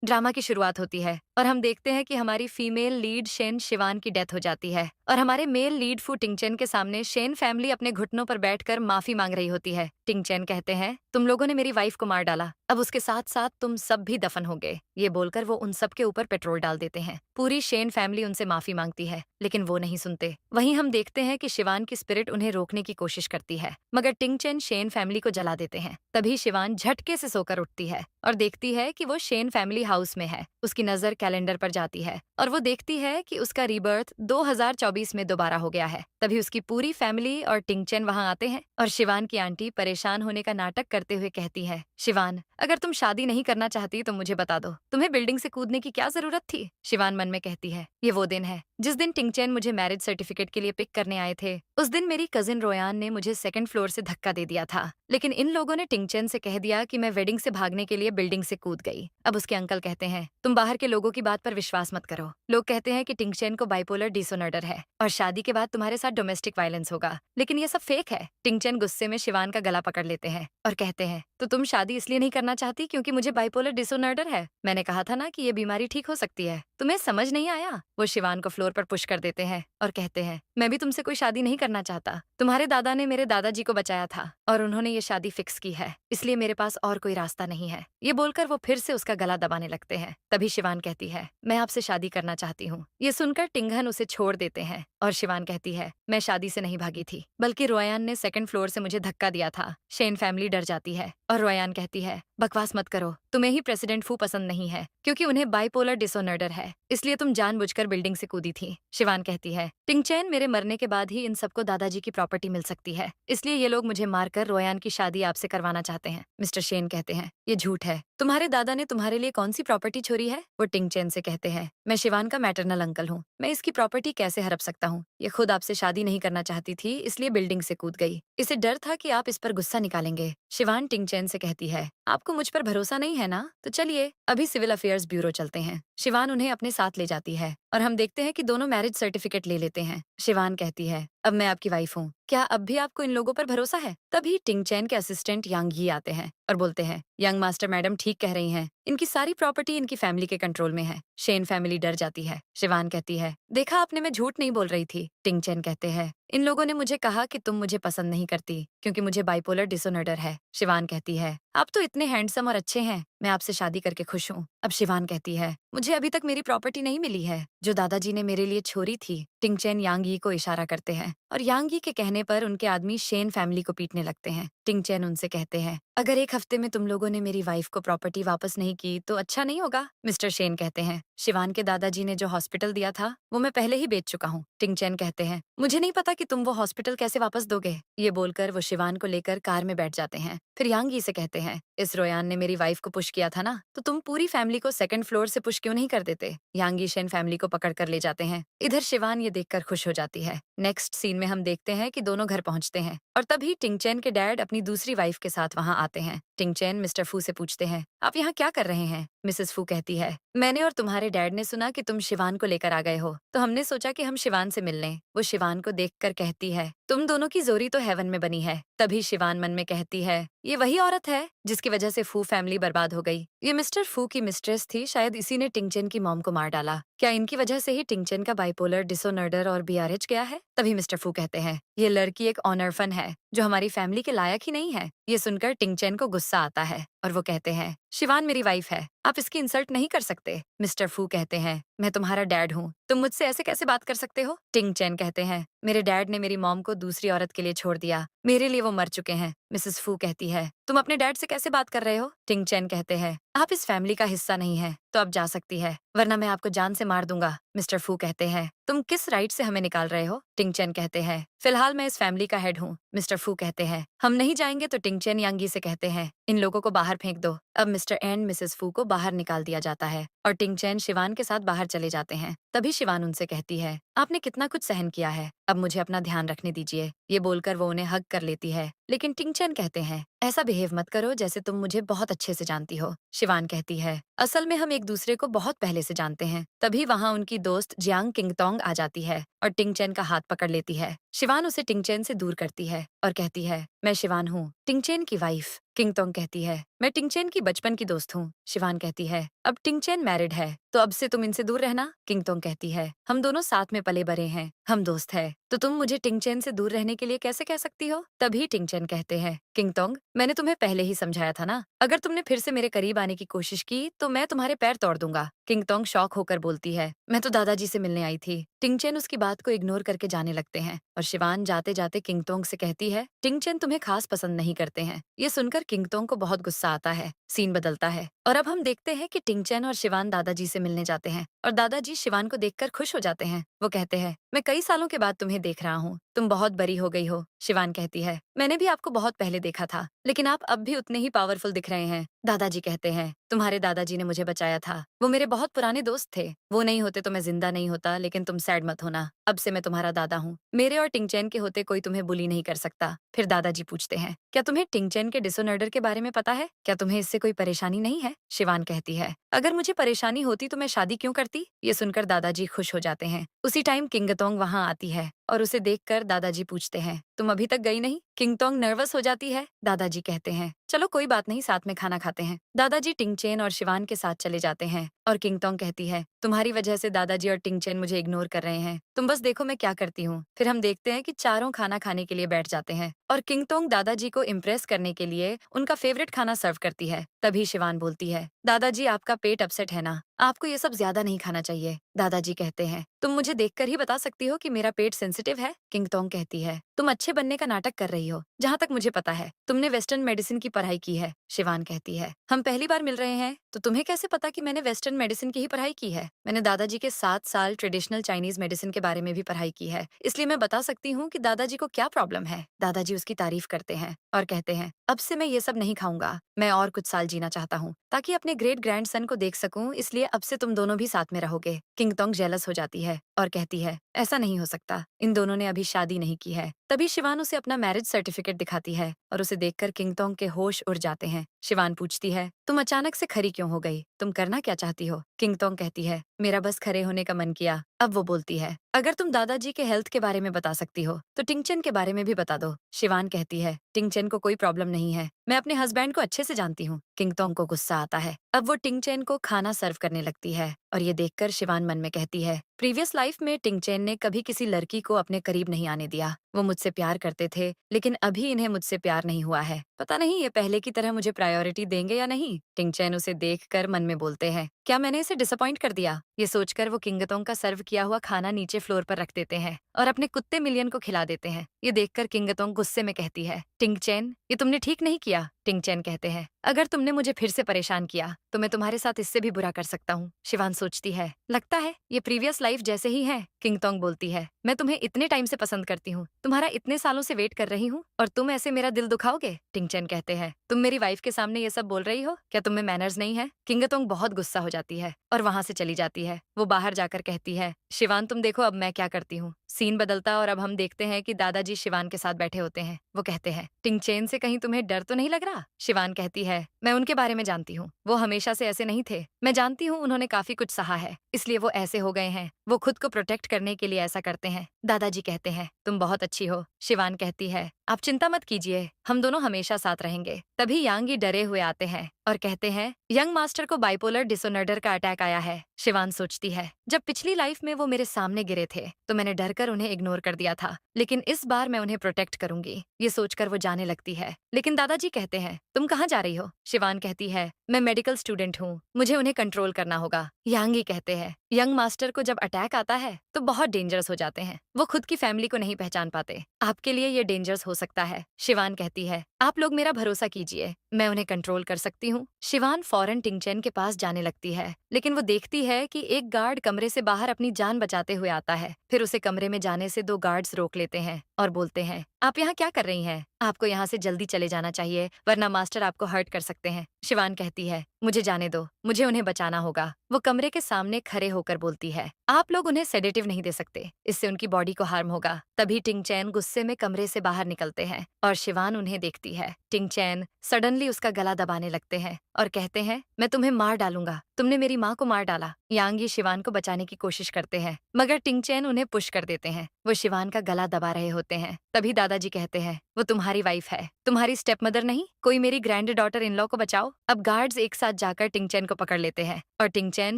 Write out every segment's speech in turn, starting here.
Drama की शुरुआत होती है और हम देखते हैं कि हमारी फीमेल लीड शेन शिवान की डेथ हो जाती है और हमारे मेल लीड फू टिंगचेन के सामने शेन फैमिली अपने घुटनों पर बैठकर माफी मांग रही होती है। टिंगचेन कहते हैं, तुम लोगों ने मेरी वाइफ को मार डाला, अब उसके साथ साथ तुम सब भी दफन हो गए। ये बोलकर वो उन सब के ऊपर पेट्रोल डाल देते हैं। पूरी शेन फैमिली उनसे माफी मांगती है लेकिन वो नहीं सुनते। वहीं हम देखते हैं कि शिवान की स्पिरिट उन्हें रोकने की कोशिश करती है मगर टिंगचेन शेन फैमिली को जला देते हैं। तभी शिवान झटके से सोकर उठती है और देखती है कि वो शेन फैमिली हाउस में है। उसकी नजर कैलेंडर पर जाती है और वो देखती है कि उसका रीबर्थ 2024 में दोबारा हो गया है। तभी उसकी पूरी फैमिली और टिंगचेन वहां आते हैं और शिवान की आंटी परेशान होने का नाटक करते हुए कहती है, शिवान, अगर तुम शादी नहीं करना चाहती तो मुझे बता दो, तुम्हें बिल्डिंग से कूदने की क्या जरूरत थी। शिवान मन में कहती है, ये वो दिन है जिस दिन टिंगचेन मुझे मैरिज सर्टिफिकेट के लिए पिक करने आए थे। उस दिन मेरी कजिन रोयान ने मुझे सेकंड फ्लोर से धक्का दे दिया था लेकिन इन लोगों ने टिंगचेन से कह दिया कि मैं वेडिंग से भागने के लिए बिल्डिंग से कूद गई। अब उसके अंकल कहते हैं, तुम बाहर के लोगों की बात पर विश्वास मत करो। लोग कहते हैं कि टिंगचेन को बाइपोलर डिसऑर्डर है और शादी के बाद तुम्हारे साथ डोमेस्टिक वायलेंस होगा, लेकिन ये सब फेक है। टिंगचेन गुस्से में शिवान का गला पकड़ लेते हैं और कहते हैं, तो तुम शादी इसलिए नहीं करना चाहती क्योंकि मुझे बाइपोलर डिसऑर्डर है। मैंने कहा था ना कि ये बीमारी ठीक हो सकती है, तुम्हें समझ नहीं आया। वो शिवान को फ्लोर पर पुश कर देते हैं और कहते हैं, मैं भी तुमसे कोई शादी नहीं करना चाहता। तुम्हारे दादा ने मेरे दादाजी को बचाया था और उन्होंने ये शादी फिक्स की है, इसलिए मेरे पास और कोई रास्ता नहीं है। ये बोलकर वो फिर से उसका गला दबाने लगते हैं। तभी शिवान कहती है, मैं आपसे शादी करना चाहती हूँ। ये सुनकर टिंगहन उसे छोड़ देते हैं और शिवान कहती है, मैं शादी से नहीं भागी थी बल्कि रोयान ने सेकंड फ्लोर से मुझे धक्का दिया था। शेन फैमिली डर जाती है और रोयान कहती है, बकवास मत करो, तुम्हें ही प्रेसिडेंट फू पसंद नहीं है क्योंकि उन्हें बाइपोलर डिसऑर्डर है, इसलिए तुम जानबूझकर बिल्डिंग से कूदी थी। शिवान कहती है, टिंगचेन, मेरे मरने के बाद ही इन सबको दादाजी की प्रॉपर्टी मिल सकती है, इसलिए ये लोग मुझे मारकर रोयान की शादी आपसे करवाना चाहते हैं। मिस्टर शेन कहते हैं, ये झूठ है, तुम्हारे दादा ने तुम्हारे लिए कौन सी प्रॉपर्टी छोड़ी है। वो टिंगचेन से कहते हैं, मैं शिवान का मैटरनल अंकल हूँ, मैं इसकी प्रॉपर्टी कैसे हड़प सकता हूँ। ये खुद आपसे शादी नहीं करना चाहती थी इसलिए बिल्डिंग से कूद गई, इसे डर था कि आप इस पर गुस्सा निकालेंगे। शिवान टिंगचेन से कहती है, आपको मुझ पर भरोसा नहीं है ना, तो चलिए अभी सिविल अफेयर्स ब्यूरो चलते हैं। शिवान उन्हें अपने साथ ले जाती है और हम देखते हैं कि दोनों मैरिज सर्टिफिकेट ले लेते हैं। शिवान कहती है, अब मैं आपकी वाइफ हूँ, क्या अब भी आपको इन लोगों पर भरोसा है। तभी टिंगचेन के असिस्टेंट यांग ही आते हैं और बोलते हैं, यंग मास्टर मैडम ठीक कह रही हैं, इनकी सारी प्रॉपर्टी इनकी फैमिली के कंट्रोल में है। शेन फैमिली डर जाती है। शिवान कहती है, देखा आपने, मैं झूठ नहीं बोल रही थी। टिंगचेन कहते हैं, इन लोगों ने मुझे कहा कि तुम मुझे पसंद नहीं करती क्योंकि मुझे बाइपोलर डिसऑर्डर है। शिवान कहती है, आप तो इतने हैंडसम और अच्छे हैं, मैं आपसे शादी करके खुश हूँ। अब शिवान कहती है, मुझे अभी तक मेरी प्रॉपर्टी नहीं मिली है जो दादाजी ने मेरे लिए छोड़ी थी। टिंगचेन यांग यी को इशारा करते हैं और यांग यी के कहने पर उनके आदमी शेन फैमिली को पीटने लगते हैं। टिंगचेन उनसे कहते हैं, अगर एक हफ्ते में तुम लोगों ने मेरी वाइफ को प्रॉपर्टी वापस नहीं की तो अच्छा नहीं होगा। मिस्टर शेन कहते हैं, शिवान के दादाजी ने जो हॉस्पिटल दिया था वो मैं पहले ही बेच चुका हूँ। टिंगचेन कहते हैं, मुझे नहीं पता कि तुम वो हॉस्पिटल कैसे वापस दोगे। ये बोलकर वो शिवान को लेकर कार में बैठ जाते हैं। फिर यांग यी से कहते हैं, इस रोयान ने मेरी वाइफ को पुश किया था ना, तो तुम पूरी फैमिली को सेकंड फ्लोर से पुश क्यों नहीं कर देते। यांग यी शेन फैमिली को पकड़ कर ले जाते हैं। इधर शिवान ये देखकर खुश हो जाती है। नेक्स्ट सीन में हम देखते हैं कि दोनों घर पहुंचते हैं और तभी टिंगचेन के डैड अपनी दूसरी वाइफ के साथ वहां आते हैं। टिंगचेन मिस्टर फू से पूछते हैं, आप यहाँ क्या कर रहे हैं। मिसेस फू कहती है, मैंने और तुम्हारे डैड ने सुना कि तुम शिवान को लेकर आ गए हो, तो हमने सोचा कि हम शिवान से मिल लें। वो शिवान को देखकर कहती है, तुम दोनों की जोड़ी तो हेवन में बनी है। तभी शिवान मन में कहती है, ये वही औरत है जिसकी वजह से फू फैमिली बर्बाद हो गई। ये मिस्टर फू की मिस्ट्रेस थी, शायद इसी ने टिंगचेन की मॉम को मार डाला। क्या इनकी वजह से ही टिंगचेन का बाइपोलर डिसऑर्डर और बीआरएच गया है। तभी मिस्टर फू कहते हैं, ये लड़की एक ऑनरफन है जो हमारी फैमिली के लायक ही नहीं है। ये सुनकर टिंगचेन को गुस्सा आता है और वो कहते हैं, शिवान मेरी वाइफ है, आप इसकी इंसल्ट नहीं कर सकते। मिस्टर फू कहते हैं, मैं तुम्हारा डैड हूँ, तुम मुझसे ऐसे कैसे बात कर सकते हो। टिंगचेन कहते हैं, मेरे डैड ने मेरी मॉम को दूसरी औरत के लिए छोड़ दिया, मेरे लिए वो मर चुके हैं। मिसेस फू कहती है, तुम अपने डैड से कैसे बात कर रहे हो। टिंगचेन कहते हैं, आप इस फैमिली का हिस्सा नहीं है तो अब जा सकती है, वरना मैं आपको जान से मार दूंगा। मिस्टर फू कहते हैं, तुम किस राइट से हमें निकाल रहे हो। टिंगचेन कहते हैं, फिलहाल मैं इस फैमिली का हेड हूँ। मिस्टर फू कहते हैं, हम नहीं जाएंगे। तो टिंगचेन यांग यी से कहते हैं, इन लोगों को बाहर फेंक दो। अब मिस्टर एंड मिसेस फू को बाहर निकाल दिया जाता है और टिंगचेन शिवान के साथ बाहर चले जाते हैं। तभी शिवान उनसे कहती है, आपने कितना कुछ सहन किया है, अब मुझे अपना ध्यान रखने दीजिए। ये बोलकर वो उन्हें हग कर लेती है, लेकिन टिंगचेन कहते हैं, ऐसा बिहेव मत करो जैसे तुम मुझे बहुत अच्छे से जानती हो। शिवान कहती है, असल में हम एक दूसरे को बहुत पहले से जानते हैं। तभी वहाँ उनकी दोस्त जियांग किंगतोंग आ जाती है और टिंगचेन का हाथ पकड़ लेती है। शिवान उसे टिंगचेन से दूर करती है और कहती है, मैं शिवान हूँ, टिंगचेन की वाइफ। किंगतोंग कहती है, मैं टिंगचेन की बचपन की दोस्त हूँ। शिवान कहती है। अब टिंगचेन मैरिड है, तो अब से तुम इनसे दूर रहना। किंगतोंग कहती है, हम दोनों साथ में पले बड़े हैं, हम दोस्त है, तो तुम मुझे टिंगचेन से दूर रहने के लिए कैसे कह सकती हो? तभी टिंगचेन कहते हैं, किंगतोंग, मैंने तुम्हें पहले ही समझाया था ना, अगर तुमने फिर से मेरे करीब आने की कोशिश की तो मैं तुम्हारे पैर तोड़ दूंगा। किंगतोंग शॉक होकर बोलती है, मैं तो दादाजी से मिलने आई थी। टिंगचेन उसकी बात को इग्नोर करके जाने लगते हैं और शिवान जाते जाते किंगतोंग से कहती है, टिंगचेन तुम्हें खास पसंद नहीं करते हैं। ये सुनकर किंगतोंग को बहुत गुस्सा आता है। सीन बदलता है और अब हम देखते हैं कि टिंगचेन और शिवान दादाजी से मिलने जाते हैं और दादाजी शिवान को देखकर खुश हो जाते हैं। वो कहते हैं, मैं कई सालों के बाद तुम्हें देख रहा हूँ, तुम बहुत बड़ी हो गई हो। शिवान कहती है, मैंने भी आपको बहुत पहले देखा था, लेकिन आप अब भी उतने ही पावरफुल दिख रहे हैं। दादाजी कहते हैं, तुम्हारे दादाजी ने मुझे बचाया था, वो मेरे बहुत पुराने दोस्त थे, वो नहीं होते तो मैं जिंदा नहीं होता। लेकिन तुम सैड मत होना, अब से मैं तुम्हारा दादा हूँ, मेरे और टिंगचेन के होते कोई तुम्हें बुली नहीं कर सकता। फिर दादाजी पूछते हैं, क्या तुम्हें टिंगचेन के डिसऑनर्डर के बारे में पता है? क्या तुम्हें इससे कोई परेशानी नहीं है? शिवान कहती है, अगर मुझे परेशानी होती तो मैं शादी क्यों करती? ये सुनकर दादाजी खुश हो जाते हैं। उसी टाइम किंगतोंग वहाँ आती है और उसे देखकर दादाजी पूछते हैं, तुम अभी तक गई नहीं? किंगतोंग नर्वस हो जाती है। दादाजी कहते हैं, चलो कोई बात नहीं, साथ में खाना खाते हैं। दादाजी टिंगचेन और शिवान के साथ चले जाते हैं और किंगतोंग कहती है, तुम्हारी वजह से दादाजी और टिंगचेन मुझे इग्नोर कर रहे हैं, तुम बस देखो मैं क्या करती हूँ। फिर हम देखते हैं कि चारों खाना खाने के लिए बैठ जाते हैं और किंगतोंग दादाजी को इम्प्रेस करने के लिए उनका फेवरेट खाना सर्व करती है। तभी शिवान बोलती है, दादाजी आपका पेट अपसेट है ना, आपको ये सब ज्यादा नहीं खाना चाहिए। दादाजी कहते हैं, तुम मुझे देखकर ही बता सकती हो कि मेरा पेट सेंसिटिव है? किंगतोंग कहती है, तुम अच्छे बनने का नाटक कर रही हो, जहाँ तक मुझे पता है तुमने वेस्टर्न मेडिसिन की पढ़ाई की है। शिवान कहती है, हम पहली बार मिल रहे हैं तो तुम्हें कैसे पता कि मैंने वेस्टर्न मेडिसिन की ही पढ़ाई की है? मैंने दादाजी के 7 साल ट्रेडिशनल चाइनीज मेडिसिन के बारे में भी पढ़ाई की है, इसलिए मैं बता सकती हूँ कि दादाजी को क्या प्रॉब्लम है। दादाजी उसकी तारीफ करते हैं और कहते हैं, अब से मैं ये सब नहीं खाऊंगा, मैं और कुछ साल जीना चाहता हूँ ताकि अपने ग्रेट ग्रैंडसन को देख सकूं, इसलिए अब से तुम दोनों भी साथ में रहोगे। किंगतोंग जेलस हो जाती है और कहती है, ऐसा नहीं हो सकता, इन दोनों ने अभी शादी नहीं की है। तभी शिवान उसे अपना मैरिज सर्टिफिकेट दिखाती है और उसे देखकर किंगतोंग के होश उड़ जाते हैं। शिवान पूछती है, तुम अचानक से खरी क्यों हो गई? तुम करना क्या चाहती हो? किंगतोंग कहती है, मेरा बस खरे होने का मन किया। अब वो बोलती है, अगर तुम दादाजी के हेल्थ के बारे में बता सकती हो तो टिंगचेन के बारे में भी बता दो। शिवान कहती है, टिंगचेन को कोई प्रॉब्लम नहीं है, मैं अपने हस्बैंड को अच्छे से जानती हूँ। किंगतोंग को गुस्सा आता है। अब वो टिंगचेन को खाना सर्व करने लगती है और ये देखकर शिवान मन में कहती है, प्रीवियस लाइफ में टिंगचेन ने कभी किसी लड़की को अपने करीब नहीं आने दिया, वो मुझसे प्यार करते थे, लेकिन अभी इन्हें मुझसे प्यार नहीं हुआ है। पता नहीं ये पहले की तरह मुझे प्रायोरिटी देंगे या नहीं। टिंगचेन उसे देखकर मन में बोलते हैं, क्या मैंने इसे डिसअपॉइंट कर दिया? ये सोचकर वो किंगतोंग का सर्व किया हुआ खाना नीचे फ्लोर पर रख देते हैं और अपने कुत्ते मिलियन को खिला देते हैं। ये देखकर किंगतोंग गुस्से में कहती है, टिंगचेन, ये तुमने ठीक नहीं किया। टिंगचेन कहते हैं, अगर तुमने मुझे फिर से परेशान किया तो मैं तुम्हारे साथ इससे भी बुरा कर सकता हूँ। शिवान सोचती है, लगता है ये प्रीवियस लाइफ जैसे ही है। किंगतोंग बोलती है, मैं तुम्हें इतने टाइम से पसंद करती हूँ, तुम्हारा इतने सालों से वेट कर रही हूँ और तुम ऐसे मेरा दिल दुखाओगे? टिंगचेन कहते हैं, तुम मेरी वाइफ के सामने ये सब बोल रही हो? क्या तुम में मैनर्स नहीं है? किंगतोंग बहुत गुस्सा हो जाती है और वहां से चली जाती है। वो बाहर जाकर कहती है, शिवान तुम देखो अब मैं क्या करती हूँ। सीन बदलता और अब हम देखते हैं कि दादाजी शिवान के साथ बैठे होते हैं। वो कहते हैं, टिंगचेन से कहीं तुम्हें डर तो नहीं लग रहा? शिवान कहती है, मैं उनके बारे में जानती हूँ, वो हमेशा से ऐसे नहीं थे, मैं जानती हूँ उन्होंने काफी कुछ सहा है, इसलिए वो ऐसे हो गए हैं, वो खुद को प्रोटेक्ट करने के लिए ऐसा करते हैं। दादाजी कहते हैं, तुम बहुत अच्छी हो। शिवान कहती है, आप चिंता मत कीजिए, हम दोनों हमेशा साथ रहेंगे। तभी यांगी डरे हुए आते हैं और कहते हैं, यंग मास्टर को बाइपोलर डिसऑर्डर का अटैक आया है। शिवान सोचती है, जब पिछली लाइफ में वो मेरे सामने गिरे थे तो मैंने डरकर उन्हें इग्नोर कर दिया था, लेकिन इस बार मैं उन्हें प्रोटेक्ट करूंगी। ये सोचकर वो जाने लगती है, लेकिन दादाजी कहते हैं, तुम कहाँ जा रही हो? शिवान कहती है, मैं मेडिकल स्टूडेंट हूँ, मुझे उन्हें कंट्रोल करना होगा। यांगी कहते हैं, यंग मास्टर को जब अटैक आता है तो बहुत डेंजरस हो जाते हैं, वो खुद की फैमिली को नहीं पहचान पाते, आपके लिए ये डेंजरस हो सकता है। शिवान कहती है, आप लोग मेरा भरोसा कीजिए, मैं उन्हें कंट्रोल कर सकती हूँ। शिवान फौरन टिंगचेन के पास जाने लगती है, लेकिन वो देखती है कि एक गार्ड कमरे से बाहर अपनी जान बचाते हुए आता है। फिर उसे कमरे में जाने से 2 गार्ड्स रोक लेते हैं और बोलते हैं, आप यहाँ क्या कर रही हैं? आपको यहाँ से जल्दी चले जाना चाहिए, वरना मास्टर आपको हर्ट कर सकते हैं। शिवान कहती है, मुझे जाने दो, मुझे उन्हें बचाना होगा। वो कमरे के सामने खड़े होकर बोलती है, आप लोग उन्हें सेडेटिव नहीं दे सकते, इससे उनकी बॉडी को हार्म होगा। तभी टिंगचेन गुस्से में कमरे से बाहर निकलते हैं और शिवान उन्हें देखती है। टिंगचेन सडनली उसका गला दबाने लगते हैं और कहते हैं, मैं तुम्हें मार डालूंगा, तुमने मेरी माँ को मार डाला। यांगी शिवान को बचाने की कोशिश करते हैं, मगर टिंगचेन उन्हें पुश कर देते हैं। वो शिवान का गला दबा रहे होते हैं। तभी दादाजी कहते हैं, वो तुम्हारी वाइफ है, तुम्हारी स्टेप मदर नहीं, कोई मेरी ग्रैंड डॉटर इन लॉ को बचाओ। अब गार्ड्स एक साथ जाकर टिंगचैन को पकड़ लेते हैं और टिंगचैन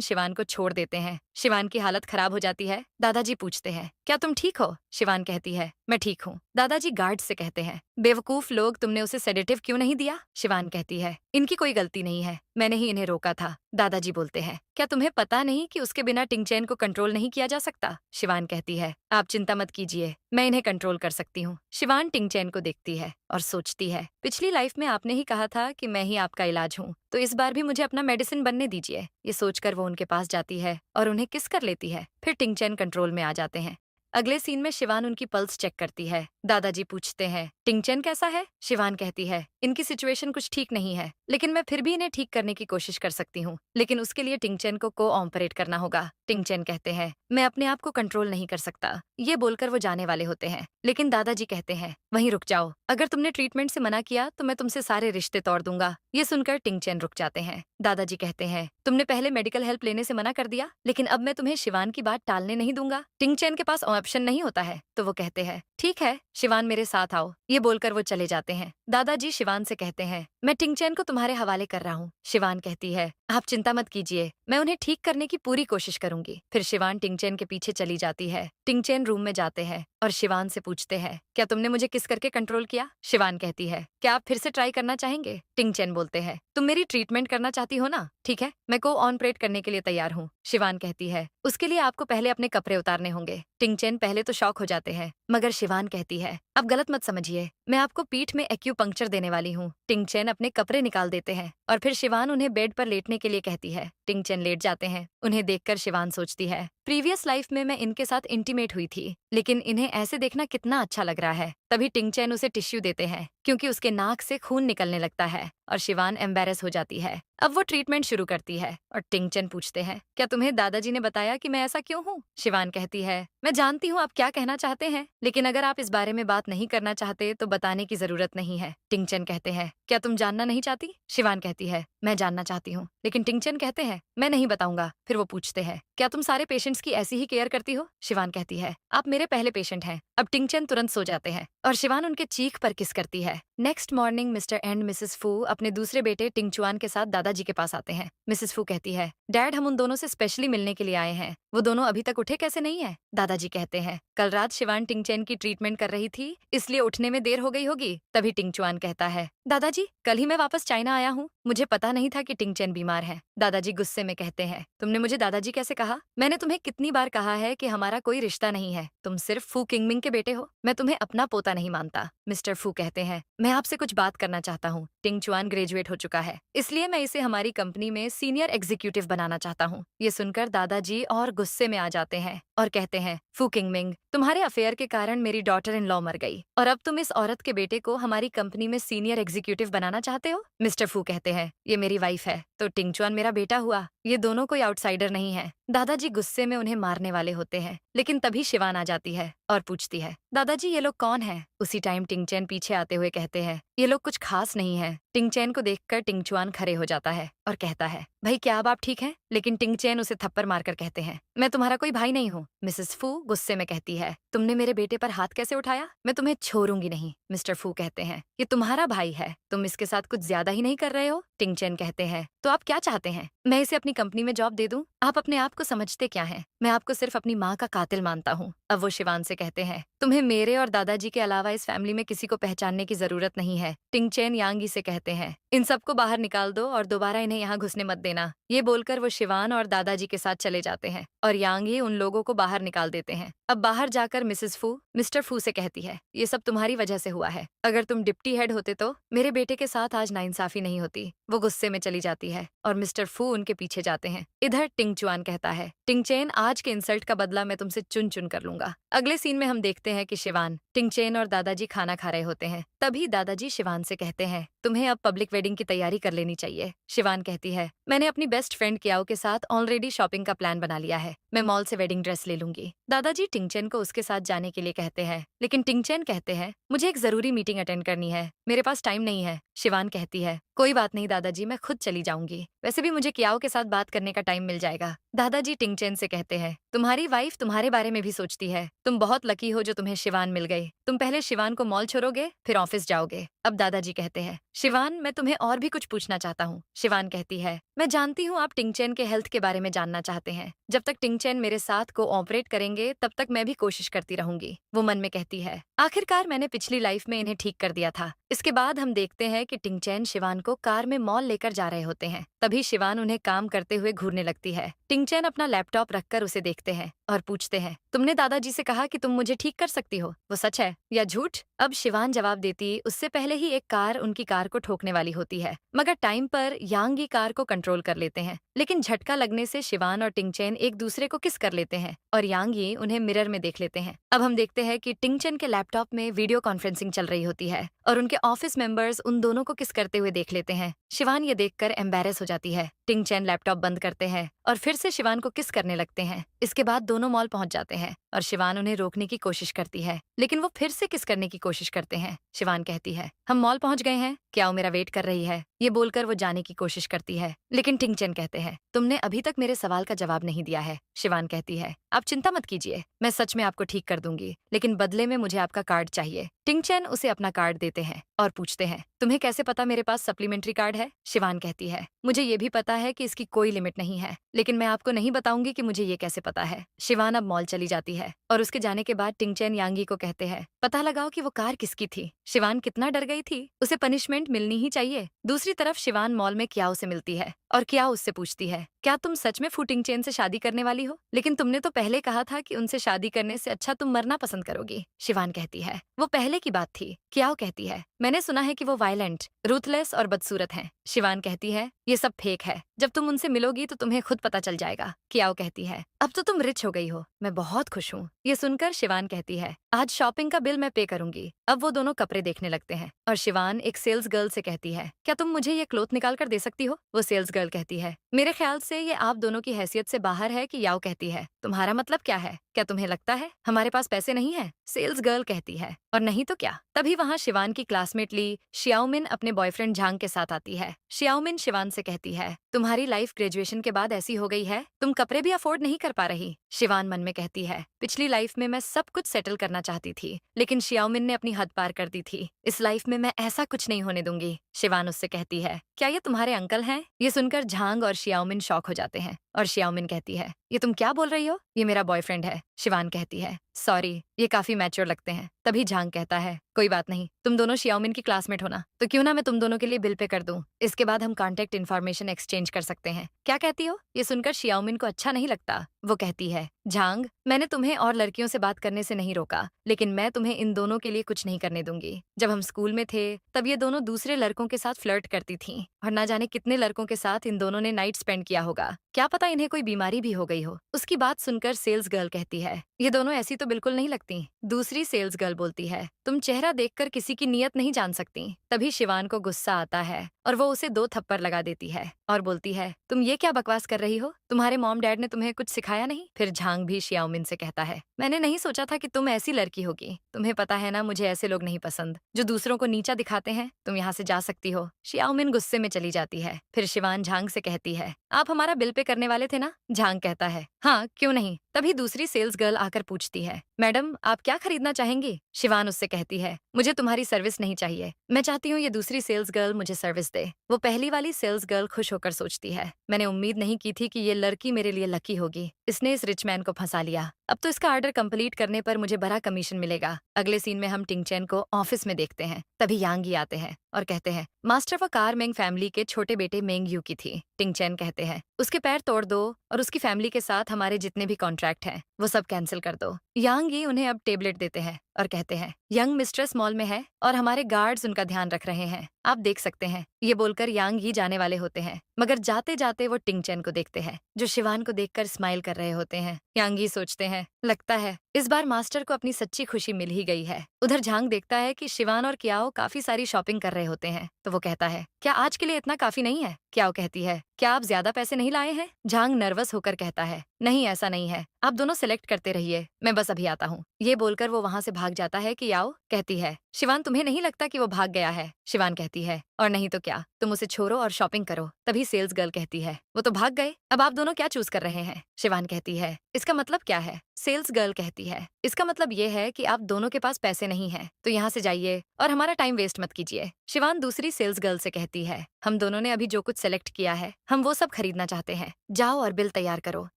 शिवान को छोड़ देते हैं। शिवान की हालत खराब हो जाती है। दादाजी पूछते हैं, क्या तुम ठीक हो? शिवान कहती है, मैं ठीक हूँ। दादाजी गार्ड से कहते हैं, बेवकूफ लोग, तुमने उसे सेडेटिव क्यों नहीं दिया? शिवान कहती है, इनकी कोई गलती नहीं है, मैंने ही इन्हें रोका था। दादाजी बोलते हैं, क्या तुम्हें पता नहीं कि उसके बिना टिंगचैन को कंट्रोल नहीं किया जा सकता? शिवान कहती है, आप चिंता मत कीजिए, मैं इन्हें कंट्रोल कर सकती हूँ। शिवान टिंगचैन को देखती है और सोचती है, पिछली लाइफ में आपने ही कहा था कि मैं ही आपका इलाज हूँ, तो इस बार भी मुझे अपना मेडिसिन बनने दीजिए। ये सोचकर वो उनके पास जाती है और उन्हें किस कर लेती है। फिर टिंगचैन कंट्रोल में आ जाते हैं। अगले सीन में शिवान उनकी पल्स चेक करती है। दादाजी पूछते हैं, टिंगचैन कैसा है? शिवान कहती है, इनकी सिचुएशन कुछ ठीक नहीं है, लेकिन मैं फिर भी इन्हें ठीक करने की कोशिश कर सकती हूँ, लेकिन उसके लिए टिंगचैन को ऑपरेट करना होगा। टिंगचैन कहते हैं, मैं अपने आप को कंट्रोल नहीं कर सकता। ये बोलकर वो जाने वाले होते हैं, लेकिन दादाजी कहते हैं, वहीं रुक जाओ, अगर तुमने ट्रीटमेंट से मना किया तो मैं तुमसे सारे रिश्ते तोड़ दूंगा। ये सुनकर टिंगचैन रुक जाते हैं। दादाजी कहते हैं, तुमने पहले मेडिकल हेल्प लेने से मना कर दिया, लेकिन अब मैं तुम्हें शिवान की बात टालने नहीं दूंगा। टिंगचैन के पास ऑप्शन नहीं होता है, तो वो कहते हैं, ठीक है शिवान, मेरे साथ आओ। ये बोलकर वो चले जाते हैं। दादाजी शिवान से कहते हैं, मैं टिंगचैन को तुम्हारे हवाले कर रहा हूँ। शिवान कहती है, आप चिंता मत कीजिए, मैं उन्हें ठीक करने की पूरी कोशिश करूंगी। फिर शिवान टिंगचैन के पीछे चली जाती है। टिंगचैन रूम में जाते हैं और शिवान से पूछते हैं, क्या तुमने मुझे किस करके कंट्रोल किया? शिवान कहती है, क्या आप फिर से ट्राई करना चाहेंगे? टिंगचैन बोलते हैं, तुम मेरी ट्रीटमेंट करना चाहती हो ना? ठीक है, मैं ऑपरेट करने के लिए तैयार हूँ। शिवान कहती है, उसके लिए आपको पहले अपने कपड़े उतारने होंगे। टिंगचैन पहले तो शॉक हो जाते हैं, मगर शिवान कहती है, अब गलत मत समझिए, मैं आपको पीठ में एक्यूपंक्चर देने वाली हूँ। टिंगचैन अपने कपड़े निकाल देते हैं और फिर शिवान उन्हें बेड पर लेटने के लिए कहती है। टिंगचैन लेट जाते हैं। उन्हें देखकर शिवान सोचती है, प्रीवियस लाइफ में मैं इनके साथ इंटीमेट हुई थी, लेकिन इन्हें ऐसे देखना कितना अच्छा लग रहा है। तभी टिंगचैन उसे टिश्यू देते हैं, क्योंकि उसके नाक से खून निकलने लगता है और शिवान एम्बेरस हो जाती है। अब वो ट्रीटमेंट शुरू करती है और टिंगचैन पूछते हैं, क्या तुम्हें दादाजी ने बताया कि मैं ऐसा क्यों हूँ? शिवान कहती है, मैं जानती हूँ आप क्या कहना चाहते हैं, लेकिन अगर आप इस बारे में बात नहीं करना चाहते तो बताने की जरूरत नहीं है। टिंगचैन कहते हैं, क्या तुम जानना नहीं चाहती? शिवान कहती है, मैं जानना चाहती हूँ, लेकिन टिंगचैन कहते हैं, मैं नहीं बताऊंगा। फिर वो पूछते हैं, क्या तुम सारे पेशेंट्स की ऐसी ही केयर करती हो? शिवान कहती है, आप मेरे पहले पेशेंट हैं। अब टिंगचैन तुरंत सो जाते हैं और शिवान उनके चीख पर किस करती है। Next morning mister and Mrs फू अपने दूसरे बेटे टिंगचुआन के साथ दादाजी के पास आते हैं। मिसेस फू कहती है, डैड, हम उन दोनों से स्पेशली मिलने के लिए आए हैं। वो दोनों अभी तक उठे कैसे नहीं है? दादाजी कहते हैं, कल रात शिवान टिंगचैन की ट्रीटमेंट कर रही थी, इसलिए उठने में देर हो गई होगी। तभी टिंगचुआन कहता है, दादाजी, कल ही मैं वापस चाइना आया हूँ, मुझे पता नहीं था कि टिंगचैन बीमार है। दादाजी गुस्से में कहते हैं, तुमने मुझे दादाजी कैसे कहा? मैंने तुम्हें कितनी बार कहा है कि हमारा कोई रिश्ता नहीं है, तुम सिर्फ फू किंगमिंग के बेटे हो, मैं तुम्हें अपना पोता नहीं मानता। मिस्टर फू कहते हैं, मैं आपसे कुछ बात करना चाहता हूँ। टिंगचुआन ग्रेजुएट हो चुका है, इसलिए मैं इसे हमारी कंपनी में सीनियर एग्जीक्यूटिव बनाना चाहता हूँ। ये सुनकर दादाजी और गुस्से में आ जाते हैं और कहते हैं, फू किंगमिंग, तुम्हारे अफेयर के कारण मेरी डॉटर इन लॉ मर गई और अब तुम इस औरत के बेटे को हमारी कंपनी में सीनियर एग्जीक्यूटिव बनाना चाहते हो? मिस्टर फू कहते हैं, ये मेरी वाइफ है, तो टिंगचुआन मेरा बेटा हुआ, ये दोनों कोई आउटसाइडर नहीं है। दादाजी गुस्से में उन्हें मारने वाले होते हैं, लेकिन तभी शिवान आ जाती है और पूछती है, दादाजी ये लोग कौन है? उसी टाइम टिंगचैन पीछे आते हुए कहते हैं, ये लोग कुछ खास नहीं है। टिंगचैन को देखकर टिंगचुआन खड़े हो जाता है और कहता है, भाई क्या अब आप ठीक हैं? लेकिन टिंगचैन उसे थप्पड़ मारकर कहते हैं, मैं तुम्हारा कोई भाई नहीं हूँ। मिसेस फू गुस्से में कहती है, तुमने मेरे बेटे पर हाथ कैसे उठाया? मैं तुम्हें छोड़ूंगी नहीं। मिस्टर फू कहते हैं, ये तुम्हारा भाई है, तुम इसके साथ कुछ ज्यादा ही नहीं कर रहे हो? टिंगचैन कहते हैं, तो आप क्या चाहते हैं? मैं इसे अपनी कंपनी में जॉब दे दूं? आप अपने आप को समझते क्या हैं? मैं आपको सिर्फ अपनी माँ का कातिल मानता हूँ। अब वो शिवान से कहते हैं, तुम्हें मेरे और दादाजी के अलावा इस फैमिली में किसी को पहचानने की जरूरत नहीं है। टिंगचैन यांगी से कहते हैं, इन सबको बाहर निकाल दो और दोबारा इन्हें यहाँ घुसने मत देना। ये बोलकर वो शिवान और दादाजी के साथ चले जाते हैं और यांगी उन लोगों को बाहर निकाल देते हैं। अब बाहर जाकर मिसेस फू मिस्टर फू से कहती है, ये सब तुम्हारी वजह से हुआ है, अगर तुम डिप्टी हेड होते तो मेरे बेटे के साथ आज नाइंसाफी नहीं होती। वो गुस्से में चली जाती है और मिस्टर फू उनके पीछे जाते हैं। इधर टिंगचुआन कहता है, टिंगचैन, आज के इंसल्ट का बदला मैं तुमसे चुन चुन कर लूंगा। अगले सीन में हम देखते हैं कि शिवान, टिंगचैन और दादाजी खाना खा रहे होते हैं। तभी दादाजी शिवान से कहते हैं, तुम्हें अब पब्लिक वेडिंग की तैयारी कर लेनी चाहिए। शिवान कहती है, मैंने अपनी बेस्ट फ्रेंड कियाओ के साथ ऑलरेडी शॉपिंग का प्लान बना लिया है, मैं मॉल से वेडिंग ड्रेस ले लूंगी। दादाजी टिंगचैन को उसके साथ जाने के लिए कहते हैं, लेकिन टिंगचैन कहते हैं, मुझे एक जरूरी मीटिंग अटेंड करनी है, मेरे पास टाइम नहीं है। शिवान कहती है, कोई बात नहीं दादाजी, मैं खुद चली जाऊंगी, वैसे भी मुझे कियाओ के साथ बात करने का टाइम मिल जाएगा। दादाजी टिंगचैन से कहते हैं, तुम्हारी वाइफ तुम्हारे बारे में भी सोचती है, तुम बहुत लकी हो जो तुम्हें शिवान मिल गई। तुम पहले शिवान को मॉल छोड़ोगे, फिर ऑफिस जाओगे। अब दादाजी कहते हैं, शिवान मैं तुम्हें और भी कुछ पूछना चाहता हूँ। शिवान कहती है, मैं जानती हूँ आप टिंगचेन के हेल्थ के बारे में जानना चाहते हैं। जब तक टिंगचेन मेरे साथ कोऑपरेट करेंगे तब तक मैं भी कोशिश करती रहूंगी। वो मन में कहती है, आखिरकार मैंने पिछली लाइफ में इन्हें ठीक कर दिया था। इसके बाद हम देखते हैं कि टिंगचेन शिवान को कार में मॉल लेकर जा रहे होते हैं। तभी शिवान उन्हें काम करते हुए घूरने लगती है। टिंगचेन अपना लैपटॉप रखकर उसे देखते हैं और पूछते हैं, तुमने दादाजी से कहा कि तुम मुझे ठीक कर सकती हो, वो सच है या झूठ? अब शिवान जवाब देती उससे पहले ही एक कार उनकी कार को ठोकने वाली होती है, मगर टाइम पर यांगी कार को कंट्रोल कर लेते हैं। लेकिन झटका लगने से शिवान और टिंगचेन एक दूसरे को किस कर लेते हैं और यांगी उन्हें मिरर में देख लेते हैं। अब हम देखते हैं कि टिंगचेन के लैपटॉप में वीडियो कॉन्फ्रेंसिंग चल रही होती है और उनके ऑफिस मेंबर्स उन दोनों को किस करते हुए देख लेते हैं। शिवान ये देखकर एम्बेरस हो जाती है। टिंगचेन लैपटॉप बंद करते हैं और फिर से शिवान को किस करने लगते हैं। इसके बाद दोनों मॉल पहुंच जाते हैं और शिवान उन्हें रोकने की कोशिश करती है, लेकिन वो फिर से किस करने की कोशिश करते हैं। शिवान कहती है, हम मॉल पहुंच गए हैं, क्या वो मेरा वेट कर रही है? ये बोलकर वो जाने की कोशिश करती है, लेकिन टिंगचेन कहते हैं, तुमने अभी तक मेरे सवाल का जवाब नहीं दिया है। शिवान कहती है, आप चिंता मत कीजिए, मैं सच में आपको ठीक कर दूंगी, लेकिन बदले में मुझे आपका कार्ड चाहिए। टिंगचेन उसे अपना कार्ड देते हैं और पूछते हैं, तुम्हें कैसे पता मेरे पास सप्लीमेंट्री कार्ड है? शिवान कहती है, मुझे ये भी पता है कि इसकी कोई लिमिट नहीं है, लेकिन मैं आपको नहीं बताऊंगी कि मुझे ये कैसे पता है। शिवान अब मॉल चली जाती है और उसके जाने के बाद टिंगचेन यांगी को कहते हैं, पता लगाओ कि वो कार किसकी थी। शिवान कितना डर गई थी, उसे पनिशमेंट मिलनी ही चाहिए। दूसरी तरफ शिवान मॉल में कियाओ से मिलती है और कियाओ उससे पूछती है, क्या तुम सच में फू टिंगचेन से शादी करने वाली हो? लेकिन तुमने तो पहले कहा था कि उनसे शादी करने से अच्छा तुम मरना पसंद करोगी। शिवान कहती है, वो पहले की बात थी। कियाओ कहती है, मैंने सुना है कि वो वायलेंट, रूथलेस और बदसूरत हैं। शिवान कहती है, ये सब फेक है, जब तुम उनसे मिलोगी तो तुम्हें खुद पता चल जाएगा। कियाओ कहती है, अब तो तुम रिच हो गई हो, मैं बहुत खुश हूँ। ये सुनकर शिवान कहती है, आज शॉपिंग का बिल मैं पे करूंगी। अब वो दोनों कपड़े देखने लगते हैं और शिवान एक सेल्स गर्ल से कहती है, क्या तुम मुझे ये क्लोथ निकाल कर दे सकती हो? वो सेल्स गर्ल कहती है, मेरे ख्याल से ये आप दोनों की हैसियत से बाहर है। कि याओ कहती है, तुम्हारा मतलब क्या है? क्या तुम्हें लगता है हमारे पास पैसे नहीं है? सेल्स गर्ल कहती है, और नहीं तो क्या। तभी वहाँ शिवान की क्लासमेट ली शियाओमिन अपने बॉयफ्रेंड झांग के साथ आती है। शियाओमिन शिवान से कहती है, तुम्हारी लाइफ ग्रेजुएशन के बाद ऐसी हो गई है, तुम कपड़े भी अफोर्ड नहीं कर पा रही। शिवान मन में कहती है, पिछली लाइफ में मैं सब कुछ सेटल करना चाहती थी, लेकिन शियाओमिन ने अपनी हद पार कर दी थी। इस लाइफ में मैं ऐसा कुछ नहीं होने दूंगी। शिवान उससे कहती है, क्या ये तुम्हारे अंकल हैं? ये सुनकर झांग और शियाओमिन शॉक हो जाते हैं और शियाओमिन कहती है, ये तुम क्या बोल रही हो? ये मेरा बॉयफ्रेंड है। शिवान कहती है, सॉरी, ये काफी मैच्योर लगते हैं। तभी झांग कहता है, कोई बात नहीं, तुम दोनों शियाओमिन की क्लासमेट हो ना, तो क्यों ना मैं तुम दोनों के लिए बिल पे कर दूं। इसके बाद हम कांटेक्ट इन्फॉर्मेशन एक्सचेंज कर सकते हैं। क्या कहती हो? ये सुनकर शियाओमिन को अच्छा नहीं लगता। वो कहती है, झांग, मैंने तुम्हें और लड़कियों से बात करने से नहीं रोका, लेकिन मैं तुम्हें इन दोनों के लिए कुछ नहीं करने दूंगी। जब हम स्कूल में थे तब ये दोनों दूसरे लड़कों के साथ फ्लर्ट करती थीं और ना जाने कितने लड़कों के साथ इन दोनों ने नाइट स्पेंड किया होगा। क्या पता इन्हें कोई बीमारी भी हो गई हो। उसकी बात सुनकर सेल्स गर्ल कहती है, ये दोनों ऐसी तो बिल्कुल नहीं लगती। दूसरी सेल्स गर्ल बोलती है, तुम चेहरा देखकर किसी की नीयत नहीं जान सकती। तभी शिवान को गुस्सा आता है और वो उसे 2 थप्पड़ लगा देती है और बोलती है, तुम ये क्या बकवास कर रही हो? तुम्हारे मॉम डैड ने तुम्हें कुछ सिखाया नहीं? फिर झांग भी शियाओमिन से कहता है, मैंने नहीं सोचा था कि तुम ऐसी लड़की होगी। तुम्हें पता है ना, मुझे ऐसे लोग नहीं पसंद जो दूसरों को नीचा दिखाते हैं। तुम यहाँ से जा सकती हो। शियाओमिन गुस्से में चली जाती है। फिर शिवान झांग से कहती है, आप हमारा बिल पे करने वाले थे ना? झांग कहता है, हाँ, क्यों नहीं। तभी दूसरी सेल्स गर्ल आकर पूछती है, मैडम आप क्या खरीदना चाहेंगी? शिवान उससे कहती है, मुझे तुम्हारी सर्विस नहीं चाहिए, मैं चाहती हूँ ये दूसरी सेल्स गर्ल मुझे सर्विस दे। वो पहली वाली सेल्स गर्ल खुश होकर सोचती है, मैंने उम्मीद नहीं की थी कि ये लड़की मेरे लिए लकी होगी। इसने इस रिच मैन को फंसा लिया। अब तो इसका ऑर्डर कंप्लीट करने पर मुझे बड़ा कमीशन मिलेगा। अगले सीन में हम टिंगचेन को ऑफिस में देखते हैं। तभी यांगी आते हैं और कहते हैं, मास्टर वो कार मेंग फैमिली के छोटे बेटे मेंग यू की थी। टिंगचेन कहते हैं, उसके पैर तोड़ दो और उसकी फैमिली के साथ हमारे जितने भी कॉन्ट्रैक्ट हैं वो सब कैंसिल कर दो। यांगी उन्हें अब टेबलेट देते हैं और कहते हैं, यंग मिस्ट्रेस मॉल में है और हमारे गार्ड्स उनका ध्यान रख रहे हैं, आप देख सकते हैं। ये बोलकर यांगी जाने वाले होते हैं, मगर जाते जाते वो टिंगचेन को देखते हैं जो शिवान को देखकर स्माइल कर रहे होते हैं। यांगी सोचते हैं, लगता है इस बार मास्टर को अपनी सच्ची खुशी मिल ही गई है। उधर झांग देखता है कि शिवान और कियाओ काफी सारी शॉपिंग कर रहे होते हैं, तो वो कहता है, क्या आज के लिए इतना काफी नहीं है? कियाओ कहती है, क्या आप ज्यादा पैसे नहीं लाए हैं? झांग नर्वस होकर कहता है, नहीं ऐसा नहीं है, आप दोनों सिलेक्ट करते रहिए, मैं बस अभी आता हूँ। ये बोलकर वो वहाँ से भाग जाता है। कियाओ, कहती है, शिवान तुम्हें नहीं लगता कि वो भाग गया है? शिवान कहती है, और नहीं तो क्या, तुम उसे छोड़ो और शॉपिंग करो। तभी सेल्स गर्ल कहती है, वो तो भाग गए, अब आप दोनों क्या चूज कर रहे हैं? शिवान कहती है, इसका मतलब क्या है? सेल्स गर्ल कहती है, इसका मतलब ये है कि आप दोनों के पास पैसे नहीं है, तो यहाँ से जाइए और हमारा टाइम वेस्ट मत कीजिए। शिवान दूसरी सेल्स गर्ल से कहती है, हम दोनों ने अभी जो कुछ सेलेक्ट किया है, हम वो सब खरीदना चाहते हैं। जाओ और बिल तैयार करो,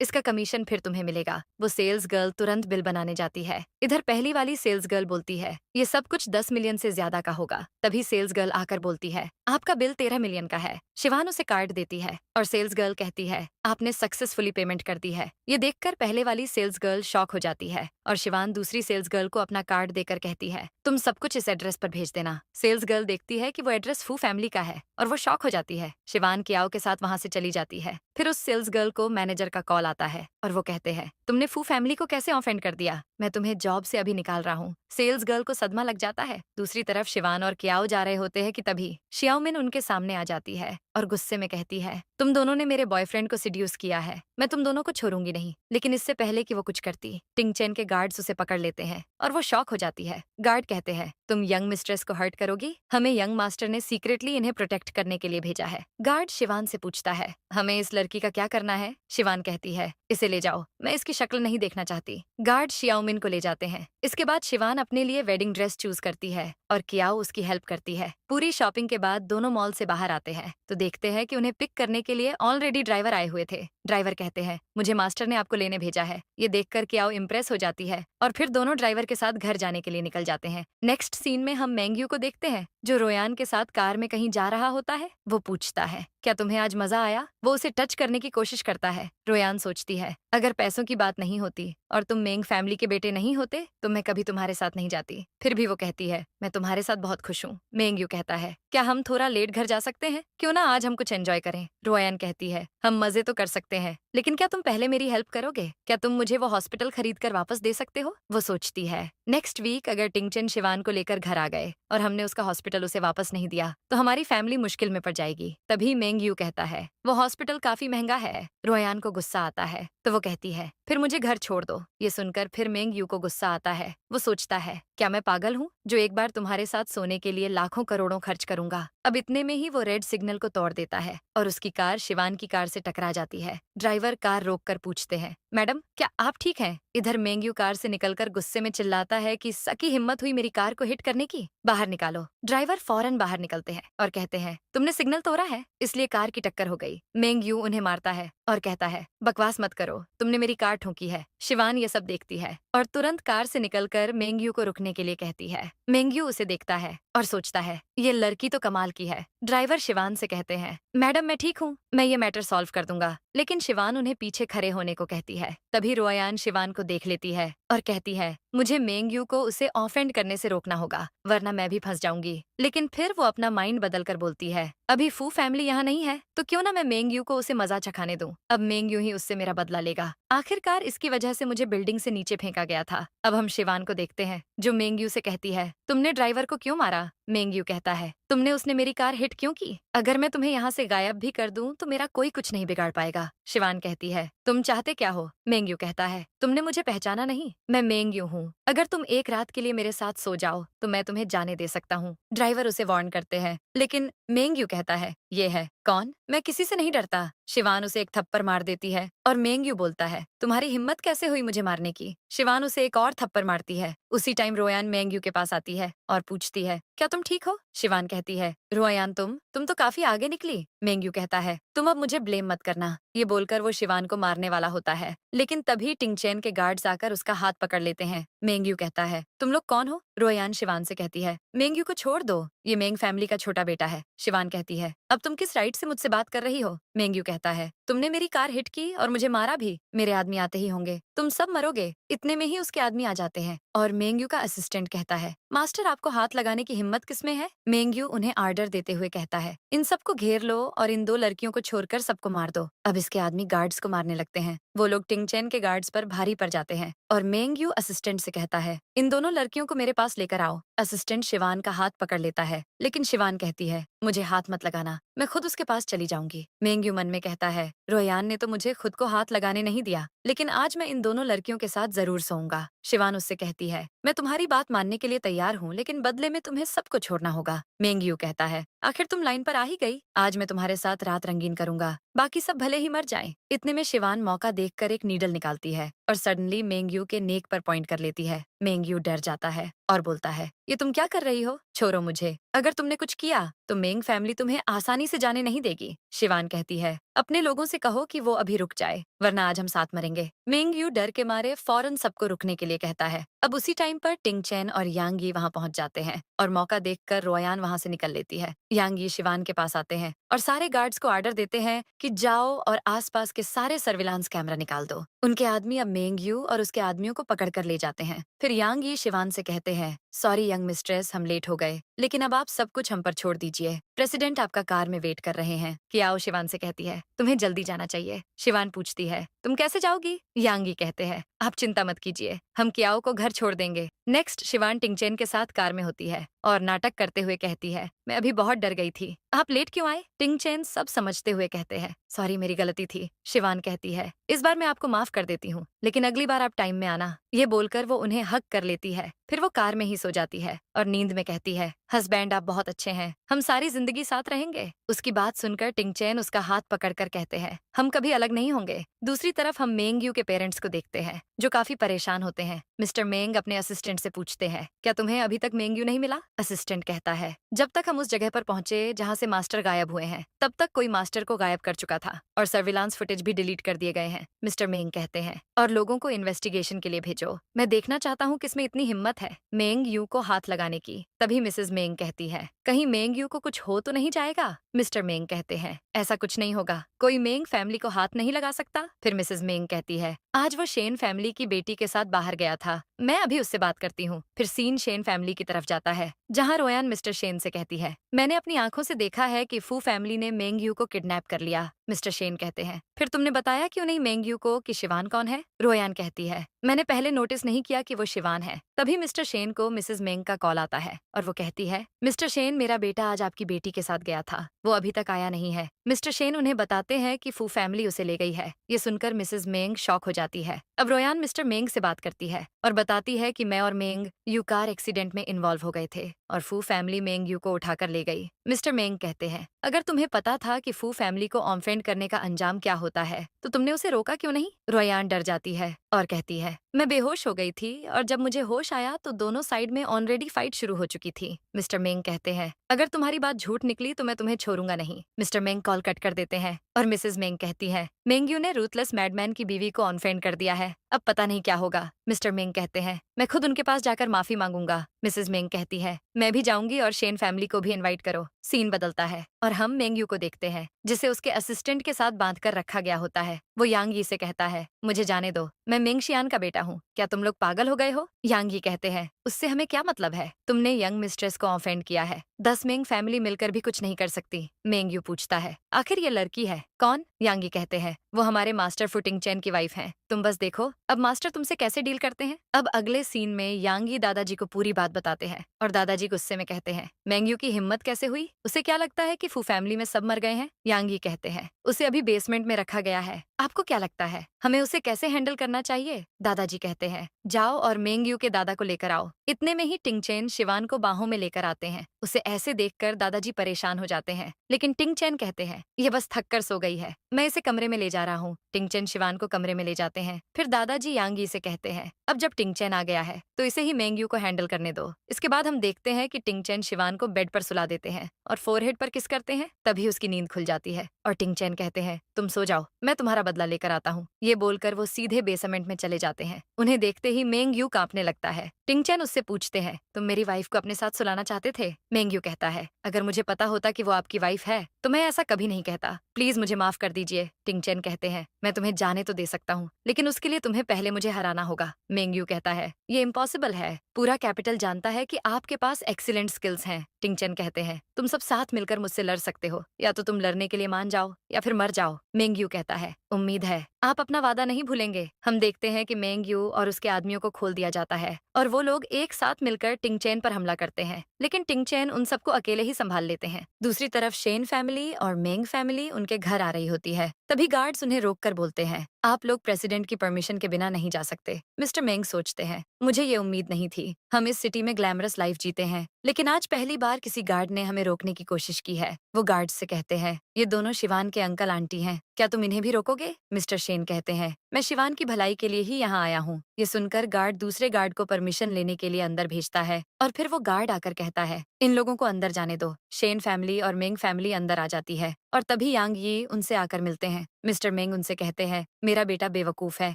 इसका कमीशन फिर तुम्हें मिलेगा। वो सेल्स गर्ल तुरंत बिल बनाने जाती है। इधर पहली वाली सेल्स गर्ल बोलती है, ये सब कुछ 10 मिलियन से ज्यादा का होगा। तभी सेल्स गर्ल आकर बोलती है, आपका बिल 13 मिलियन का है। शिवान उसे कार्ड देती है और सेल्स गर्ल कहती है, आपने सक्सेसफुली पेमेंट कर दी है। ये देखकर पहले वाली सेल्स गर्ल शॉक हो जाती है और शिवान दूसरी सेल्स गर्ल को अपना कार्ड देकर कहती है, तुम सब कुछ इस एड्रेस पर भेज देना। सेल्स गर्ल देखती है कि वो एड्रेस फू फैमिली का है और वो शॉक हो जाती है। शिवान कियाओ के साथ वहां से चली जाती है। फिर उस सेल्स गर्ल को मैनेजर का कॉल आता है और वो कहते हैं, तुमने फू फैमिली को कैसे ऑफेंड कर दिया? मैं तुम्हें जॉब से अभी निकाल रहा हूँ। सेल्स गर्ल को सदमा लग जाता है। दूसरी तरफ शिवान और कियाओ जा रहे होते हैं कि तभी शियाओमिन उनके सामने आ जाती है और गुस्से में कहती है, तुम दोनों ने मेरे बॉयफ्रेंड को सिड्यूस किया है, मैं तुम दोनों को छोड़ूंगी नहीं। लेकिन इससे पहले कि वो कुछ करती, टिंगचेन के गार्ड्स उसे पकड़ लेते हैं और वो शॉक हो जाती है। गार्ड कहते हैं, तुम यंग मिस्ट्रेस को हर्ट करोगी? हमें यंग मास्टर ने सीक्रेटली इन्हें प्रोटेक्ट करने के लिए भेजा है। गार्ड शिवान से पूछता है, हमें इस लड़की का क्या करना है? शिवान कहती है, इसे ले जाओ, मैं इसकी शक्ल नहीं देखना चाहती। गार्ड शियाओमिन को ले जाते हैं। इसके बाद शिवान अपने लिए वेडिंग ड्रेस चूज करती है और कियाओ उसकी हेल्प करती है। पूरी शॉपिंग के बाद दोनों मॉल से बाहर आते हैं तो देखते हैं कि उन्हें पिक करने के लिए ऑलरेडी ड्राइवर आए हुए थे। ड्राइवर कहते हैं, मुझे मास्टर ने आपको लेने भेजा है। ये देखकर कियाओ इम्प्रेस हो जाती है और फिर दोनों ड्राइवर के साथ घर जाने के लिए निकल जाते हैं। नेक्स्ट सीन में हम मैंग्यू को देखते हैं जो रोयान के साथ कार में कहीं जा रहा होता है। वो पूछता है, क्या तुम्हें आज मजा आया? वो उसे टच करने की कोशिश करता है। रोयान सोचती है, अगर पैसों की बात नहीं होती और तुम मेंग फैमिली के बेटे नहीं होते तो मैं कभी तुम्हारे साथ नहीं जाती। फिर भी वो कहती है, मैं तुम्हारे साथ बहुत खुश हूँ। मेंग्यू कहता है, क्या हम थोड़ा लेट घर जा सकते हैं? क्यों ना आज हम कुछ एंजॉय करें? रोयान कहती है, हम मजे तो कर सकते हैं, लेकिन क्या तुम पहले मेरी हेल्प करोगे? क्या तुम मुझे वो हॉस्पिटल खरीद कर वापस दे सकते हो? वो सोचती है, नेक्स्ट वीक अगर टिंगचन शिवान को लेकर घर आ गए और हमने उसका हॉस्पिटल उसे वापस नहीं दिया तो हमारी फैमिली मुश्किल में पड़ जाएगी। तभी मेंग्यू कहता है, वो हॉस्पिटल काफी महंगा है। रोयान को गुस्सा आता है तो वो कहती है, फिर मुझे घर छोड़ दो। ये सुनकर फिर मेंग्यू को गुस्सा आता है। वो सोचता है, क्या मैं पागल हूँ जो एक बार तुम्हारे साथ सोने के लिए लाखों करोड़ों खर्च करूंगा? अब इतने में ही वो रेड सिग्नल को तोड़ देता है और उसकी कार शिवान की कार से टकरा जाती है। ड्राइवर कार रोककर पूछते हैं, मैडम क्या आप ठीक हैं? इधर मेंग्यू कार से निकलकर गुस्से में चिल्लाता है कि सकी हिम्मत हुई मेरी कार को हिट करने की, बाहर निकालो। ड्राइवर फौरन बाहर निकलते हैं और कहते हैं, तुमने सिग्नल तोड़ा है इसलिए कार की टक्कर हो गई। मेंग्यू उन्हें मारता है और कहता है, बकवास मत करो, तुमने मेरी कार ठोकी है। शिवान ये सब देखती है और तुरंत कार से निकलकर मेंग्यू को रुकने के लिए कहती है। मेंग्यू उसे देखता है और सोचता है, ये लड़की तो कमाल की है। ड्राइवर शिवान से कहते हैं, मैडम मैं ठीक हूँ, मैं ये मैटर सॉल्व कर दूंगा। लेकिन शिवान उन्हें पीछे खड़े होने को कहती है। तभी रोयान शिवान को देख लेती है और कहती है, मुझे मेंग्यू को उसे ऑफेंड करने से रोकना होगा वरना मैं भी फंस जाऊंगी। लेकिन फिर वो अपना माइंड बदल कर बोलती है, अभी फू फैमिली यहाँ नहीं है तो क्यों ना मैं मेंग्यू को उसे मजा चखाने दूं। अब मेंग्यू ही उससे मेरा बदला लेगा। आखिरकार इसकी वजह से मुझे बिल्डिंग से नीचे फेंका गया था। अब हम शिवान को देखते हैं जो मेंग्यू से कहती है, तुमने ड्राइवर को क्यों मारा? मेंग्यू कहता है, तुमने उसने मेरी कार हिट क्यों की? अगर मैं तुम्हें यहाँ से गायब भी कर दूं तो मेरा कोई कुछ नहीं बिगाड़ पाएगा। शिवान कहती है, तुम चाहते क्या हो? मेंग्यू कहता है, तुमने मुझे पहचाना नहीं, मैं मेंग्यू हूँ। अगर तुम एक रात के लिए मेरे साथ सो जाओ तो मैं तुम्हें जाने दे सकता हूँ। ड्राइवर उसे वार्न करते हैं लेकिन मेंग्यू कहता है, ये है कौन? मैं किसी से नहीं डरता। शिवान उसे एक थप्पड़ मार देती है और मेंग्यू बोलता है, तुम्हारी हिम्मत कैसे हुई मुझे मारने की? शिवान उसे एक और थप्पड़ मारती है। उसी टाइम रोयान मेंग्यू के पास आती है और पूछती है, क्या तुम ठीक हो? शिवान कहती है, रोयान तुम तो काफी आगे निकली। मेंग्यू कहता है, तुम अब मुझे ब्लेम मत करना। ये बोलकर वो शिवान को मारने वाला होता है लेकिन तभी टिंगचेन के गार्ड्स आकर उसका हाथ पकड़ लेते हैं। मेंग्यू कहता है, तुम लोग कौन हो? रोयान शिवान से कहती है, मेंग्यू को छोड़ दो, ये मेंग फैमिली का छोटा बेटा है। शिवान कहती है, अब तुम किस राइट से मुझसे बात कर रही हो? मेंग्यू कहता है, तुमने मेरी कार हिट की और मुझे मारा भी। मेरे आदमी आते ही होंगे, तुम सब मरोगे। इतने में ही उसके आदमी आ जाते हैं और मेंग्यू का असिस्टेंट कहता है, मास्टर आपको हाथ लगाने की हिम्मत किसमें है? मेंग्यू उन्हें आर्डर देते हुए कहता है, इन सबको घेर लो और इन दो लड़कियों को छोड़कर सबको मार दो। अब इसके आदमी गार्ड्स को मारने लगते हैं। वो लोग टिंगचेन के गार्ड्स पर भारी पड़ जाते हैं और मेंग्यू असिस्टेंट से कहता है, इन दोनों लड़कियों को मेरे पास लेकर आओ। असिस्टेंट शिवान का हाथ पकड़ लेता है लेकिन शिवान कहती है, मुझे हाथ मत लगाना, मैं खुद उसके पास चली जाऊंगी। मेंग्यू मन में कहता है, रोयान ने तो मुझे खुद को हाथ लगाने नहीं दिया लेकिन आज मैं इन दोनों लड़कियों के साथ जरूर सोऊंगा। शिवान उससे कहती है, मैं तुम्हारी बात मानने के लिए तैयार हूँ, लेकिन बदले में तुम्हें सबको छोड़ना होगा। मेंग यू कहता है, आखिर तुम लाइन पर आ ही गई। आज मैं तुम्हारे साथ रात रंगीन करूंगा, बाकी सब भले ही मर जाएं। इतने में शिवान मौका देखकर एक नीडल निकालती है और सडनली मेंग यू के नेक पर पॉइंट कर लेती है। मेंग यू डर जाता है और बोलता है, ये तुम क्या कर रही हो? छोड़ो मुझे। अगर तुमने कुछ किया तो मेंग फैमिली तुम्हें आसानी से जाने नहीं देगी। शिवान कहती है, अपने लोगों से कहो कि वो अभी रुक जाए, वरना आज हम साथ मरेंगे। मेंग यू डर के मारे फौरन सबको रुकने के लिए कहता है। अब उसी टाइम पर टिंग चैन और यांग यी वहाँ पहुंच जाते हैं और मौका देखकर रोयान वहाँ से निकल लेती है। यांग यी शिवान के पास आते हैं और सारे गार्ड्स को ऑर्डर देते हैं कि जाओ और आसपास के सारे सर्विलांस कैमरा निकाल दो। उनके आदमी अब मेंग यू और उसके आदमियों को पकड़ कर ले जाते हैं। फिर यांग यी शिवान से कहते हैं, सॉरी यंग मिस्ट्रेस, हम लेट हो गए, लेकिन अब आप सब कुछ हम पर छोड़ दीजिए। प्रेसिडेंट आपका कार में वेट कर रहे हैं। कि आओ, शिवान से कहती है, तुम्हें जल्दी जाना चाहिए। शिवान पूछती है, तुम कैसे जाओगी? यांग यी कहते हैं, आप चिंता मत कीजिए, हम कियाओ को घर छोड़ देंगे। नेक्स्ट शिवान टिंगचेन के साथ कार में होती है और नाटक करते हुए कहती है, मैं अभी बहुत डर गई थी। आप लेट क्यों आए? टिंगचेन सब समझते हुए कहते हैं, सॉरी मेरी गलती थी। शिवान कहती है, इस बार मैं आपको माफ कर देती हूँ, लेकिन अगली बार आप टाइम में आना। ये बोलकर वो उन्हें हक कर लेती है। फिर वो कार में ही सो जाती है और नींद में कहती है, हस्बैंड आप बहुत अच्छे हैं, हम सारी जिंदगी साथ रहेंगे। उसकी बात सुनकर टिंगचेन उसका हाथ पकड़कर कहते हैं, हम कभी अलग नहीं होंगे। दूसरी तरफ हम मेंग यू के पेरेंट्स को देखते हैं जो काफी परेशान होते हैं। मिस्टर मेंग अपने असिस्टेंट से पूछते हैं, क्या तुम्हें अभी तक मेंग यू नहीं मिला? असिस्टेंट कहता है, जब तक हम उस जगह पर पहुंचे जहां से मास्टर गायब हुए हैं, तब तक कोई मास्टर को गायब कर चुका था और सर्विलांस फुटेज भी डिलीट कर दिए गए हैं। मिस्टर मेंग कहते हैं, और लोगों को इन्वेस्टिगेशन के लिए भेजो। मैं देखना चाहता हूँ किसमें इतनी हिम्मत है मेंग यू को हाथ लगाने की। तभी मिसेस मेंग कहती है, कहीं मेंग यू को कुछ हो तो नहीं जाएगा? मिस्टर मेंग कहते हैं, ऐसा कुछ नहीं होगा, कोई मेंग फैमिली को हाथ नहीं लगा सकता। फिर मिसेस मेंग कहती है, आज वो शेन फैमिली की बेटी के साथ बाहर गया था, मैं अभी उससे बात करती हूँ। फिर सीन शेन फैमिली की तरफ जाता है जहाँ रोयान मिस्टर शेन से कहती है, मैंने अपनी आंखों से देखा है कि फू फैमिली ने मेंग यू को किडनैप कर लिया। मिस्टर शेन कहते हैं, फिर तुमने बताया क्यों नहीं मेंग यू को कि शिवान कौन है? रोयान कहती है, मैंने पहले नोटिस नहीं किया कि वो शिवान है। तभी मिस्टर शेन को मिसेस मेंग का कॉल आता है और वो कहती है, मिस्टर शेन मेरा बेटा आज आपकी बेटी के साथ गया था, वो अभी तक आया नहीं है। मिस्टर शेन उन्हें बताते हैं कि फू फैमिली उसे ले गई है। ये सुनकर मिसेस मेंग शॉक हो जाती है। अब रोयान मिस्टर मेंग से बात करती है और बताती है कि मैं और मेंग यू कार एक्सीडेंट में इन्वॉल्व हो गए थे और फू फैमिली मेंग यू को उठाकर ले गई। मिस्टर मेंग कहते हैं, अगर तुम्हें पता था कि फू फैमिली को ऑफेंड करने का अंजाम क्या होता है तो तुमने उसे रोका क्यों नहीं? रोयान डर जाती है और कहती है, मैं बेहोश हो गई थी और जब मुझे होश आया तो दोनों साइड में ऑलरेडी फाइट शुरू हो चुकी थी। मिस्टर मेंग कहते हैं, अगर तुम्हारी बात झूठ निकली तो मैं तुम्हें छोड़ूंगा नहीं। मिस्टर मेंग कॉल कट कर देते हैं और मिसेस मेंग कहती है, मेंग यू ने रूथलेस मैडमैन की बीवी को ऑनफेंड कर दिया है, अब पता नहीं क्या होगा। मिस्टर मेंग कहते हैं, मैं खुद उनके पास जाकर माफी मांगूंगा। मिसेस मेंग कहती है, मैं भी जाऊंगी और शेन फैमिली को भी इनवाइट करो। सीन बदलता है और हम मेंग यू को देखते हैं जिसे उसके असिस्टेंट के साथ बांध कर रखा गया होता है। वो यांग यी से कहता है, मुझे जाने दो, मैं मेंग शियान का बेटा हूँ, क्या तुम लोग पागल हो गए हो? यांग यी कहते हैं, उससे हमें क्या मतलब है, तुमने यंग मिस्ट्रेस को ऑफेंड किया है, 10 मेंग फैमिली मिलकर भी कुछ नहीं कर सकती। मेंग यू पूछता है, आखिर ये लड़की है कौन? यांग यी कहते हैं, वो हमारे मास्टर फुटिंग चैन की वाइफ हैं, तुम बस देखो अब मास्टर तुमसे कैसे डील करते हैं। अब अगले सीन में यांग यी दादाजी को पूरी बात बताते हैं और दादाजी गुस्से में कहते हैं, मेंग यू की हिम्मत कैसे हुई? उसे क्या लगता है कि फू फैमिली में सब मर गए हैं? यांग यी कहते हैं, उसे अभी बेसमेंट में रखा गया है, आपको क्या लगता है हमें उसे कैसे हैंडल करना चाहिए? दादाजी कहते हैं, जाओ और मेंग यू के दादा को लेकर आओ। इतने में ही टिंगचेन शिवान को बाहों में लेकर आते हैं। उसे ऐसे देखकर दादाजी परेशान हो जाते हैं, लेकिन टिंगचेन कहते हैं, ये बस थक कर सो गई है, मैं इसे कमरे में ले जा रहा हूँ। टिंगचेन शिवान को कमरे में ले जाते हैं। फिर दादाजी यांग यी से कहते हैं, अब जब टिंगचेन आ गया है तो इसे ही मेंग यू को हैंडल करने दो। इसके बाद हम देखते हैं कि टिंगचेन शिवान को बेड पर सुला देते हैं और फोरहेड पर किस करते हैं, तभी उसकी नींद खुल जाती है और टिंगचेन कहते हैं, तुम सो जाओ, मैं तुम्हारा बदला लेकर आता हूँ। ये बोलकर वो सीधे बेसमेंट में चले जाते हैं। उन्हें देखते ही मेंग यू कांपने लगता है। टिंगचेन उससे पूछते हैं, तुम मेरी वाइफ को अपने साथ सुलाना चाहते थे? मेंग यू कहता है, अगर मुझे पता होता कि वो आपकी वाइफ है तो मैं ऐसा कभी नहीं कहता, प्लीज मुझे माफ कर दीजिए। टिंगचेन कहते हैं, मैं तुम्हें जाने तो दे सकता हूँ, लेकिन उसके लिए तुम्हें पहले मुझे हराना होगा। मेंग यू कहता है, ये इम्पॉसिबल है, पूरा कैपिटल जानता है कि आपके पास एक्सीलेंट स्किल्स हैं। टिंगचेन कहते हैं, तुम सब साथ मिलकर मुझसे लड़ सकते हो, या तो तुम लड़ने के लिए मान जाओ या फिर मर जाओ। मेंग यू कहता है, उम्मीद है आप अपना वादा नहीं भूलेंगे। हम देखते हैं कि मेंग यू और उसके आदमियों को खोल दिया जाता है और वो लोग एक साथ मिलकर टिंगचेन पर हमला करते हैं, लेकिन टिंगचेन उन सबको अकेले ही संभाल लेते हैं। दूसरी तरफ शेन फैमिली और मेंग फैमिली उनके घर आ रही होती है। तभी गार्ड्स उन्हें रोककर बोलते हैं, आप लोग प्रेसिडेंट की परमिशन के बिना नहीं जा सकते। मिस्टर मेंग सोचते हैं, मुझे ये उम्मीद नहीं थी थी। हम इस सिटी में ग्लैमरस लाइफ जीते हैं, लेकिन आज पहली बार किसी गार्ड ने हमें रोकने की कोशिश की है। वो गार्ड से कहते हैं, ये दोनों शिवान के अंकल आंटी हैं, क्या तुम इन्हें भी रोकोगे? मिस्टर शेन कहते हैं, मैं शिवान की भलाई के लिए ही यहाँ आया हूँ। ये सुनकर गार्ड दूसरे गार्ड को परमिशन लेने के लिए अंदर भेजता है और फिर वो गार्ड आकर कहता है, इन लोगों को अंदर जाने दो। शेन फैमिली और मेंग फैमिली अंदर आ जाती है और तभी यांग यी उनसे आकर मिलते हैं। मिस्टर मेंग उनसे कहते हैं, मेरा बेटा बेवकूफ है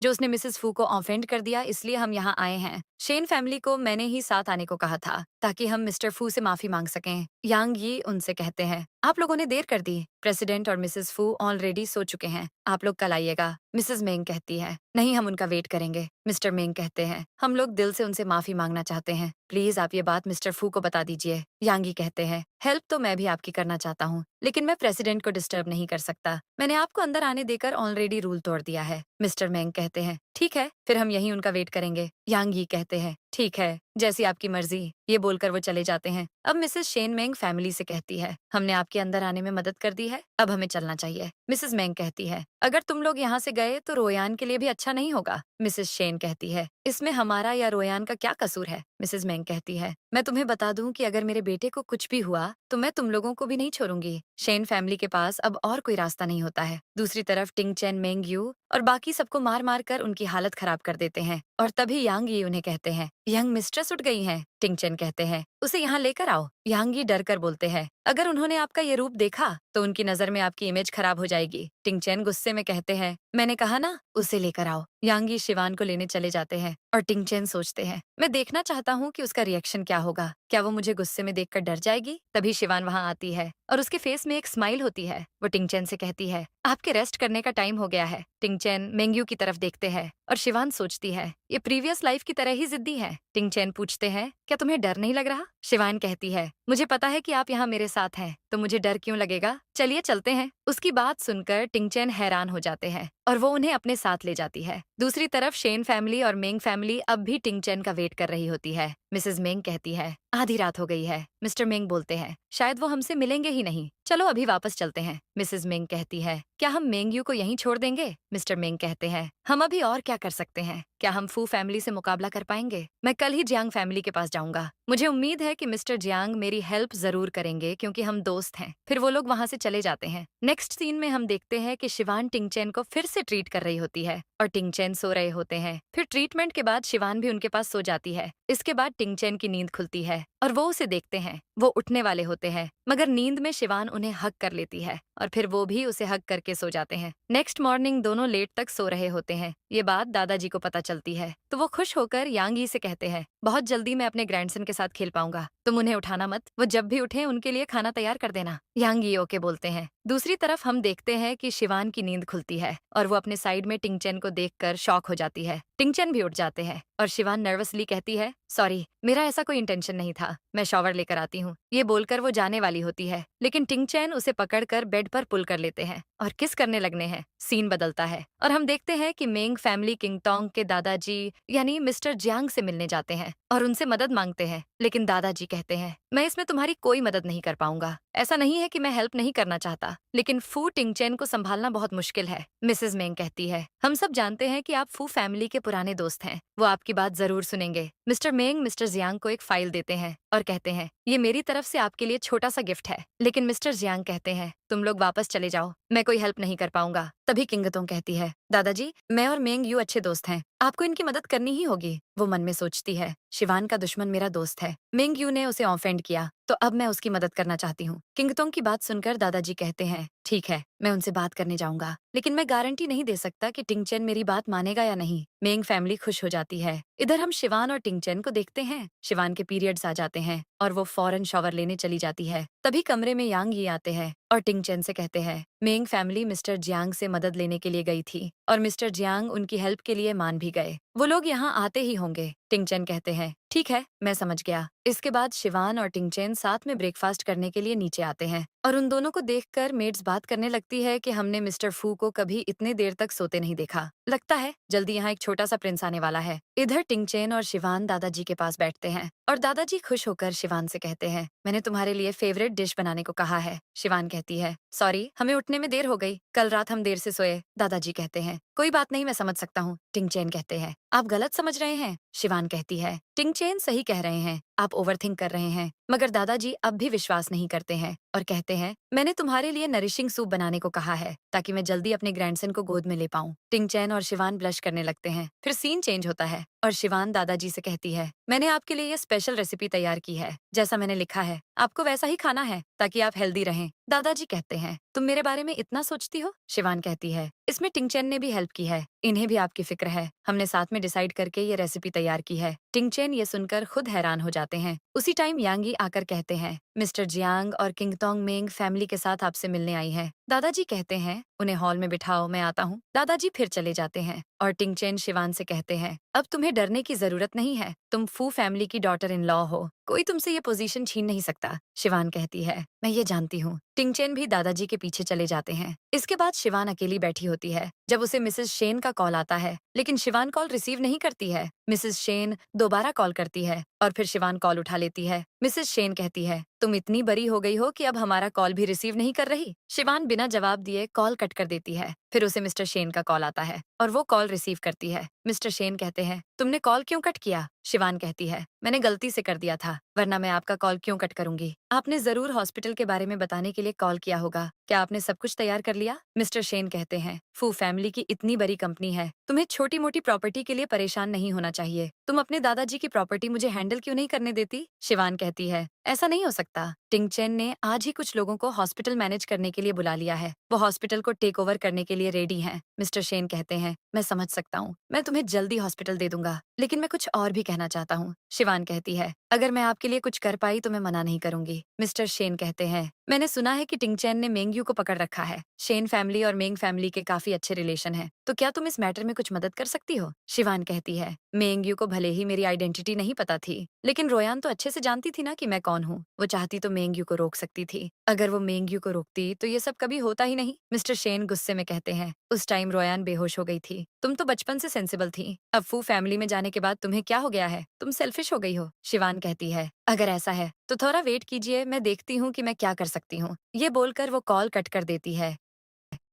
जो उसने मिसेस फू को ऑफेंड कर दिया, इसलिए हम यहाँ आए हैं। शेन फैमिली को मैंने ही साथ आने को कहा था ताकि हम मिस्टर फू से माफी मांग सकें। यांग यी उनसे कहते हैं, आप लोगों ने देर कर दी। प्रेसिडेंट और मिसेस फू ऑलरेडी सो चुके हैं, आप लोग कल आइएगा। मिसेस मेंग कहती है, नहीं, हम उनका वेट करेंगे। मिस्टर मेंग कहते हैं, हम लोग दिल से उनसे माफी मांगना चाहते हैं, प्लीज आप ये बात मिस्टर फू को बता दीजिए। यांगी कहते हैं, हेल्प तो मैं भी आपकी करना चाहता हूँ, लेकिन मैं प्रेसिडेंट को डिस्टर्ब नहीं कर सकता। मैंने आपको अंदर आने देकर ऑलरेडी रूल तोड़ दिया है। मिस्टर मेंग कहते हैं, ठीक है, फिर हम यहीं उनका वेट करेंगे। यांगी कहते हैं, ठीक है, जैसी आपकी मर्जी। ये बोलकर वो चले जाते हैं। अब मिसेस शेन मेंग फैमिली से कहती है, हमने आपके अंदर आने में मदद कर दी है, अब हमें चलना चाहिए। मिसेस मेंग कहती है, अगर तुम लोग यहाँ से गए तो रोयान के लिए भी अच्छा नहीं होगा। मिसेस शेन कहती है, इसमें हमारा या रोयान का क्या कसूर है? मिसेस मेंग कहती है, मैं तुम्हें बता दूं कि अगर मेरे बेटे को कुछ भी हुआ तो मैं तुम लोगों को भी नहीं छोड़ूंगी। शेन फैमिली के पास अब और कोई रास्ता नहीं होता है। दूसरी तरफ टिंग चैन मेंग यू और बाकी सबको मार मार कर उनकी हालत खराब कर देते हैं और तभी यांग यी उन्हें कहते हैं, यंग मिस्ट्रेस उठ गई हैं। टिंग चैन कहते हैं, उसे यहाँ लेकर आओ। यांग यी डर कर बोलते हैं, अगर उन्होंने आपका ये रूप देखा तो उनकी नजर में आपकी इमेज खराब हो जाएगी। टिंग चैन गुस्से में कहते हैं, मैंने कहा ना, उसे लेकर आओ। यांग यी शिवान को लेने चले जाते हैं और टिंग चैन सोचते हैं, मैं देखना चाहता हूँ कि उसका रिएक्शन क्या होगा, क्या वो मुझे गुस्से में देखकर डर जाएगी? तभी शिवान वहाँ आती है और उसके फेस में एक स्माइल होती है। वो टिंग चैन से कहती है, आपके रेस्ट करने का टाइम हो गया है। टिंग चैन मेंग्यू की तरफ देखते हैं और शिवान सोचती है, ये प्रीवियस लाइफ की तरह ही जिद्दी है। टिंग चैन पूछते हैं, क्या तुम्हें डर नहीं लग रहा? शिवान कहती है, मुझे पता है कि आप यहाँ मेरे साथ हैं, तो मुझे डर क्यों लगेगा? चलिए चलते हैं। उसकी बात सुनकर टिंग चैन हैरान हो जाते हैं और वो उन्हें अपने साथ ले जाती है। दूसरी तरफ शेन फैमिली और मेंग फैमिली अब भी टिंग चैन का वेट कर रही होती है। मिसेस मेंग कहती है, आधी रात हो गई है। मिस्टर मेंग बोलते हैं, शायद वो हमसे मिलेंगे ही नहीं, चलो अभी वापस चलते हैं। मिसेस मेंग कहती है, क्या हम मेंग्यू को यहीं छोड़ देंगे? मिस्टर मेंग कहते हैं, हम अभी और क्या कर सकते हैं? क्या हम फू फैमिली से मुकाबला कर पाएंगे? मैं कल ही जियांग फैमिली के पास जाऊंगा। मुझे उम्मीद है कि मिस्टर जियांग मेरी हेल्प जरूर करेंगे क्योंकि हम दोस्त हैं। फिर वो लोग वहाँ से चले जाते हैं। नेक्स्ट सीन में हम देखते हैं कि शिवान टिंग चैन को फिर से ट्रीट कर रही होती है और टिंग चैन सो रहे होते हैं। फिर ट्रीटमेंट के बाद शिवान भी उनके पास सो जाती है। इसके बाद टिंग चैन की नींद खुलती है और वो उसे देखते हैं। वो उठने वाले होते हैं मगर नींद में शिवान उन्हें हग कर लेती है और फिर वो भी उसे हग करके सो जाते हैं। नेक्स्ट मॉर्निंग दोनों लेट तक सो रहे होते हैं। ये बात दादाजी को पता चलती है तो वो खुश होकर यांग यी से कहते हैं, बहुत जल्दी मैं अपने ग्रैंडसन के साथ खेल पाऊंगा, तुम उन्हें उठाना मत, वो जब भी उठे उनके लिए खाना तैयार कर देना। यांग यी ओके बोलते हैं। दूसरी तरफ हम देखते हैं कि शिवान की नींद खुलती है और वो अपने साइड में टिंग चैन को देखकर शॉक हो जाती है। टिंग चैन भी उठ जाते हैं और शिवान नर्वसली कहती है, सॉरी, मेरा ऐसा कोई इंटेंशन नहीं था, मैं शॉवर लेकर आती हूँ। ये बोलकर वो जाने वाली होती है लेकिन टिंग चैन उसे पकड़कर बेड पर पुल कर लेते हैं और किस करने लगने हैं। सीन बदलता है और हम देखते हैं कि मेंग फैमिली किंगटोंग के दादाजी यानी मिस्टर जियांग से मिलने जाते हैं और उनसे मदद मांगते हैं, लेकिन दादाजी कहते हैं, मैं इसमें तुम्हारी कोई मदद नहीं कर पाऊंगा। ऐसा नहीं है कि मैं हेल्प नहीं करना चाहता, लेकिन फू टिंग चैन को संभालना बहुत मुश्किल है। मिसेस मेंग कहती है, हम सब जानते हैं कि आप फू फैमिली के पुराने दोस्त हैं, वो आपकी बात जरूर सुनेंगे। मिस्टर मेंग मिस्टर जियांग को एक फाइल देते हैं और कहते हैं, ये मेरी तरफ से आपके लिए छोटा सा गिफ्ट है। लेकिन मिस्टर जियांग कहते हैं, तुम लोग वापस चले जाओ, मैं कोई हेल्प नहीं कर पाऊंगा। तभी किंगतोंग कहती है, दादाजी, मैं और मेंग यू अच्छे दोस्त हैं, आपको इनकी मदद करनी ही होगी। वो मन में सोचती है, शिवान का दुश्मन मेरा दोस्त है, मेंग यू ने उसे ऑफेंड किया तो अब मैं उसकी मदद करना चाहती हूँ। किंगतोंग की बात सुनकर दादाजी कहते हैं, ठीक है, मैं उनसे बात करने जाऊंगा, लेकिन मैं गारंटी नहीं दे सकता कि टिंग चैन मेरी बात मानेगा या नहीं। मेंग फैमिली खुश हो जाती है। इधर हम शिवान और टिंग चैन को देखते हैं। शिवान के पीरियड्स आ जाते हैं और वो फौरन शॉवर लेने चली जाती है। तभी कमरे में यांग यी आते हैं और टिंग चैन से कहते हैं, मेंग फैमिली मिस्टर जियांग से मदद लेने के लिए गई थी और मिस्टर जियांग उनकी हेल्प के लिए मान भी गए, वो लोग यहाँ आते ही होंगे। टिंग चैन कहते हैं, ठीक है, मैं समझ गया। इसके बाद शिवान और टिंग चैन साथ में ब्रेकफास्ट करने के लिए नीचे आते हैं और उन दोनों को देखकर मेड्स बात करने लगती है कि हमने मिस्टर फू को कभी इतने देर तक सोते नहीं देखा, लगता है जल्दी यहाँ एक छोटा सा प्रिंस आने वाला है। इधर टिंग चैन और शिवान दादाजी के पास बैठते हैं और दादाजी खुश होकर शिवान से कहते हैं, मैंने तुम्हारे लिए फेवरेट डिश बनाने को कहा है। शिवान कहती है, सॉरी, हमें उठने में देर हो गई, कल रात हम देर से सोए। दादाजी कहते हैं, कोई बात नहीं, मैं समझ सकता हूँ। टिंग चैन कहते हैं, आप गलत समझ रहे हैं। शिवान शिवान कहती है, टिंगचेन सही कह रहे हैं, आप ओवरथिंक कर रहे हैं। मगर दादाजी अब भी विश्वास नहीं करते हैं और कहते हैं, मैंने तुम्हारे लिए नरिशिंग सूप बनाने को कहा है ताकि मैं जल्दी अपने ग्रैंडसन को गोद में ले पाऊं। टिंगचैन और शिवान ब्लश करने लगते हैं। फिर सीन चेंज होता है और शिवान दादाजी से कहती है, मैंने आपके लिए ये स्पेशल रेसिपी तैयार की है, जैसा मैंने लिखा है आपको वैसा ही खाना है ताकि आप हेल्दी रहें। दादाजी कहते हैं, तुम मेरे बारे में इतना सोचती हो? शिवान कहती है, इसमें टिंगचैन ने भी हेल्प की है, इन्हें भी आपकी फिक्र है, हमने साथ में डिसाइड करके ये रेसिपी तैयार की है। टिंगचैन ये सुनकर खुद हैरान हो जाते हैं। उसी टाइम यांगी आकर कहते हैं, मिस्टर जियांग और किंगतोंग मेंग फैमिली के साथ आपसे मिलने आई हैं। दादाजी कहते हैं, उन्हें हॉल में बिठाओ, मैं आता हूँ। दादाजी फिर चले जाते हैं और टिंगचैन शिवान से कहते हैं, अब तुम्हें डरने की जरूरत नहीं है, तुम फू फैमिली की डॉटर इन लॉ हो, कोई तुमसे ये पोजीशन छीन नहीं सकता। शिवान कहती है, मैं ये जानती हूँ। टिंगचैन भी दादाजी के पीछे चले जाते हैं। इसके बाद शिवान अकेली बैठी होती है जब उसे मिसेस शेन का कॉल आता है, लेकिन शिवान कॉल रिसीव नहीं करती है। मिसेस शेन दोबारा कॉल करती है और फिर शिवान कॉल उठा लेती है। मिसेस शेन कहती है, तुम इतनी बड़ी हो गई हो कि अब हमारा कॉल भी रिसीव नहीं कर रही। शिवान बिना जवाब दिए कॉल कट कर देती है। फिर उसे मिस्टर शेन का कॉल आता है और वो कॉल रिसीव करती है। मिस्टर शेन कहते हैं, तुमने कॉल क्यों कट किया? शिवान कहती है, मैंने गलती से कर दिया था, वरना मैं आपका कॉल क्यों कट करूंगी। आपने जरूर हॉस्पिटल के बारे में बताने के लिए कॉल किया होगा, क्या आपने सब कुछ तैयार कर लिया? मिस्टर शेन कहते हैं, फू फैमिली की इतनी बड़ी कंपनी है, तुम्हें छोटी मोटी प्रॉपर्टी के लिए परेशान नहीं होना चाहिए। तुम अपने दादाजी की प्रॉपर्टी मुझे हैंडल क्यों नहीं करने देती? शिवान कहती है, ऐसा नहीं हो सकता। टिंगचैन ने आज ही कुछ लोगों को हॉस्पिटल मैनेज करने के लिए बुला लिया है, वो हॉस्पिटल को टेक ओवर करने के लिए रेडी हैं। मिस्टर शेन कहते हैं, मैं समझ सकता हूँ, मैं तुम्हें जल्दी हॉस्पिटल दे दूंगा, लेकिन मैं कुछ और भी कहना चाहता हूँ। शिवान कहती है, अगर मैं आपके लिए कुछ कर पाई तो मैं मना नहीं करूंगी। मिस्टर शेन कहते हैं, मैंने सुना है कि टिंगचैन ने मेंगयू को पकड़ रखा है। शेन फैमिली और मेंग फैमिली के काफी अच्छे रिलेशन हैं, तो क्या तुम इस मैटर में कुछ मदद कर सकती हो? शिवान कहती है, मेंगयू को भले ही मेरी आइडेंटिटी नहीं पता थी, लेकिन रोयान तो अच्छे से जानती थी ना कि मैं कौन हूँ। वो चाहती तो मेंगयू को रोक सकती थी। अगर वो मेंगयू को रोकती तो ये सब कभी होता ही नहीं। मिस्टर शेन गुस्से में कहते हैं, उस टाइम रोयान बेहोश हो गई थी, तुम तो बचपन से सेंसिबल थी, अब फू फैमिली में जाने के बाद तुम्हें क्या हो गया है? तुम सेल्फिश हो गई हो। शिवान कहती है, अगर ऐसा है तो थोड़ा वेट कीजिए, मैं देखती हूँ कि मैं क्या कर सकती हूँ। ये बोलकर वो कॉल कट कर देती है।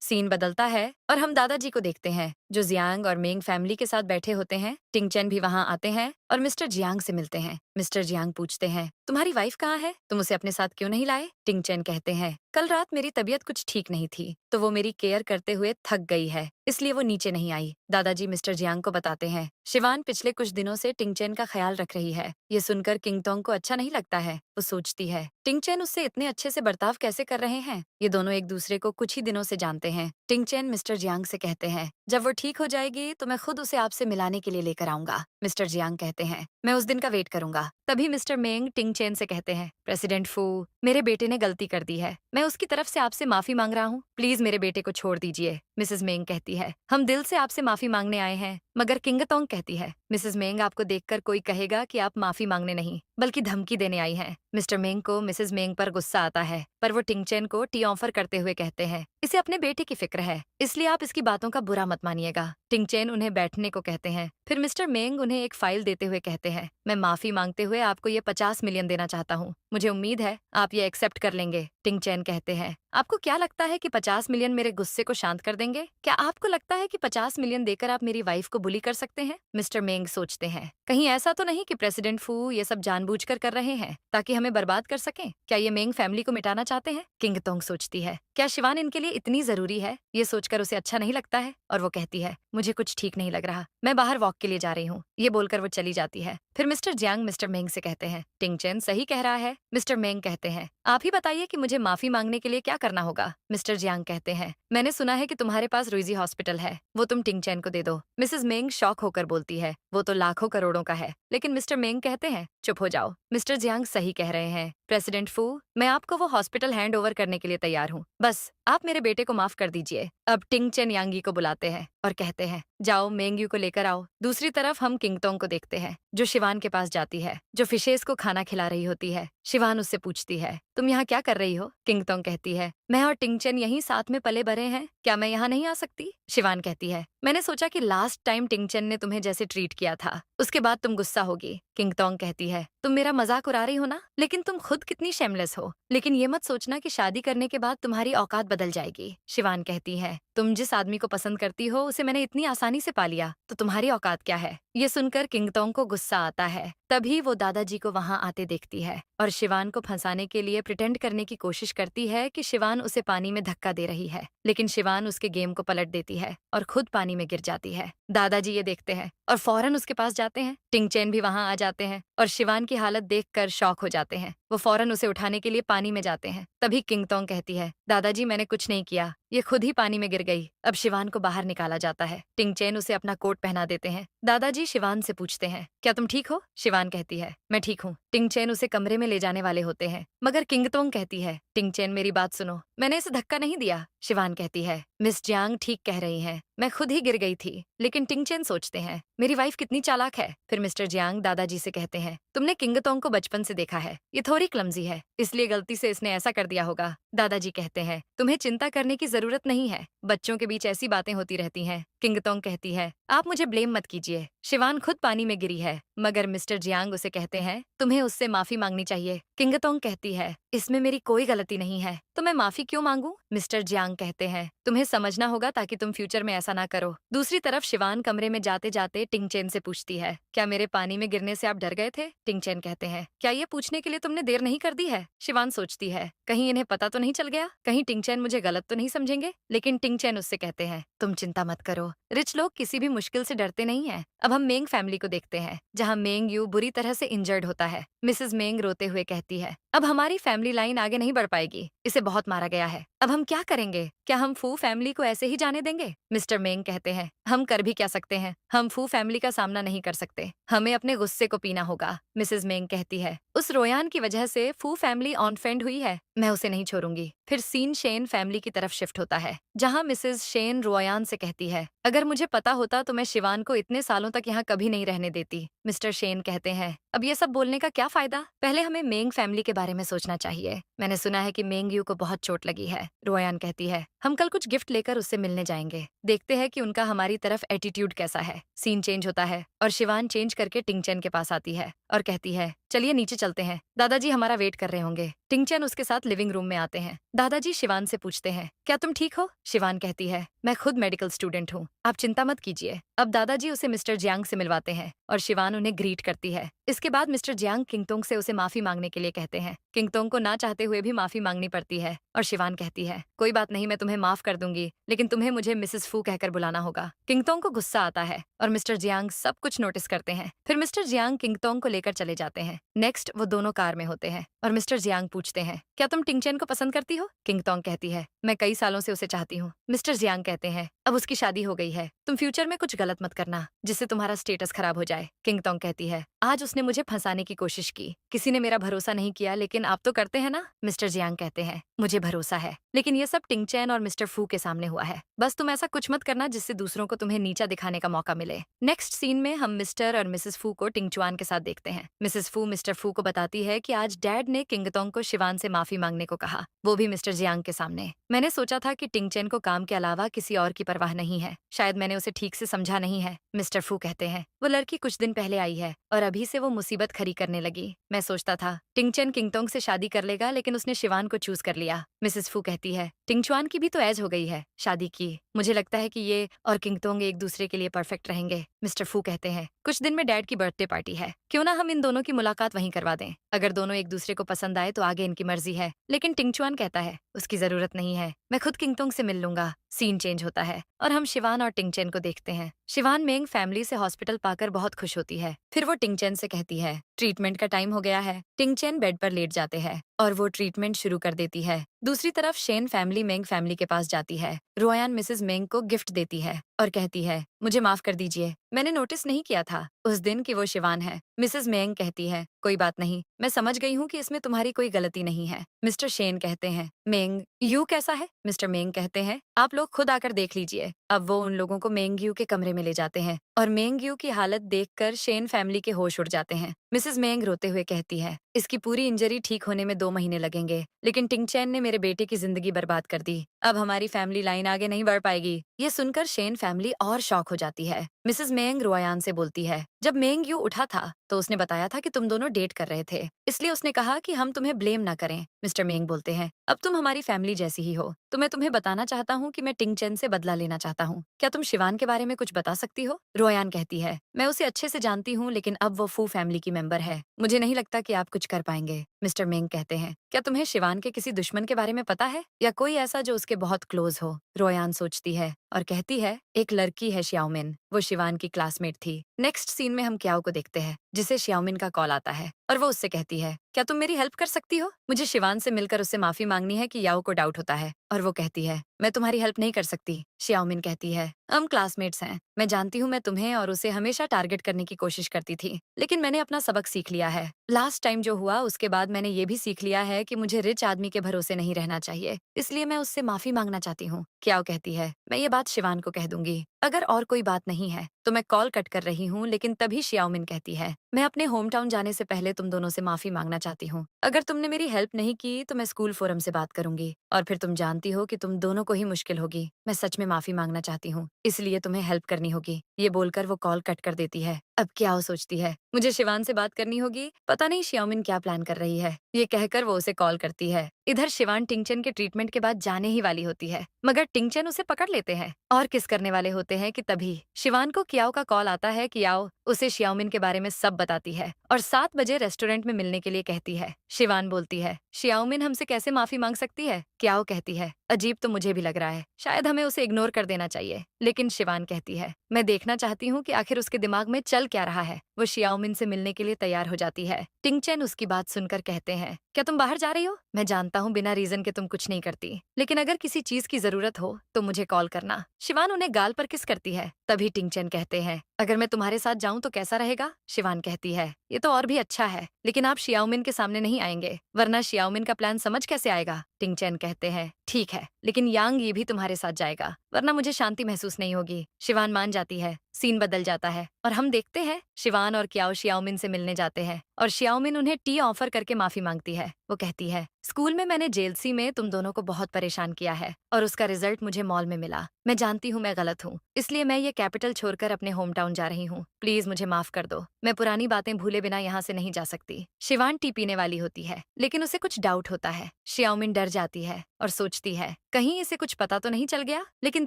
सीन बदलता है और हम दादाजी को देखते हैं जो जियांग और मेंग फैमिली के साथ बैठे होते हैं। टिंगचैन भी वहाँ आते हैं और मिस्टर जियांग से मिलते हैं। मिस्टर जियांग पूछते हैं, तुम्हारी वाइफ कहाँ है? तुम उसे अपने साथ क्यों नहीं लाए? टिंगचैन कहते हैं, कल रात मेरी तबीयत कुछ ठीक नहीं थी, तो वो मेरी केयर करते हुए थक गई है, इसलिए वो नीचे नहीं आई। दादाजी मिस्टर जियांग को बताते हैं, शिवान पिछले कुछ दिनों से टिंगचैन का ख्याल रख रही है। ये सुनकर किंगतोंग को अच्छा नहीं लगता है। वो सोचती है, टिंगचैन उससे इतने अच्छे से बर्ताव कैसे कर रहे हैं? ये दोनों एक दूसरे को कुछ ही दिनों से जानते हैं। टिंगचैन मिस्टर जियांग से कहते हैं, जब वो ठीक हो जाएगी तो मैं खुद उसे आपसे मिलाने के लिए लेकर आऊंगा। मिस्टर जियांग कहते हैं, मैं उस दिन का वेट करूंगा। तभी मिस्टर मेंग टिंगचैन से कहते हैं, प्रेसिडेंट फू, मेरे बेटे ने गलती कर दी है, मैं उसकी तरफ से आपसे माफी मांग रहा हूँ, प्लीज मेरे बेटे को छोड़ दीजिए। मिसेस मेंग कहती है, हम दिल से आपसे माफी मांगने आए हैं। मगर किंगतोंग कहती है, मिसेस मेंग, आपको देखकर कोई कहेगा कि आप माफी मांगने नहीं बल्कि धमकी देने आई हैं। मिस्टर मेंग को मिसेस मेंग पर गुस्सा आता है, पर वो टिंगचैन को टी ऑफर करते हुए कहते हैं, इसे अपने बेटे की फिक्र है, इसलिए आप इसकी बातों का बुरा मत मानिएगा। टिंगचैन उन्हें बैठने को कहते हैं। फिर मिस्टर मेंग उन्हें एक फाइल देते हुए कहते हैं, मैं माफी मांगते हुए आपको ये 50 मिलियन देना चाहता हूँ, मुझे उम्मीद है आप ये एक्सेप्ट कर लेंगे। टिंगचैन कहते हैं, आपको क्या लगता है कि 50 मिलियन मेरे गुस्से को शांत कर देंगे? क्या आपको लगता है कि 50 मिलियन देकर आप मेरी वाइफ को बुली कर सकते हैं? मिस्टर मेंग सोचते हैं, कहीं ऐसा तो नहीं कि प्रेसिडेंट फू ये सब जानबूझकर कर रहे हैं ताकि हमें बर्बाद कर सकें? क्या ये मेंग फैमिली को मिटाना चाहते हैं? किंगतोंग सोचती है, क्या शिवान इनके लिए इतनी जरूरी है? ये सोचकर उसे अच्छा नहीं लगता है और वो कहती है, मुझे कुछ ठीक नहीं लग रहा, मैं बाहर वॉक के लिए जा रही हूँ। ये बोलकर वो चली जाती है। फिर मिस्टर जियांग मिस्टर मेंग से कहते हैं, टिंगचैन सही कह रहा है। मिस्टर मेंग कहते हैं, आप ही बताइए कि मुझे माफी मांगने के लिए क्या करना होगा? मिस्टर जियांग कहते हैं, मैंने सुना है कि तुम्हारे पास रुइजी हॉस्पिटल है, वो तुम टिंगचैन को दे दो। मिसेस मेंग शॉक होकर बोलती है, वो तो लाखों करोड़ों का है। लेकिन मिस्टर मेंग कहते हैं, चुप हो जाओ, मिस्टर जियांग सही कह रहे हैं। प्रेसिडेंट फू, मैं आपको वो हॉस्पिटल हैंड ओवर करने के लिए तैयार हूँ, बस आप मेरे बेटे को माफ कर दीजिए। अब टिंगचैन यांगी को बुलाते हैं और कहते हैं, जाओ मेंगयू को लेकर आओ। दूसरी तरफ हम किंगतोंग को देखते हैं जो शिवान के पास जाती है, जो फिशेस को खाना खिला रही होती है। शिवान उससे पूछती है, तुम यहाँ क्या कर रही हो? किंगतोंग कहती है, मैं और टिंगचैन यहीं साथ में पले बड़े हैं, क्या मैं यहाँ नहीं आ सकती? शिवान कहती है, मैंने सोचा कि लास्ट टाइम टिंगचैन ने तुम्हें जैसे ट्रीट किया था उसके बाद तुम गुस्सा होगी। किंगतोंग कहती है, तुम मेरा मजाक उड़ा रही हो ना, लेकिन तुम खुद कितनी शेमलेस हो। लेकिन ये मत सोचना कि शादी करने के बाद तुम्हारी औकात बदल जाएगी। शिवान कहती है, तुम जिस आदमी को पसंद करती हो उसे मैंने इतनी आसानी से पा लिया, तो तुम्हारी औकात क्या है? ये सुनकर किंगतोंग को गुस्सा आता है। तभी वो दादाजी को वहां आते देखती है और शिवान को फंसाने के लिए प्रिटेंड करने की कोशिश करती है कि शिवान उसे पानी में धक्का दे रही है, लेकिन शिवान उसके गेम को पलट देती है और खुद पानी में गिर जाती है। दादाजी ये देखते हैं और फौरन उसके पास जाते हैं। टिंगचेन भी वहां आ जाते हैं और शिवान की हालत देखकर शॉक हो जाते हैं। वो फौरन उसे उठाने के लिए पानी में जाते हैं। तभी किंगतोंग कहती है, दादाजी मैंने कुछ नहीं किया, ये खुद ही पानी में गिर गई। अब शिवान को बाहर निकाला जाता है। टिंगचेन उसे अपना कोट पहना देते हैं। दादाजी शिवान से पूछते हैं, क्या तुम ठीक हो? शिवान कहती है, मैं ठीक हूँ। टिंगचेन उसे कमरे में ले जाने वाले होते हैं, मगर किंगतोंग कहती है, टिंगचेन मेरी बात सुनो, मैंने इसे धक्का नहीं दिया। शिवान कहती है, मिस जियांग ठीक कह रही हैं, मैं खुद ही गिर गई थी। लेकिन टिंगचेन सोचते हैं, मेरी वाइफ कितनी चालाक है। फिर मिस्टर जियांग दादाजी से कहते हैं, तुमने किंगतोंग को बचपन से देखा है, ये थोड़ी क्लमजी है, इसलिए गलती से इसने ऐसा कर दिया होगा। दादाजी कहते हैं, तुम्हें चिंता करने की जरूरत नहीं है, बच्चों के बीच ऐसी बातें होती रहती हैं। किंगतोंग कहती है, आप मुझे ब्लेम मत कीजिए, शिवान खुद पानी में गिरी है। मगर मिस्टर जियांग उसे कहते हैं, तुम्हें उससे माफी मांगनी चाहिए। किंगतोंग कहती है, इसमें मेरी कोई गलती नहीं है, तो मैं माफी क्यों मांगू? मिस्टर जियांग कहते हैं, तुम्हें समझना होगा ताकि तुम फ्यूचर में ऐसा ना करो। दूसरी तरफ शिवान कमरे में जाते जाते टिंगचेन से पूछती है, क्या मेरे पानी में गिरने से आप डर गए थे? टिंगचेन कहते हैं, क्या ये पूछने के लिए तुमने देर नहीं कर दी है? शिवान सोचती है, कहीं इन्हें पता तो नहीं चल गया, कहीं टिंगचेन मुझे गलत तो नहीं समझेंगे। लेकिन टिंगचेन उससे कहते हैं, तुम चिंता मत करो, रिच लोग किसी भी मुश्किल से डरते नहीं है। अब हम मेंग फैमिली को देखते हैं, जहाँ मेंग यू बुरी तरह से इंजर्ड होता है। मिसेस मेंग रोते हुए कहती है, अब हमारी फैमिली लाइन आगे नहीं बढ़ पाएगी, इसे बहुत मारा गया है, अब हम क्या करेंगे? क्या हम फू फैमिली को ऐसे ही जाने देंगे? मिस्टर मेंग कहते हैं, हम कर भी क्या सकते हैं, हम फू फैमिली का सामना नहीं कर सकते, हमें अपने गुस्से को पीना होगा। मिसेस मेंग कहती है, उस रोयान की वजह से फू फैमिली ऑनफेंड हुई है, मैं उसे नहीं छोड़ूंगी। फिर सीन शेन फैमिली की तरफ शिफ्ट होता है, जहाँ मिसेस शेन रोयान से कहती है, अगर मुझे पता होता तो मैं शिवान को इतने सालों तक यहाँ कभी नहीं रहने देती। मिस्टर शेन कहते हैं, अब ये सब बोलने का क्या फायदा, पहले हमें मेंग फैमिली के बारे में सोचना चाहिए। मैंने सुना है कि मेंग यू को बहुत चोट लगी है। रोयान कहती है, हम कल कुछ गिफ्ट लेकर उससे मिलने जाएंगे, देखते हैं कि उनका हमारी तरफ एटीट्यूड कैसा है। सीन चेंज होता है और शिवान चेंज करके टिंगचेन के पास आती है और कहती है, चलिए नीचे चलते हैं, दादाजी हमारा वेट कर रहे होंगे। टिंगचेन उसके साथ लिविंग रूम में आते हैं। दादाजी शिवान से पूछते हैं, क्या तुम ठीक हो? शिवान कहती है, मैं खुद मेडिकल स्टूडेंट हूँ, आप चिंता मत कीजिए। अब दादाजी उसे मिस्टर जियांग से मिलवाते हैं और शिवान उन्हें ग्रीट करती है। इसके बाद मिस्टर जियांग किंगतोंग से उसे माफी मांगने के लिए कहते हैं। किंगतोंग को ना चाहते हुए भी माफी मांगनी पड़ती है और शिवान कहती है, कोई बात नहीं, मैं तुम्हें माफ कर दूंगी, लेकिन तुम्हें मुझे मिसेस फू कहकर बुलाना होगा। किंगतोंग को गुस्सा आता है और मिस्टर जियांग सब कुछ नोटिस करते हैं। फिर मिस्टर जियांग किंगतोंग को लेकर चले जाते हैं। नेक्स्ट वो दोनों कार में होते हैं और मिस्टर जियांग पूछते हैं, क्या तुम टिंगचेन को पसंद करती हो? किंगतोंग कहती है, मैं कई सालों से उसे चाहती हूँ। मिस्टर जियांग कहते हैं, अब उसकी शादी हो गई है, तुम फ्यूचर में कुछ गलत मत करना जिससे तुम्हारा स्टेटस खराब हो जाए। किंगतोंग कहती है, आज उसने मुझे फंसाने की कोशिश की, किसी ने मेरा भरोसा नहीं किया, लेकिन आप तो करते हैं ना? मिस्टर जियांग कहते हैं, मुझे भरोसा है, लेकिन ये सब टिंगचेन और मिस्टर फू के सामने हुआ है, बस तुम ऐसा कुछ मत करना जिससे दूसरों को तुम्हें नीचा दिखाने का मौका मिले। नेक्स्ट सीन में हम मिस्टर और मिसेस फू को टिंगचुआन के साथ देखते हैं। मिसेस फू मिस्टर फू को बताती है कि आज डैड ने किंगतोंग को शिवान से माफी मांगने को कहा, वो भी मिस्टर जियांग के सामने। मैंने सोचा था कि टिंगचेन को काम के अलावा किसी और की परवाह नहीं है, शायद मैंने उसे ठीक से समझा नहीं है। मिस्टर फू कहते हैं, वो लड़की कुछ दिन पहले आई है और अभी से वो मुसीबत खड़ी करने लगी। मैं सोचता था टिंगचेन किंगतोंग से शादी कर लेगा, लेकिन उसने शिवान को चूज कर लिया। मिसेस फू कहती है, टिंगचुआन की भी तो एज हो गई है शादी की, मुझे लगता है कि ये और किंगतोंग एक दूसरे के लिए परफेक्ट रहेंगे। मिस्टर फू कहते हैं, कुछ दिन में डैड की बर्थडे पार्टी है, क्यों ना हम इन दोनों की मुलाकात वहीं करवा दें, अगर दोनों एक दूसरे को पसंद आए तो आगे इनकी मर्जी है। लेकिन टिंगचुआन कहता है, उसकी जरूरत नहीं है, मैं खुद किंगतोंग से मिल लूंगा। सीन चेंज होता है और हम शिवान और टिंगचेन को देखते हैं। शिवान मेंग फैमिली से हॉस्पिटल पाकर बहुत खुश होती है। फिर वो टिंगचेन से कहती है, ट्रीटमेंट का टाइम हो गया है। टिंगचेन बेड पर लेट जाते हैं और वो ट्रीटमेंट शुरू कर देती है। दूसरी तरफ शेन फैमिली मेंग फैमिली के पास जाती है। रोयान मिसेस मेंग को गिफ्ट देती है और कहती है, मुझे माफ कर दीजिए, मैंने नोटिस नहीं किया था उस दिन कि वो शिवान है। मिसेस मेंग कहती है, कोई बात नहीं, मैं समझ गई हूँ कि इसमें तुम्हारी कोई गलती नहीं है। मिस्टर शेन कहते हैं, मेंग यू कैसा है? मिस्टर मेंग कहते हैं, आप लोग खुद आकर देख लीजिए। अब वो उन लोगों को मेंग यू के कमरे में ले जाते हैं और मेंग यू की हालत देखकर शेन फैमिली के होश उड़ जाते हैं। मिसेस मेंग रोते हुए कहती है, इसकी पूरी इंजरी ठीक होने में 2 महीने लगेंगे, लेकिन टिंगचेन ने मेरे बेटे की जिंदगी बर्बाद कर दी, अब हमारी फैमिली लाइन आगे नहीं बढ़ पाएगी। ये सुनकर शेन फैमिली और शॉक हो जाती है। मिसेस मेंग रोयान से बोलती है, जब मेंग यू उठा था तो उसने बताया था कि तुम दोनों डेट कर रहे थे, इसलिए उसने कहा कि हम तुम्हें ब्लेम ना करें। मिस्टर मेंग बोलते हैं, अब तुम हमारी फैमिली जैसी ही हो, तो मैं तुम्हें बताना चाहता हूँ कि मैं टिंगचेन से बदला लेना चाहता हूँ। क्या तुम शिवान के बारे में कुछ बता सकती हो? रोयान कहती है, मैं उसे अच्छे से जानती हूँ, लेकिन अब वो फू फैमिली की मेंबर है। मुझे नहीं लगता कि आप कुछ कर पाएंगे। मिस्टर मेंग कहते हैं, क्या तुम्हें शिवान के किसी दुश्मन के बारे में पता है, या कोई ऐसा जो उसके बहुत क्लोज हो? रोयान सोचती है और कहती है, एक लड़की है श्याओमिन, वो शिवान की क्लासमेट थी। नेक्स्ट सीन में हम क्याओ को देखते हैं, जिसे श्याओमिन का कॉल आता है और वो उससे कहती है, क्या तुम मेरी हेल्प कर सकती हो? मुझे शिवान से मिलकर उससे माफी मांगनी है कि याओ को डाउट होता है। और वो कहती है, मैं तुम्हारी हेल्प नहीं कर सकती। श्याओमिन कहती है, हम क्लासमेट्स हैं, मैं जानती हूँ मैं तुम्हें और उसे हमेशा टारगेट करने की कोशिश करती थी, लेकिन मैंने अपना सबक सीख लिया है। लास्ट टाइम जो हुआ उसके बाद मैंने ये भी सीख लिया है कि मुझे रिच आदमी के भरोसे नहीं रहना चाहिए, इसलिए मैं उससे माफी मांगना चाहती हूँ। क्याओ कहती है, मैं ये बात शिवान को कह दूंगी। अगर और कोई बात नहीं है तो मैं कॉल कट कर रही हूँ, लेकिन तभी श्याओमिन कहती है, मैं अपने होम टाउन जाने से पहले तुम दोनों से माफी मांगना चाहती हूँ। अगर तुमने मेरी हेल्प नहीं की तो मैं स्कूल फोरम से बात करूंगी, और फिर तुम जानती हो कि तुम दोनों को ही मुश्किल होगी। मैं सच में माफी मांगना चाहती हूँ, इसलिए तुम्हें हेल्प करनी होगी। ये बोलकर वो कॉल कट कर देती है। अब क्या सोचती है, मुझे शिवान से बात करनी होगी, पता नहीं श्याओमिन क्या प्लान कर रही है। ये कहकर वो उसे कॉल करती है। इधर शिवान टिंगचन के ट्रीटमेंट के बाद जाने ही वाली होती है, मगर टिंगचन उसे पकड़ लेते हैं और किस करने वाले होते हैं कि तभी शिवान को कियाओ का कॉल आता है। कियाओ उसे श्याओमिन के बारे में सब बताती है और 7 बजे रेस्टोरेंट में मिलने के लिए कहती है। शिवान बोलती है, श्याओमिन हमसे कैसे माफी मांग सकती है? कियाओ कहती है, अजीब तो मुझे भी लग रहा है, शायद हमें उसे इग्नोर कर देना चाहिए। लेकिन शिवान कहती है, मैं देखना चाहती हूँ कि आखिर उसके दिमाग में चल क्या रहा है। वो श्याओमिन से मिलने के लिए तैयार हो जाती है। टिंगचन उसकी बात सुनकर कहते हैं, क्या तुम बाहर जा रही हो? मैं जानता हूँ बिना रीजन के तुम कुछ नहीं करती, लेकिन अगर किसी चीज की जरूरत हो तो मुझे कॉल करना। शिवान उन्हें गाल पर किस करती है। तभी टिंगचन कहते हैं, अगर मैं तुम्हारे साथ जाऊं तो कैसा रहेगा? शिवान कहती है, ये तो और भी अच्छा है, लेकिन आप श्याओमिन के सामने नहीं आएंगे, वरना श्याओमिन का प्लान समझ कैसे आएगा? टिंगचन कहते हैं, ठीक है, लेकिन यांग ये भी तुम्हारे साथ जाएगा, वरना मुझे शांति महसूस नहीं होगी। शिवान मान जाती है। सीन बदल जाता है और हम देखते हैं शिवान और क्याओ श्याओमिन से मिलने जाते हैं और श्याओमिन उन्हें टी ऑफर करके माफी मांगती है। वो कहती है, स्कूल में मैंने जेलसी में तुम दोनों को बहुत परेशान किया है और उसका रिजल्ट मुझे मॉल में मिला। मैं जानती हूँ मैं गलत हूँ, इसलिए मैं ये कैपिटल छोड़कर अपने होम टाउन जा रही हूँ। प्लीज मुझे माफ कर दो, मैं पुरानी बातें भूले बिना यहाँ से नहीं जा सकती। शिवान टी पीने वाली होती है, लेकिन उसे कुछ डाउट होता है। श्याओमिन डर जाती है और सोचती है, कहीं इसे कुछ पता तो नहीं चल गया। लेकिन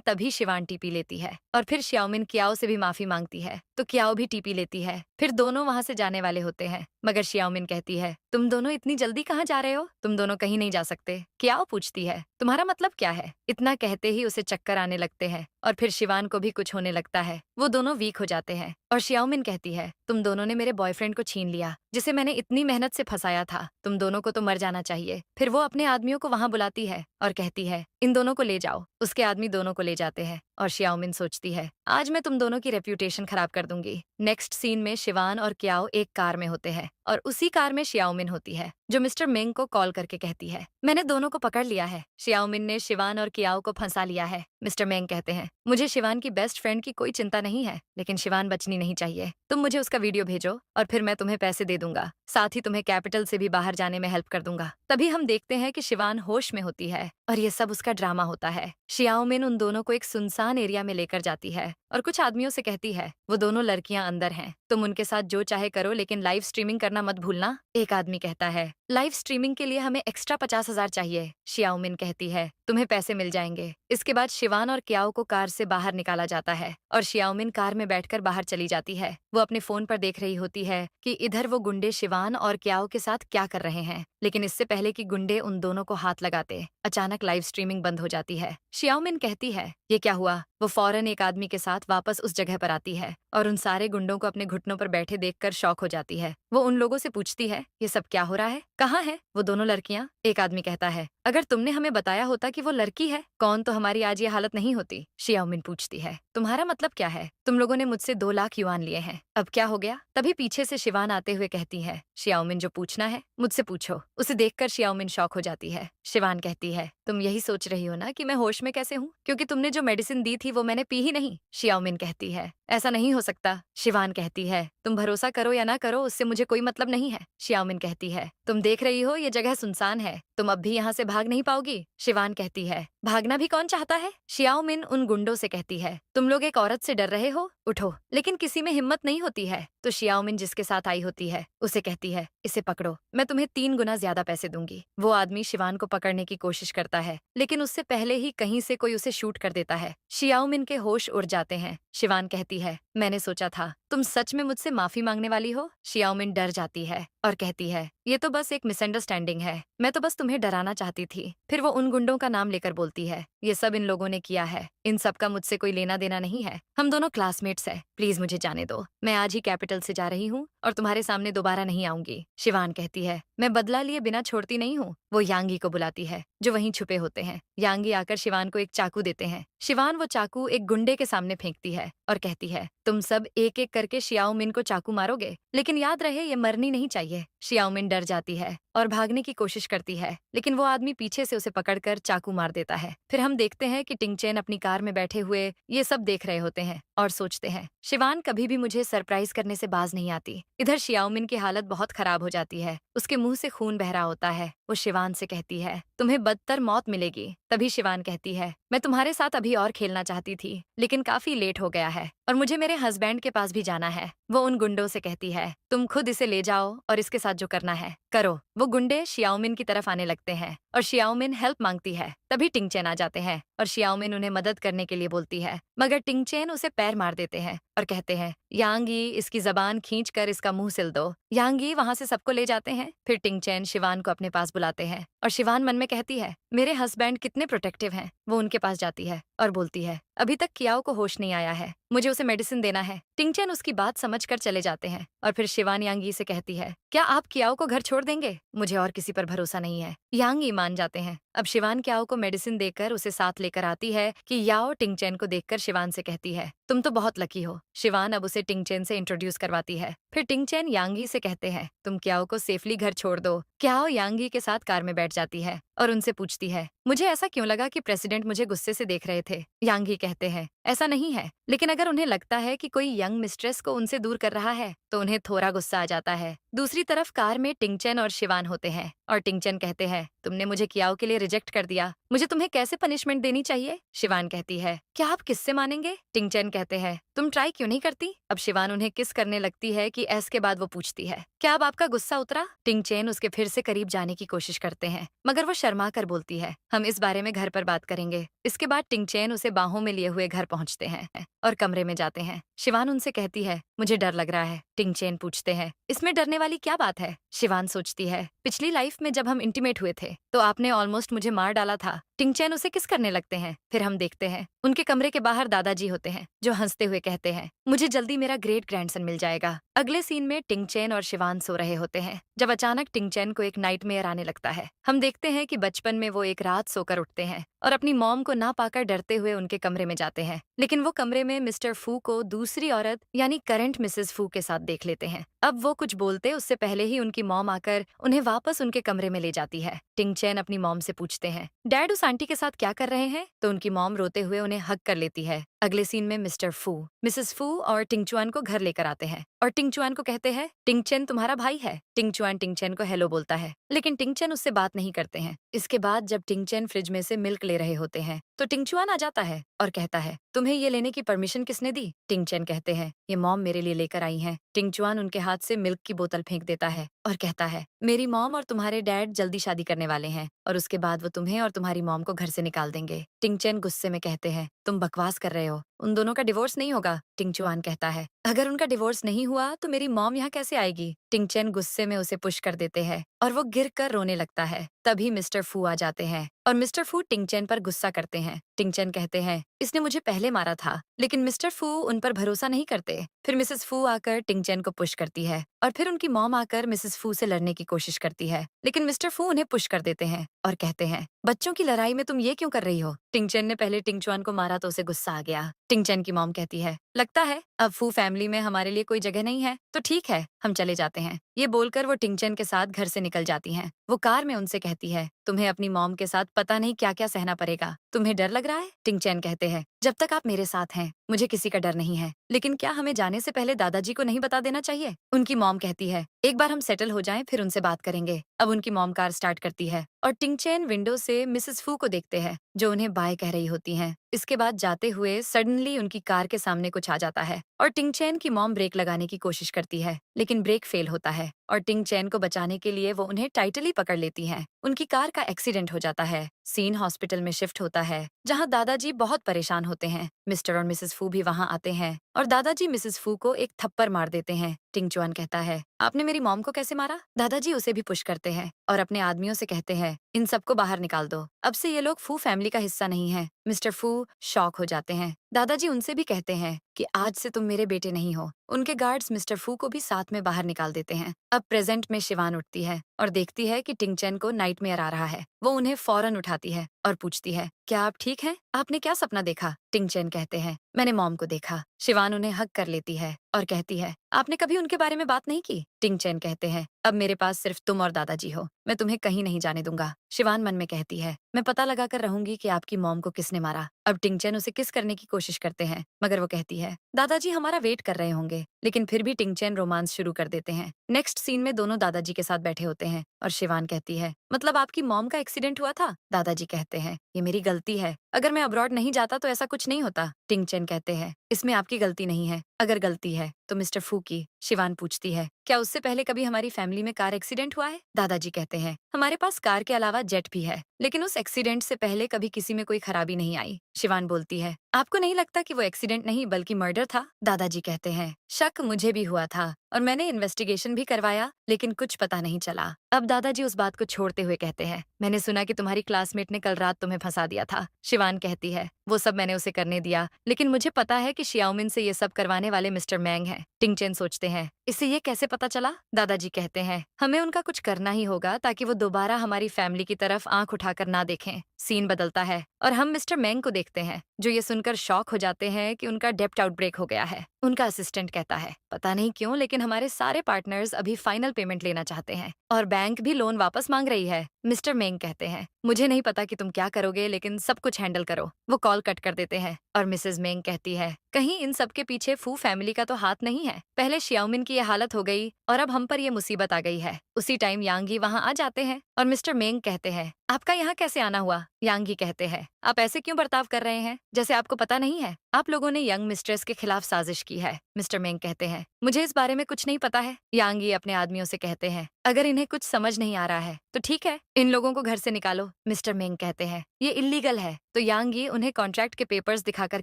तभी शिवान टी पी लेती है और फिर श्याओमिन कियाओ से भी माफी मांगती है, तो कियाओ भी टी पी लेती है। फिर दोनों वहां से जाने वाले होते हैं, मगर श्याओमिन कहती है, तुम दोनों इतनी जल्दी कहाँ जा रहे हो? तुम दोनों कहीं नहीं जा सकते। कियाओ पूछती है, तुम्हारा मतलब क्या है? इतना कहते ही उसे चक्कर आने लगते हैं और फिर शिवान को भी कुछ होने लगता है। वो दोनों वीक हो जाते हैं और श्याओमिन कहती है, तुम दोनों ने मेरे बॉयफ्रेंड को छीन लिया, जिसे मैंने इतनी मेहनत से फंसाया था। तुम दोनों को तो मर जाना चाहिए। फिर वो अपने आदमियों को वहां बुलाती है और कहती है, इन दोनों को ले जाओ। उसके आदमी दोनों को ले जाते हैं और श्याओमिन सोचती है, आज मैं तुम दोनों की रेप्यूटेशन खराब कर दूंगी। नेक्स्ट सीन में शिवान और कियाओ एक कार में होते हैं और उसी कार में श्याओमिन होती है, जो मिस्टर मेंग को कॉल करके कहती है, मैंने दोनों को पकड़ लिया है। श्याओमिन ने शिवान और कियाओ को फंसा लिया है। मिस्टर मेंग कहते हैं, मुझे शिवान की बेस्ट फ्रेंड की कोई चिंता नहीं है, लेकिन शिवान बचनी नहीं चाहिए। तुम मुझे उसका वीडियो भेजो और फिर मैं तुम्हें पैसे दे दूंगा, साथ ही तुम्हें कैपिटल से भी बाहर जाने में हेल्प कर दूंगा। तभी हम देखते हैं कि शिवान होश में होती है और ये सब उसका ड्रामा होता है। श्याओमिन उन दोनों को एक सुनसान एरिया में लेकर जाती है और कुछ आदमियों से कहती है, वो दोनों लड़कियां अंदर हैं, तुम उनके साथ जो चाहे करो, लेकिन लाइव स्ट्रीमिंग करना मत भूलना। एक आदमी कहता है, लाइव स्ट्रीमिंग के लिए हमें एक्स्ट्रा 50,000 चाहिए। श्याओमिन कहती है, तुम्हें पैसे मिल जाएंगे। इसके बाद शिवान और कियाओ को कार से बाहर निकाला जाता है और श्याओमिन कार में बैठकर बाहर चली जाती है। वो अपने फोन पर देख रही होती है कि इधर वो गुंडे शिवान और कियाओ के साथ क्या कर रहे हैं, लेकिन इससे पहले कि गुंडे उन दोनों को हाथ लगाते, अचानक लाइव स्ट्रीमिंग बंद हो जाती है। श्याओमिन कहती है, ये क्या हुआ? वो फौरन एक आदमी के साथ वापस उस जगह पर आती है और उन सारे गुंडों को अपने घुटनों पर बैठे देखकर शॉक हो जाती है। वो उन लोगों से पूछती है, ये सब क्या हो रहा है? कहाँ है वो दोनों लड़कियां? एक आदमी कहता है, अगर तुमने हमें बताया होता कि वो लड़की है कौन, तो हमारी आज ये हालत नहीं होती। श्याओमिन पूछती है, तुम्हारा मतलब क्या है? तुम लोगों ने मुझसे 2 लाख युआन लिए हैं, अब क्या हो गया? तभी पीछे से शिवान आते हुए कहती है, श्याओमिन जो पूछना है मुझसे पूछो। उसे देखकर श्याओमिन शॉक हो जाती है। शिवान कहती है, तुम यही सोच रही हो ना कि मैं होश में कैसे हूँ, क्योंकि तुमने जो मेडिसिन दी थी वो मैंने पी ही नहीं। श्याओमिन कहती है, ऐसा नहीं हो सकता। शिवान कहती है, तुम भरोसा करो या ना करो उससे मुझे कोई मतलब नहीं है। श्याओमिन कहती है, तुम देख रही हो ये जगह सुनसान है, तुम अब भी यहाँ से भाग नहीं पाओगी। शिवान कहती है, भागना भी कौन चाहता है? श्याओमिन उन गुंडों से कहती है, तुम लोग एक औरत से डर रहे हो, उठो। लेकिन किसी में हिम्मत नहीं होती है तो शियाओमिन जिसके साथ आई होती है उसे कहती है, इसे पकड़ो, मैं तुम्हें 3 गुना ज्यादा पैसे दूंगी। वो आदमी शिवान को पकड़ने की कोशिश करता है, लेकिन उससे पहले ही कहीं से कोई उसे शूट कर देता है। शियाओमिन के होश उड़ जाते हैं। शिवान कहती है, मैंने सोचा था तुम सच में मुझसे माफी मांगने वाली हो। शियाओमिन डर जाती है और कहती है, ये तो बस एक मिसअंडरस्टैंडिंग है, मैं तो बस तुम्हें डराना चाहती थी। फिर वो उन गुंडों का नाम लेकर बोलती है, ये सब इन लोगों ने किया है, इन सब का मुझसे कोई लेना देना नहीं है, हम दोनों क्लासमेट्स हैं, प्लीज मुझे जाने दो, मैं आज ही कैपिटल से जा रही हूँ और तुम्हारे सामने दोबारा नहीं आऊंगी। शिवान कहती है, मैं बदला लिए बिना छोड़ती नहीं हूँ। वो यांगी को बुलाती है जो वहीं छुपे होते हैं। यांगी आकर शिवान को एक चाकू देते हैं। शिवान वो चाकू एक गुंडे के सामने फेंकती है और कहती है, तुम सब एक एक करके शियाओमिन को चाकू मारोगे, लेकिन याद रहे ये मरनी नहीं चाहिए। शियाओमिन डर जाती है और भागने की कोशिश करती है, लेकिन वो आदमी पीछे से उसे पकड़कर चाकू मार देता है। फिर हम देखते हैं कि टिंगचेन अपनी कार में बैठे हुए ये सब देख रहे होते हैं और सोचते हैं, शिवान कभी भी मुझे सरप्राइज करने से बाज नहीं आती। इधर शियाओमिन की हालत बहुत खराब हो जाती है, उसके मुंह से खून बह रहा होता है। वो शिवान से कहती है, तुम्हें बदतर मौत मिलेगी। तभी शिवान कहती है, मैं तुम्हारे साथ अभी और खेलना चाहती थी, लेकिन काफी लेट हो गया है और मुझे मेरे हस्बैंड के पास भी जाना है। वो उन गुंडों से कहती है, तुम खुद इसे ले जाओ और इसके साथ जो करना है करो। वो गुंडे शियाओमिन की तरफ आने लगते हैं और शियाओमिन हेल्प मांगती है। तभी टिंगचेन आ जाते हैं और शियाओमिन उन्हें मदद करने के लिए बोलती है, मगर टिंगचेन उसे पैर मार देते हैं और कहते हैं, यांगी इसकी जबान खींचकर इसका मुंह सिल दो। यांगी वहां से सबको ले जाते हैं। फिर टिंगचेन शिवान को अपने पास बुलाते हैं और शिवान मन में कहती है, मेरे हस्बैंड कितने प्रोटेक्टिव हैं। वो उनके पास जाती है और बोलती है, अभी तक कियाओ को होश नहीं आया है, मुझे उसे मेडिसिन देना है। टिंगचेन उसकी बात समझकर चले जाते हैं और फिर शिवान यांगी से कहती है, क्या आप कियाओ को घर छोड़ देंगे? मुझे और किसी पर भरोसा नहीं है। यांगी मान जाते हैं। अब शिवान कियाओ को मेडिसिन देकर उसे साथ लेकर आती है कि याओ टिंगचेन को देखकर शिवान से कहती है, तुम तो बहुत लकी हो। शिवान अब उसे टिंगचेन से इंट्रोड्यूस करवाती है। फिर टिंगचेन यांगी से कहते हैं, तुम कियाओ को सेफली घर छोड़ दो। कियाओ यांगी के साथ कार में बैठ जाती है और उनसे पूछती है, मुझे ऐसा क्यों लगा कि प्रेसिडेंट मुझे गुस्से से देख रहे थे? यांगी कहते हैं, ऐसा नहीं है, लेकिन अगर उन्हें लगता है कि कोई यंग मिस्ट्रेस को उनसे दूर कर रहा है तो उन्हें थोड़ा गुस्सा आ जाता है। दूसरी तरफ कार में टिंगचेन और शिवान होते हैं और टिंगचेन कहते हैं, तुमने मुझे कियाओ के लिए रिजेक्ट कर दिया, मुझे तुम्हें कैसे पनिशमेंट देनी चाहिए? शिवान कहती है, क्या आप किससे मानेंगे? टिंगचेन कहते हैं, तुम ट्राई क्यों नहीं करती? अब शिवान उन्हें किस करने लगती है कि ऐस के बाद वो पूछती है, क्या अब आपका गुस्सा उतरा? टिंगचेन उसके फिर से करीब जाने की कोशिश करते हैं, मगर वो शर्मा कर बोलती है, हम इस बारे में घर पर बात करेंगे। इसके बाद टिंगचेन उसे बाहों में लिए हुए घर पहुंचते हैं और कमरे में जाते हैं। शिवान उनसे कहती है, मुझे डर लग रहा है। टिंगचेन पूछते हैं, इसमें डरने वाली क्या बात है? शिवान सोचती है, पिछली लाइफ में जब हम इंटीमेट हुए थे तो आपने ऑलमोस्ट मुझे मार डाला था। टिंगचेन उसे किस करने लगते हैं। फिर हम देखते हैं उनके कमरे के बाहर दादाजी होते हैं जो हंसते हुए कहते हैं, मुझे जल्दी मेरा ग्रेट ग्रैंडसन मिल जाएगा। अगले सीन में टिंगचेन और शिवान सो रहे होते हैं जब अचानक टिंगचेन को एक नाइटमेयर आने लगता है। हम देखते हैं कि बचपन में वो एक रात सोकर उठते हैं और अपनी मॉम को ना पाकर डरते हुए उनके कमरे में जाते हैं, लेकिन वो कमरे में मिस्टर फू को दूसरी औरत यानी करंट मिसेस फू के साथ देख लेते हैं। अब वो कुछ बोलते उससे पहले ही उनकी मॉम आकर उन्हें वापस उनके कमरे में ले जाती है। टिंगचेन अपनी मॉम से पूछते हैं, डैड उस आंटी के साथ क्या कर रहे हैं? तो उनकी मॉम रोते हुए उन्हें हग कर लेती है। अगले सीन में मिस्टर फू मिसेस फू और टिंगचुआन को घर लेकर आते हैं और टिंगचुआन को कहते हैं, टिंगचेन तुम्हारा भाई है। टिंगचुआन टिंगचेन को हेलो बोलता है, लेकिन टिंगचेन उससे बात नहीं करते हैं। इसके बाद जब टिंगचेन फ्रिज में से मिल्क ले रहे होते हैं तो टिंगचुआन आ जाता है और कहता है, तुम्हें ये लेने की परमिशन किसने दी? टिंगचेन कहते हैं, ये मॉम मेरे लिए लेकर आई हैं। टिंगचुआन उनके हाथ से मिल्क की बोतल फेंक देता है और कहता है, मेरी मॉम और तुम्हारे डैड जल्दी शादी करने वाले हैं और उसके बाद वो तुम्हें और तुम्हारी मॉम को घर से निकाल देंगे। टिंगचेन गुस्से में कहते हैं, तुम बकवास कर रहे हो, उन दोनों का डिवोर्स नहीं होगा। टिंगचुआन कहता है, अगर उनका डिवोर्स नहीं हुआ तो मेरी मॉम यहाँ कैसे आएगी? टिंगचेन गुस्से में उसे पुश कर देते हैं और वो गिर कर रोने लगता है। तभी मिस्टर फू आ जाते हैं और मिस्टर फू टिंगचेन पर गुस्सा करते हैं। टिंगचेन कहते हैं, इसने मुझे पहले मारा था, लेकिन मिस्टर फू उन पर भरोसा नहीं करते। फिर मिसेस फू आकर टिंगचेन को पुश करती है और फिर उनकी मॉम आकर मिसेस फू से लड़ने की कोशिश करती है, लेकिन मिस्टर फू उन्हें पुश कर देते हैं और कहते हैं, बच्चों की लड़ाई में तुम ये क्यों कर रही हो? टिंगचेन ने पहले टिंगचुआन को मारा तो उसे गुस्सा आ गया। टिंगचेन की मॉम कहती है, लगता है अब फू फैमिली में हमारे लिए कोई जगह नहीं है, तो ठीक है हम चले जाते हैं। ये बोलकर वो टिंगचेन के साथ घर से निकल जाती हैं। वो कार में उनसे कहती है, तुम्हें अपनी मॉम के साथ पता नहीं क्या क्या सहना पड़ेगा, तुम्हें डर लग रहा है? टिंगचेन कहते हैं, जब तक आप मेरे साथ हैं मुझे किसी का डर नहीं है, लेकिन क्या हमें जाने से पहले दादाजी को नहीं बता देना चाहिए? उनकी मॉम कहती है, एक बार हम सेटल हो जाएं फिर उनसे बात करेंगे। अब उनकी मॉम कार स्टार्ट करती है और टिंगचैन विंडो से मिसेस फू को देखते हैं जो उन्हें बाय कह रही होती हैं। इसके बाद जाते हुए सडनली उनकी कार के सामने कुछ आ जाता है और टिंगचैन की मॉम ब्रेक लगाने की कोशिश करती है, लेकिन ब्रेक फेल होता है और टिंगचैन को बचाने के लिए वो उन्हें टाइटली पकड़ लेती हैं। उनकी कार का एक्सीडेंट हो जाता है। सीन हॉस्पिटल में शिफ्ट होता है जहां दादाजी बहुत परेशान होते हैं। मिस्टर और मिसेस फू भी वहां आते हैं और दादाजी मिसेस फू को एक थप्पड़ मार देते हैं। टिंगचुआन कहता है, आपने मेरी मॉम को कैसे मारा? दादाजी उसे भी पुश करते हैं और अपने आदमियों से कहते हैं, इन सबको बाहर निकाल दो, अब से ये लोग फू फैमिली का हिस्सा नहीं है। मिस्टर फू शॉक हो जाते हैं। दादाजी उनसे भी कहते हैं कि आज से तुम मेरे बेटे नहीं हो। उनके गार्ड्स मिस्टर फू को भी साथ में बाहर निकाल देते हैं। अब प्रेजेंट में शिवान उठती है और देखती है कि टिंगचैन को नाइटमेयर आ रहा है। वो उन्हें फौरन उठाती है और पूछती है, क्या आप ठीक हैं? आपने क्या सपना देखा? टिंगचैन कहते हैं, मैंने मॉम को देखा। शिवान उन्हें हक कर लेती है और कहती है, आपने कभी उनके बारे में बात नहीं की? टिंगचैन कहते हैं, अब मेरे पास सिर्फ तुम और दादाजी हो, मैं तुम्हें कहीं नहीं जाने दूंगा। शिवान मन में कहती है, मैं पता लगा कर रहूंगी कि आपकी मॉम को किसने मारा। अब टिंगचैन उसे किस करने की कोशिश करते हैं, मगर वो कहती है, दादाजी हमारा वेट कर रहे होंगे। लेकिन फिर भी टिंगचैन रोमांस शुरू कर देते हैं। नेक्स्ट सीन में दोनों दादाजी के साथ बैठे होते हैं और शिवान कहती है, मतलब आपकी मॉम का एक्सीडेंट हुआ था? दादाजी कहते हैं, ये मेरी गलती है, अगर मैं अब्रॉड नहीं जाता तो ऐसा कुछ नहीं होता। टिंगचैन कहते हैं, इसमें आपकी गलती नहीं है, अगर गलती है तो मिस्टर फू की। शिवान पूछती है, क्या उससे पहले कभी हमारी फैमिली में कार एक्सीडेंट हुआ है? दादाजी कहते हैं, हमारे पास कार के अलावा जेट भी है, लेकिन उस एक्सीडेंट से पहले कभी किसी में कोई खराबी नहीं आई। शिवान बोलती है, आपको नहीं लगता कि वो एक्सीडेंट नहीं बल्कि मर्डर था? दादाजी कहते हैं, शक मुझे भी हुआ था और मैंने इन्वेस्टिगेशन भी करवाया, लेकिन कुछ पता नहीं चला। अब दादाजी उस बात को छोड़ते हुए कहते हैं, मैंने सुना कि तुम्हारी क्लासमेट ने कल रात तुम्हें फंसा दिया था। शिवान कहती है, वो सब मैंने उसे करने दिया, लेकिन मुझे पता है कि शियाओमिन से ये सब करवाने वाले मिस्टर मैंग हैं। टिंगचैन सोचते हैं, इसे ये कैसे पता चला? दादाजी कहते हैं, हमें उनका कुछ करना ही होगा ताकि वो दोबारा हमारी फैमिली की तरफ आंख उठाकर ना देखें। सीन बदलता है और हम मिस्टर मैंग को देखते हैं जो ये सुनकर शॉक हो जाते हैं कि उनका डेप्ट आउटब्रेक हो गया है। उनका असिस्टेंट कहता है, पता नहीं क्यों लेकिन हमारे सारे पार्टनर्स अभी फाइनल पेमेंट लेना चाहते हैं और बैंक भी लोन वापस मांग रही है। मिस्टर मेंग कहते हैं, मुझे नहीं पता कि तुम क्या करोगे, लेकिन सब कुछ हैंडल करो। वो कॉल कट कर देते हैं और मिसेस मेंग कहती है, कहीं इन सब के पीछे फू फैमिली का तो हाथ नहीं है? पहले शियाओमिन की ये हालत हो गई और अब हम पर ये मुसीबत आ गई है। उसी टाइम यांगी वहाँ आ जाते हैं और मिस्टर मेंग कहते हैं, आपका यहाँ कैसे आना हुआ? यांगी कहते हैं, आप ऐसे क्यों बर्ताव कर रहे हैं जैसे आपको पता नहीं है? आप लोगों ने यंग मिस्ट्रेस के खिलाफ साजिश की है। मिस्टर मेंग कहते हैं, मुझे इस बारे में कुछ नहीं पता है। यांगी अपने आदमियों से कहते हैं, अगर इन्हें कुछ समझ नहीं आ रहा है तो ठीक है, इन लोगों को घर से निकालो। मिस्टर मेंग कहते हैं, ये इलीगल है। तो यांगी उन्हें कॉन्ट्रैक्ट के पेपर्स दिखाकर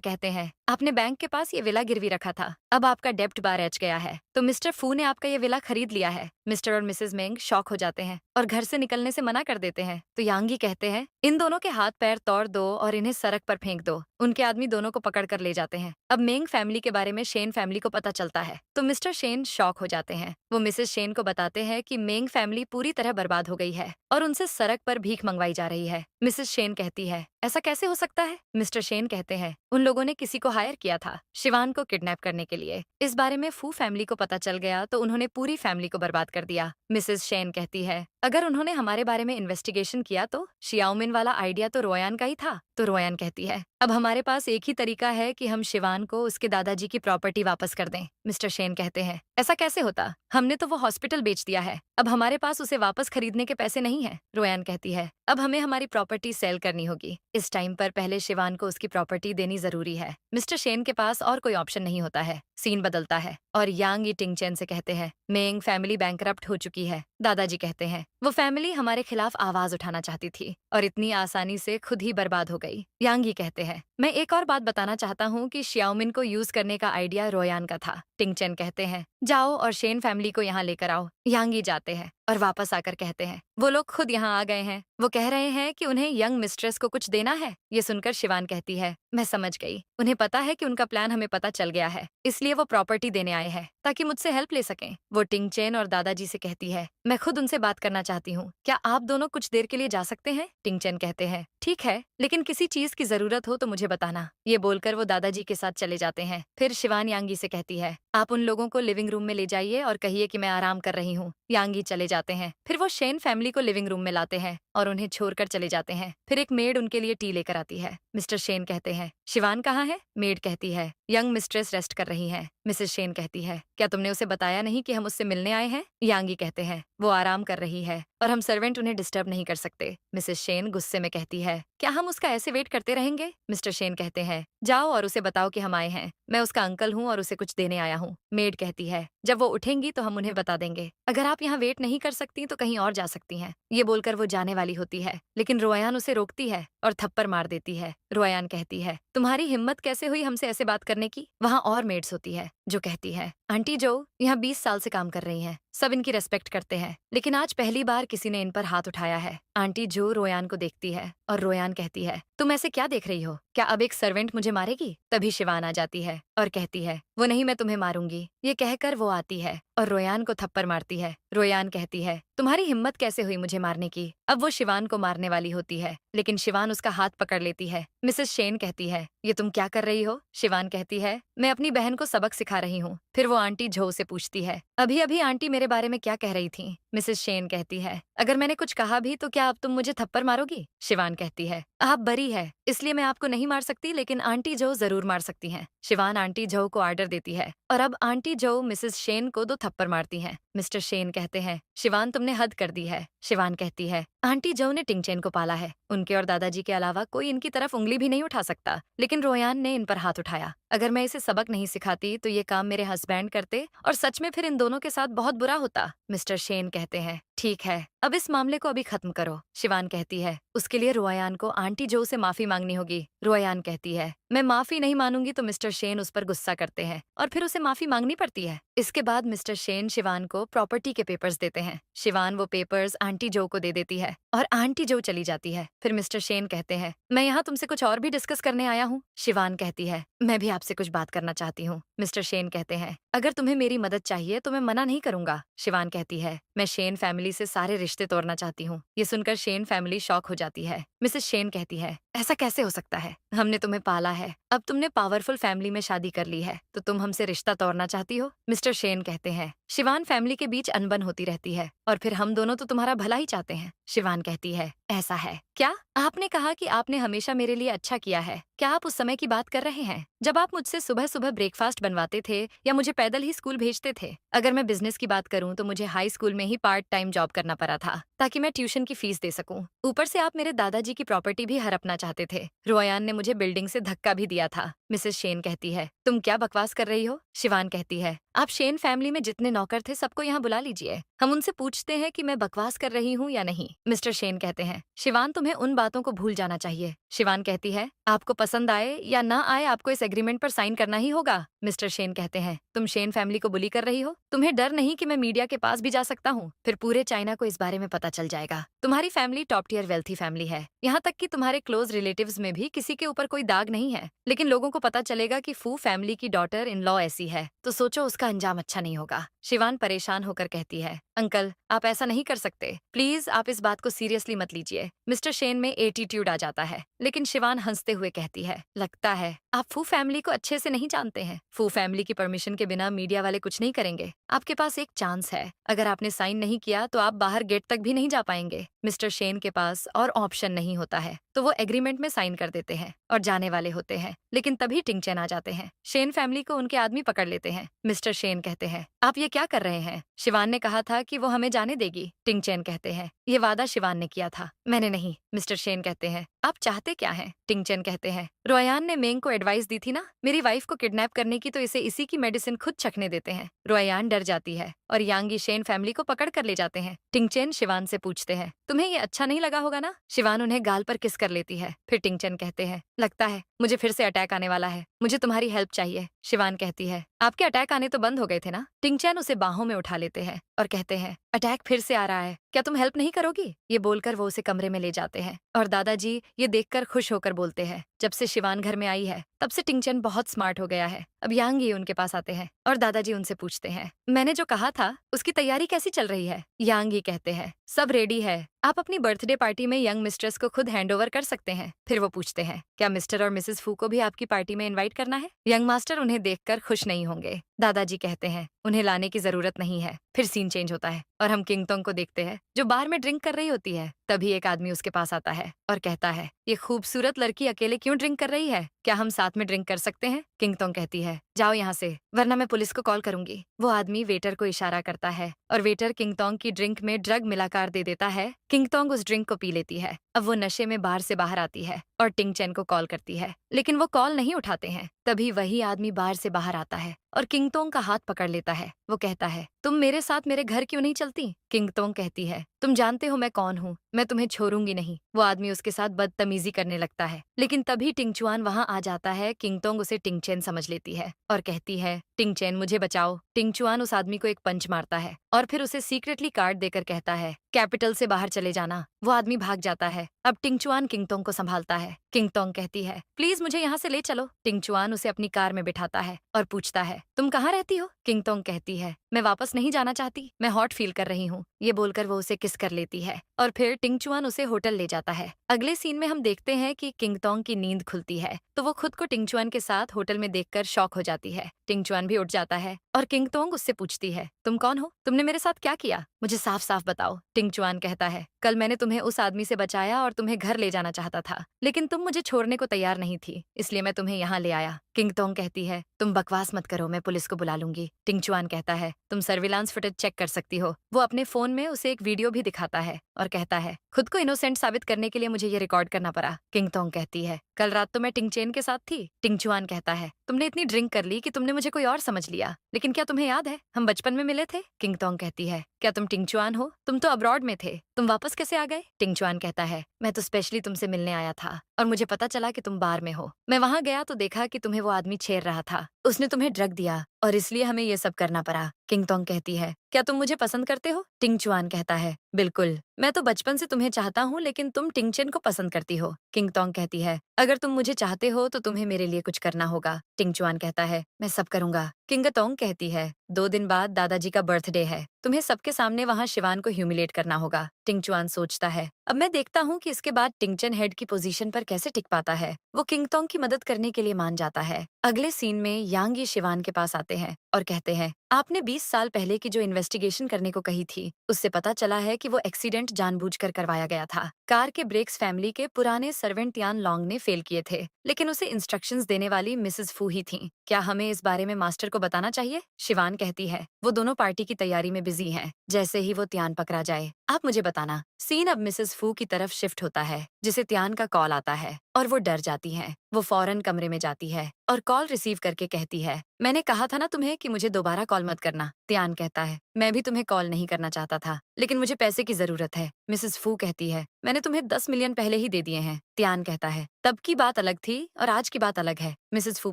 कहते हैं, आपने बैंक के पास ये विला गिरवी रखा था, अब आपका डेप्ट बार एच गया है, तो मिस्टर फू ने आपका ये विला खरीद लिया है। मिस्टर और मिसेस मेंग शॉक हो जाते हैं और घर से निकलने से मना कर देते हैं। तो यांगी कहते हैं, इन दोनों के हाथ पैर तोड़ दो और इन्हें सड़क पर फेंक दो। उनके आदमी दोनों को पकड़ कर ले जाते हैं। अब मेंग फैमिली के बारे में शेन फैमिली को पता चलता है तो मिस्टर शेन शॉक हो जाते हैं। वो मिसेस शेन को बताते हैं कि मेंग फैमिली पूरी तरह बर्बाद हो गई है और उनसे सड़क पर भीख मंगवाई जा रही है। मिसेस शेन कहती है, ऐसा कैसे हो सकता है? मिस्टर शेन कहते हैं, उन लोगों ने किसी को हायर किया था शिवान को किडनैप करने के लिए। इस बारे में फू फैमिली को पता चल गया तो उन्होंने पूरी फैमिली को बर्बाद कर दिया। मिसेस शेन कहती है, अगर उन्होंने हमारे बारे में इन्वेस्टिगेशन किया तो शियाओमिन वाला आइडिया तो रोयान का ही था। तो रोयान कहती है, अब हमारे पास एक ही तरीका है कि हम शिवान को उसके दादाजी की प्रॉपर्टी वापस कर दें। मिस्टर शेन कहते हैं, ऐसा कैसे होता? हमने तो वो हॉस्पिटल बेच दिया है, अब हमारे पास उसे वापस खरीदने के पैसे नहीं है। रोयान कहती है, अब हमें हमारी प्रॉपर्टी सेल करनी होगी। इस टाइम पर पहले शिवान को उसकी प्रॉपर्टी देनी जरूरी है। मिस्टर शेन के पास और कोई ऑप्शन नहीं होता है। सीन बदलता है और यांग ये टिंगचैन से कहते हैं, मेंग फैमिली बैंकरप्ट हो चुकी है। दादाजी कहते हैं, वो फैमिली हमारे खिलाफ आवाज उठाना चाहती थी और इतनी आसानी से खुद ही बर्बाद हो गई। यांगी कहते हैं, मैं एक और बात बताना चाहता हूँ कि शियाओमिन को यूज करने का आइडिया रोयान का था। टिंगचैन कहते हैं, जाओ और शेन फैमिली को यहाँ लेकर आओ। यांगी जाते हैं और वापस आकर कहते हैं, वो लोग खुद यहाँ आ गए हैं। वो कह रहे हैं कि उन्हें यंग मिस्ट्रेस को कुछ देना है। ये सुनकर शिवान कहती है, मैं समझ गई, उन्हें पता है कि उनका प्लान हमें पता चल गया है, इसलिए वो प्रॉपर्टी देने आए हैं ताकि मुझसे हेल्प ले सकें। वो टिंगचैन और दादाजी से कहती है, मैं खुद उनसे बात करना चाहती हूँ, क्या आप दोनों कुछ देर के लिए जा सकते हैं? टिंगचैन कहते हैं, ठीक है, लेकिन किसी चीज की जरूरत हो तो मुझे बताना। ये बोलकर वो दादाजी के साथ चले जाते हैं। फिर शिवान यांगी से कहती है, आप उन लोगों को लिविंग रूम में ले जाइए और कहिए कि मैं आराम कर रही हूँ। यांगी चले जाते जाते हैं। फिर वो शेन फैमिली को लिविंग रूम में लाते हैं और उन्हें छोड़कर चले जाते हैं। फिर एक मेड उनके लिए टी लेकर आती है। मिस्टर शेन कहते हैं, शिवान कहाँ है? मेड कहती है, यंग मिस्ट्रेस रेस्ट कर रही है। मिसेस शेन कहती है, क्या तुमने उसे बताया नहीं कि हम उससे मिलने आए हैं? यांगी कहते हैं, वो आराम कर रही है और हम सर्वेंट उन्हें डिस्टर्ब नहीं कर सकते। मिसेस शेन गुस्से में कहती है, क्या हम उसका ऐसे वेट करते रहेंगे? मिस्टर शेन कहते हैं, जाओ और उसे बताओ कि हम आए हैं। मैं उसका अंकल हूँ और उसे कुछ देने आया हूँ। मेड कहती है, जब वो उठेंगी तो हम उन्हें बता देंगे। अगर आप यहाँ वेट नहीं कर सकती तो कहीं और जा सकती हैं। ये बोलकर वो जाने वाली होती है, लेकिन रोयान उसे रोकती है और थप्पड़ मार देती है। रोयान कहती है, तुम्हारी हिम्मत कैसे हुई हमसे ऐसे बात करने की? वहाँ और मेड्स होती है जो कहती है, आंटी जो यहाँ 20 साल से काम कर रही हैं, सब इनकी रेस्पेक्ट करते हैं, लेकिन आज पहली बार किसी ने इन पर हाथ उठाया है। आंटी जो रोयान को देखती है और रोयान कहती है, तुम ऐसे क्या देख रही हो? क्या अब एक सर्वेंट मुझे मारेगी? तभी शिवान आ जाती है और कहती है, वो नहीं, मैं तुम्हें मारूंगी। ये कहकर वो आती है और रोयान को थप्पड़ मारती है। रोयान कहती है, तुम्हारी हिम्मत कैसे हुई मुझे मारने की? अब वो शिवान को मारने वाली होती है, लेकिन शिवान उसका हाथ पकड़ लेती है। मिसेस शेन कहती है, ये तुम क्या कर रही हो? शिवान कहती है, मैं अपनी बहन को सबक सिखा रही हूँ। फिर वो आंटी झो से पूछती है, अभी अभी आंटी मेरे बारे में क्या कह रही थी? मिसेस शेन कहती है, अगर मैंने कुछ कहा भी तो क्या अब तुम मुझे थप्पड़ मारोगी? शिवान कहती है, आप बरी है इसलिए मैं आपको नहीं मार सकती, लेकिन आंटी जो जरूर मार सकती हैं। शिवान आंटी जो को ऑर्डर देती है और अब आंटी जो मिसेस शेन को 2 थप्पड़ मारती हैं। मिस्टर शेन कहते हैं, शिवान तुमने हद कर दी है। शिवान कहती है, आंटी जो ने टिंगचेन को पाला है, उनके और दादाजी के अलावा कोई इनकी तरफ उंगली भी नहीं उठा सकता, लेकिन रोयान ने इन पर हाथ उठाया। अगर मैं इसे सबक नहीं सिखाती तो ये काम मेरे हस्बैंड करते और सच में फिर इन दोनों के साथ बहुत बुरा होता। मिस्टर शेन कहते हैं, ठीक है, अब इस मामले को अभी खत्म करो। शिवान कहती है, उसके लिए रोयान को आंटी जो से माफी मांगनी होगी। रोयान कहती है, मैं माफी नहीं मानूंगी तो मिस्टर शेन उस पर गुस्सा करते हैं और फिर उसे माफी मांगनी पड़ती है। इसके बाद मिस्टर शेन शिवान को प्रॉपर्टी के पेपर्स देते हैं। शिवान वो पेपर्स आंटी जो को दे देती है और आंटी जो चली जाती है। फिर मिस्टर शेन कहते हैं, मैं यहाँ तुमसे कुछ और भी डिस्कस करने आया हूँ। शिवान कहती है, मैं भी आपसे कुछ बात करना चाहती हूँ। मिस्टर शेन कहते हैं, अगर तुम्हें मेरी मदद चाहिए तो मैं मना नहीं करूंगा। शिवान कहती है, मैं शेन फैमिली से सारे रिश्ते तोड़ना चाहती हूँ। ये सुनकर शेन फैमिली शॉक हो जाती है। मिसेस शेन कहती है, ऐसा कैसे हो सकता है? हमने तुम्हें पाला है, अब तुमने पावरफुल फैमिली में शादी कर ली है तो तुम हमसे रिश्ता तोड़ना चाहती हो? मिस्टर शेन कहते हैं, शिवान फैमिली के बीच अनबन होती रहती है और फिर हम दोनों तो तुम्हारा भला ही चाहते हैं। शिवान कहती है, ऐसा है क्या? आपने कहा कि आपने हमेशा मेरे लिए अच्छा किया है। क्या आप उस समय की बात कर रहे हैं जब आप मुझसे सुबह सुबह ब्रेकफास्ट बनवाते थे या मुझे पैदल ही स्कूल भेजते थे? अगर मैं बिजनेस की बात करूं तो मुझे हाई स्कूल में ही पार्ट टाइम जॉब करना पड़ा था ताकि मैं ट्यूशन की फीस दे सकूं। ऊपर से आप मेरे दादाजी की प्रॉपर्टी भी हड़पना चाहते थे। रोयान ने मुझे बिल्डिंग से धक्का भी दिया था। मिसेस शेन कहती है, तुम क्या बकवास कर रही हो? शिवान कहती है, आप शेन फैमिली में जितने नौकर थे सबको यहाँ बुला लीजिए, हम उनसे पूछते हैं कि मैं बकवास कर रही हूँ या नहीं। मिस्टर शेन कहते हैं, शिवान तुम्हें उन बातों को भूल जाना चाहिए। शिवान कहती है, आपको पसंद आए या ना आए आपको इस एग्रीमेंट पर साइन करना ही होगा। मिस्टर शेन कहते हैं, तुम शेन फैमिली को बुली कर रही हो? तुम्हें डर नहीं कि मैं मीडिया के पास भी जा सकता हूँ? फिर पूरे चाइना को इस बारे में पता चल जाएगा। तुम्हारी family top tier wealthy family है, यहाँ तक कि तुम्हारे क्लोज रिलेटिव्स में भी किसी के ऊपर कोई दाग नहीं है, लेकिन लोगों को पता चलेगा कि फू फैमिली की डॉटर इन लॉ ऐसी है तो सोचो उसका अंजाम अच्छा नहीं होगा। शिवान परेशान होकर कहती है, अंकल आप ऐसा नहीं कर सकते, प्लीज आप इस बात को सीरियसली मत लीजिए। मिस्टर शेन में एटीट्यूड आ जाता है, लेकिन शिवान हंसते हुए कहती है, लगता है आप फू फैमिली को अच्छे से नहीं जानते हैं। फू फैमिली की परमिशन के बिना मीडिया वाले कुछ नहीं करेंगे। आपके पास एक चांस है, अगर आपने साइन नहीं किया तो आप बाहर गेट तक भी नहीं जा पाएंगे। मिस्टर शेन के पास और ऑप्शन नहीं होता है तो वो एग्रीमेंट में साइन कर देते हैं और जाने वाले होते हैं, लेकिन तभी टिंगचेन आ जाते हैं। शेन फैमिली को उनके आदमी पकड़ लेते हैं। मिस्टर शेन कहते हैं, आप ये क्या कर रहे हैं? शिवान ने कहा था कि वो हमें जाने देगी। टिंगचेन कहते हैं, ये वादा शिवान ने किया था, मैंने नहीं। मिस्टर शेन कहते हैं, आप चाहते क्या हैं? टिंगचेन कहते हैं, रोयान ने मेंग को एडवाइस दी थी ना मेरी वाइफ को किडनैप करने की, तो इसे इसी की मेडिसिन खुद चखने देते हैं। रोयान डर जाती है और यांगी शेन फैमिली को पकड़ कर ले जाते हैं। टिंगचेन शिवान से पूछते हैं, तुम्हें ये अच्छा नहीं लगा होगा ना? शिवान उन्हें गाल पर किस कर लेती है। फिर टिंगचेन कहते हैं, लगता है मुझे फिर से अटैक आने वाला है, मुझे तुम्हारी हेल्प चाहिए। शिवान कहती है, आपके अटैक आने तो बंद हो गए थे ना? टिंगचेन उसे बाहों में उठा लेते हैं और कहते हैं, अटैक फिर से आ रहा है, क्या तुम हेल्प नहीं करोगी? ये बोलकर वो उसे कमरे में ले जाते हैं और दादाजी ये देखकर खुश होकर बोलते हैं, जब से शिवान घर में आई है तब से टिंगचेन बहुत स्मार्ट हो गया है। अब यांगी उनके पास आते हैं और दादाजी उनसे पूछते हैं, मैंने जो कहा था उसकी तैयारी कैसी चल रही है? यांगी कहते हैं, सब रेडी है, आप अपनी बर्थडे पार्टी में यंग मिस्ट्रेस को खुद हैंडओवर कर सकते हैं। फिर वो पूछते हैं, क्या मिस्टर और मिसेस फू को भी आपकी पार्टी में इनवाइट करना है? यंग मास्टर उन्हें देखकर खुश नहीं होंगे। दादाजी कहते हैं, उन्हें लाने की जरूरत नहीं है। फिर सीन चेंज होता है और हम किंग तोंग को देखते हैं जो बार में ड्रिंक कर रही होती है। तभी एक आदमी उसके पास आता है और कहता है, ये खूबसूरत लड़की अकेले क्यों ड्रिंक कर रही है? क्या हम साथ में ड्रिंक कर सकते हैं? किंग तोंग कहती है, जाओ यहाँ से, वरना मैं पुलिस को कॉल करूंगी। वो आदमी वेटर को इशारा करता है और वेटर किंग तोंग की ड्रिंक में ड्रग मिलाकर दे देता है। किंग तोंग उस ड्रिंक को पी लेती है। अब वो नशे में बार से बाहर आती है और टिंग चैन को कॉल करती है, लेकिन वो कॉल नहीं उठाते हैं। तभी वही आदमी बार से बाहर आता है और किंग तोंग का हाथ पकड़ लेता है। वो कहता है, तुम मेरे साथ मेरे घर क्यों नहीं चलती? किंग तोंग कहती है, तुम जानते हो मैं कौन हूँ, मैं तुम्हें छोड़ूंगी नहीं। वो आदमी उसके साथ बदतमीजी करने लगता है, लेकिन तभी टिंग चुआन वहाँ आ जाता है। किंग तोंग उसे टिंग चैन समझ लेती है और कहती है, टिंग चैन मुझे बचाओ। टिंग चुआन उस आदमी को एक पंच मारता है और फिर उसे सीक्रेटली कार्ड देकर कहता है, कैपिटल से बाहर चले जाना। वो आदमी भाग जाता है। अब टिंग चुआन किंग तोंग को संभालता है। किंग तोंग कहती है, प्लीज मुझे यहाँ से ले चलो। टिंग चुआन उसे अपनी कार में बिठाता है और पूछता है, तुम कहाँ रहती हो? किंग तोंग कहती है, मैं वापस नहीं जाना चाहती, मैं हॉट फील कर रही हूँ। ये बोलकर वो उसे किस कर लेती है और फिर टिंग चुआन उसे होटल ले जाता है। अगले सीन में हम देखते हैं कि किंग तोंग की नींद खुलती है तो वो खुद को टिंग चुआन के साथ होटल में देखकर शॉक हो जाती है। टिंग चुआन भी उठ जाता है और किंग तोंग उससे पूछती है, तुम कौन हो? तुमने मेरे साथ क्या किया? मुझे साफ साफ बताओ। टिंग चुआन कहता है, कल मैंने तुम्हें उस आदमी से बचाया और तुम्हें घर ले जाना चाहता था, लेकिन तुम मुझे छोड़ने को तैयार नहीं थी, इसलिए मैं तुम्हें यहाँ ले आया। किंग तोंग कहती है, तुम बकवास मत करो, मैं पुलिस को बुला लूंगी। टिंग चुआन कहता है, तुम सर्विलांस फुटेज चेक कर सकती हो। वो अपने फोन में उसे एक वीडियो भी दिखाता है और कहता है, खुद को इनोसेंट साबित करने के लिए मुझे ये रिकॉर्ड करना पड़ा। किंग तोंग कहती है, कल रात तो मैं टिंग चैन के साथ थी। टिंग चुआन कहता है, तुमने इतनी ड्रिंक कर ली कि तुमने मुझे कोई और समझ लिया, लेकिन क्या तुम्हें याद है हम बचपन में मिले थे? किंग तोंग कहती है, क्या तुम टिंग चुआन हो? तुम तो अब्रॉड में थे, तुम वापस कैसे आ गए? टिंग चुआन कहता है, मैं तो स्पेशली तुमसे मिलने आया था और मुझे पता चला कि तुम बार में हो। मैं वहाँ गया तो देखा कि तुम्हें वो आदमी छेड़ रहा था, उसने तुम्हें ड्रग दिया और इसलिए हमें ये सब करना पड़ा। किंग तोंग कहती है, क्या तुम मुझे पसंद करते हो? टिंग चुआन कहता है, बिल्कुल, मैं तो बचपन से तुम्हें चाहता हूँ, लेकिन तुम टिंग चैन को पसंद करती हो। किंग तोंग कहती है, अगर तुम मुझे चाहते हो तो तुम्हें मेरे लिए कुछ करना होगा। टिंग चुआन कहता है, मैं सब करूंगा। किंग तोंग कहती है, 2 दिन बाद दादाजी का बर्थडे है, तुम्हें सबके सामने वहाँ शिवान को ह्यूमिलेट करना होगा। टिंग चुआन सोचता है, अब मैं देखता हूँ कि इसके बाद टिंग चैन हेड की पोजीशन पर कैसे टिक पाता है। वो किंग तोंग की मदद करने के लिए मान जाता है। अगले सीन में यांग ये शिवान के पास आते हैं और कहते हैं, आपने 20 साल पहले की जो इन्वेस्टिगेशन करने को कही थी, उससे पता चला है कि वो एक्सीडेंट जानबूझकर करवाया गया था। कार के ब्रेक्स फैमिली के पुराने सर्वेंट यान लॉन्ग ने फेल किए थे, लेकिन उसे इंस्ट्रक्शंस देने वाली मिसेस फू ही थी। क्या हमें इस बारे में मास्टर को बताना चाहिए? शिवान कहती है, वो दोनों पार्टी की तैयारी में बिजी हैं। जैसे ही वो त्यान पकड़ा जाए आप मुझे बताना। सीन अब मिसेस फू की तरफ शिफ्ट होता है, जिसे त्यान का कॉल आता है और वो डर जाती हैं। वो फौरन कमरे में जाती है और कॉल रिसीव करके कहती है, मैंने कहा था ना तुम्हें कि मुझे दोबारा कॉल मत करना। त्यान कहता है, मैं भी तुम्हें कॉल नहीं करना चाहता था, लेकिन मुझे पैसे की जरूरत है। मिसेस फू कहती है, मैंने तुम्हें 10 मिलियन पहले ही दे दिए हैं। त्यान कहता है, तब की बात अलग थी और आज की बात अलग है। मिसेस फू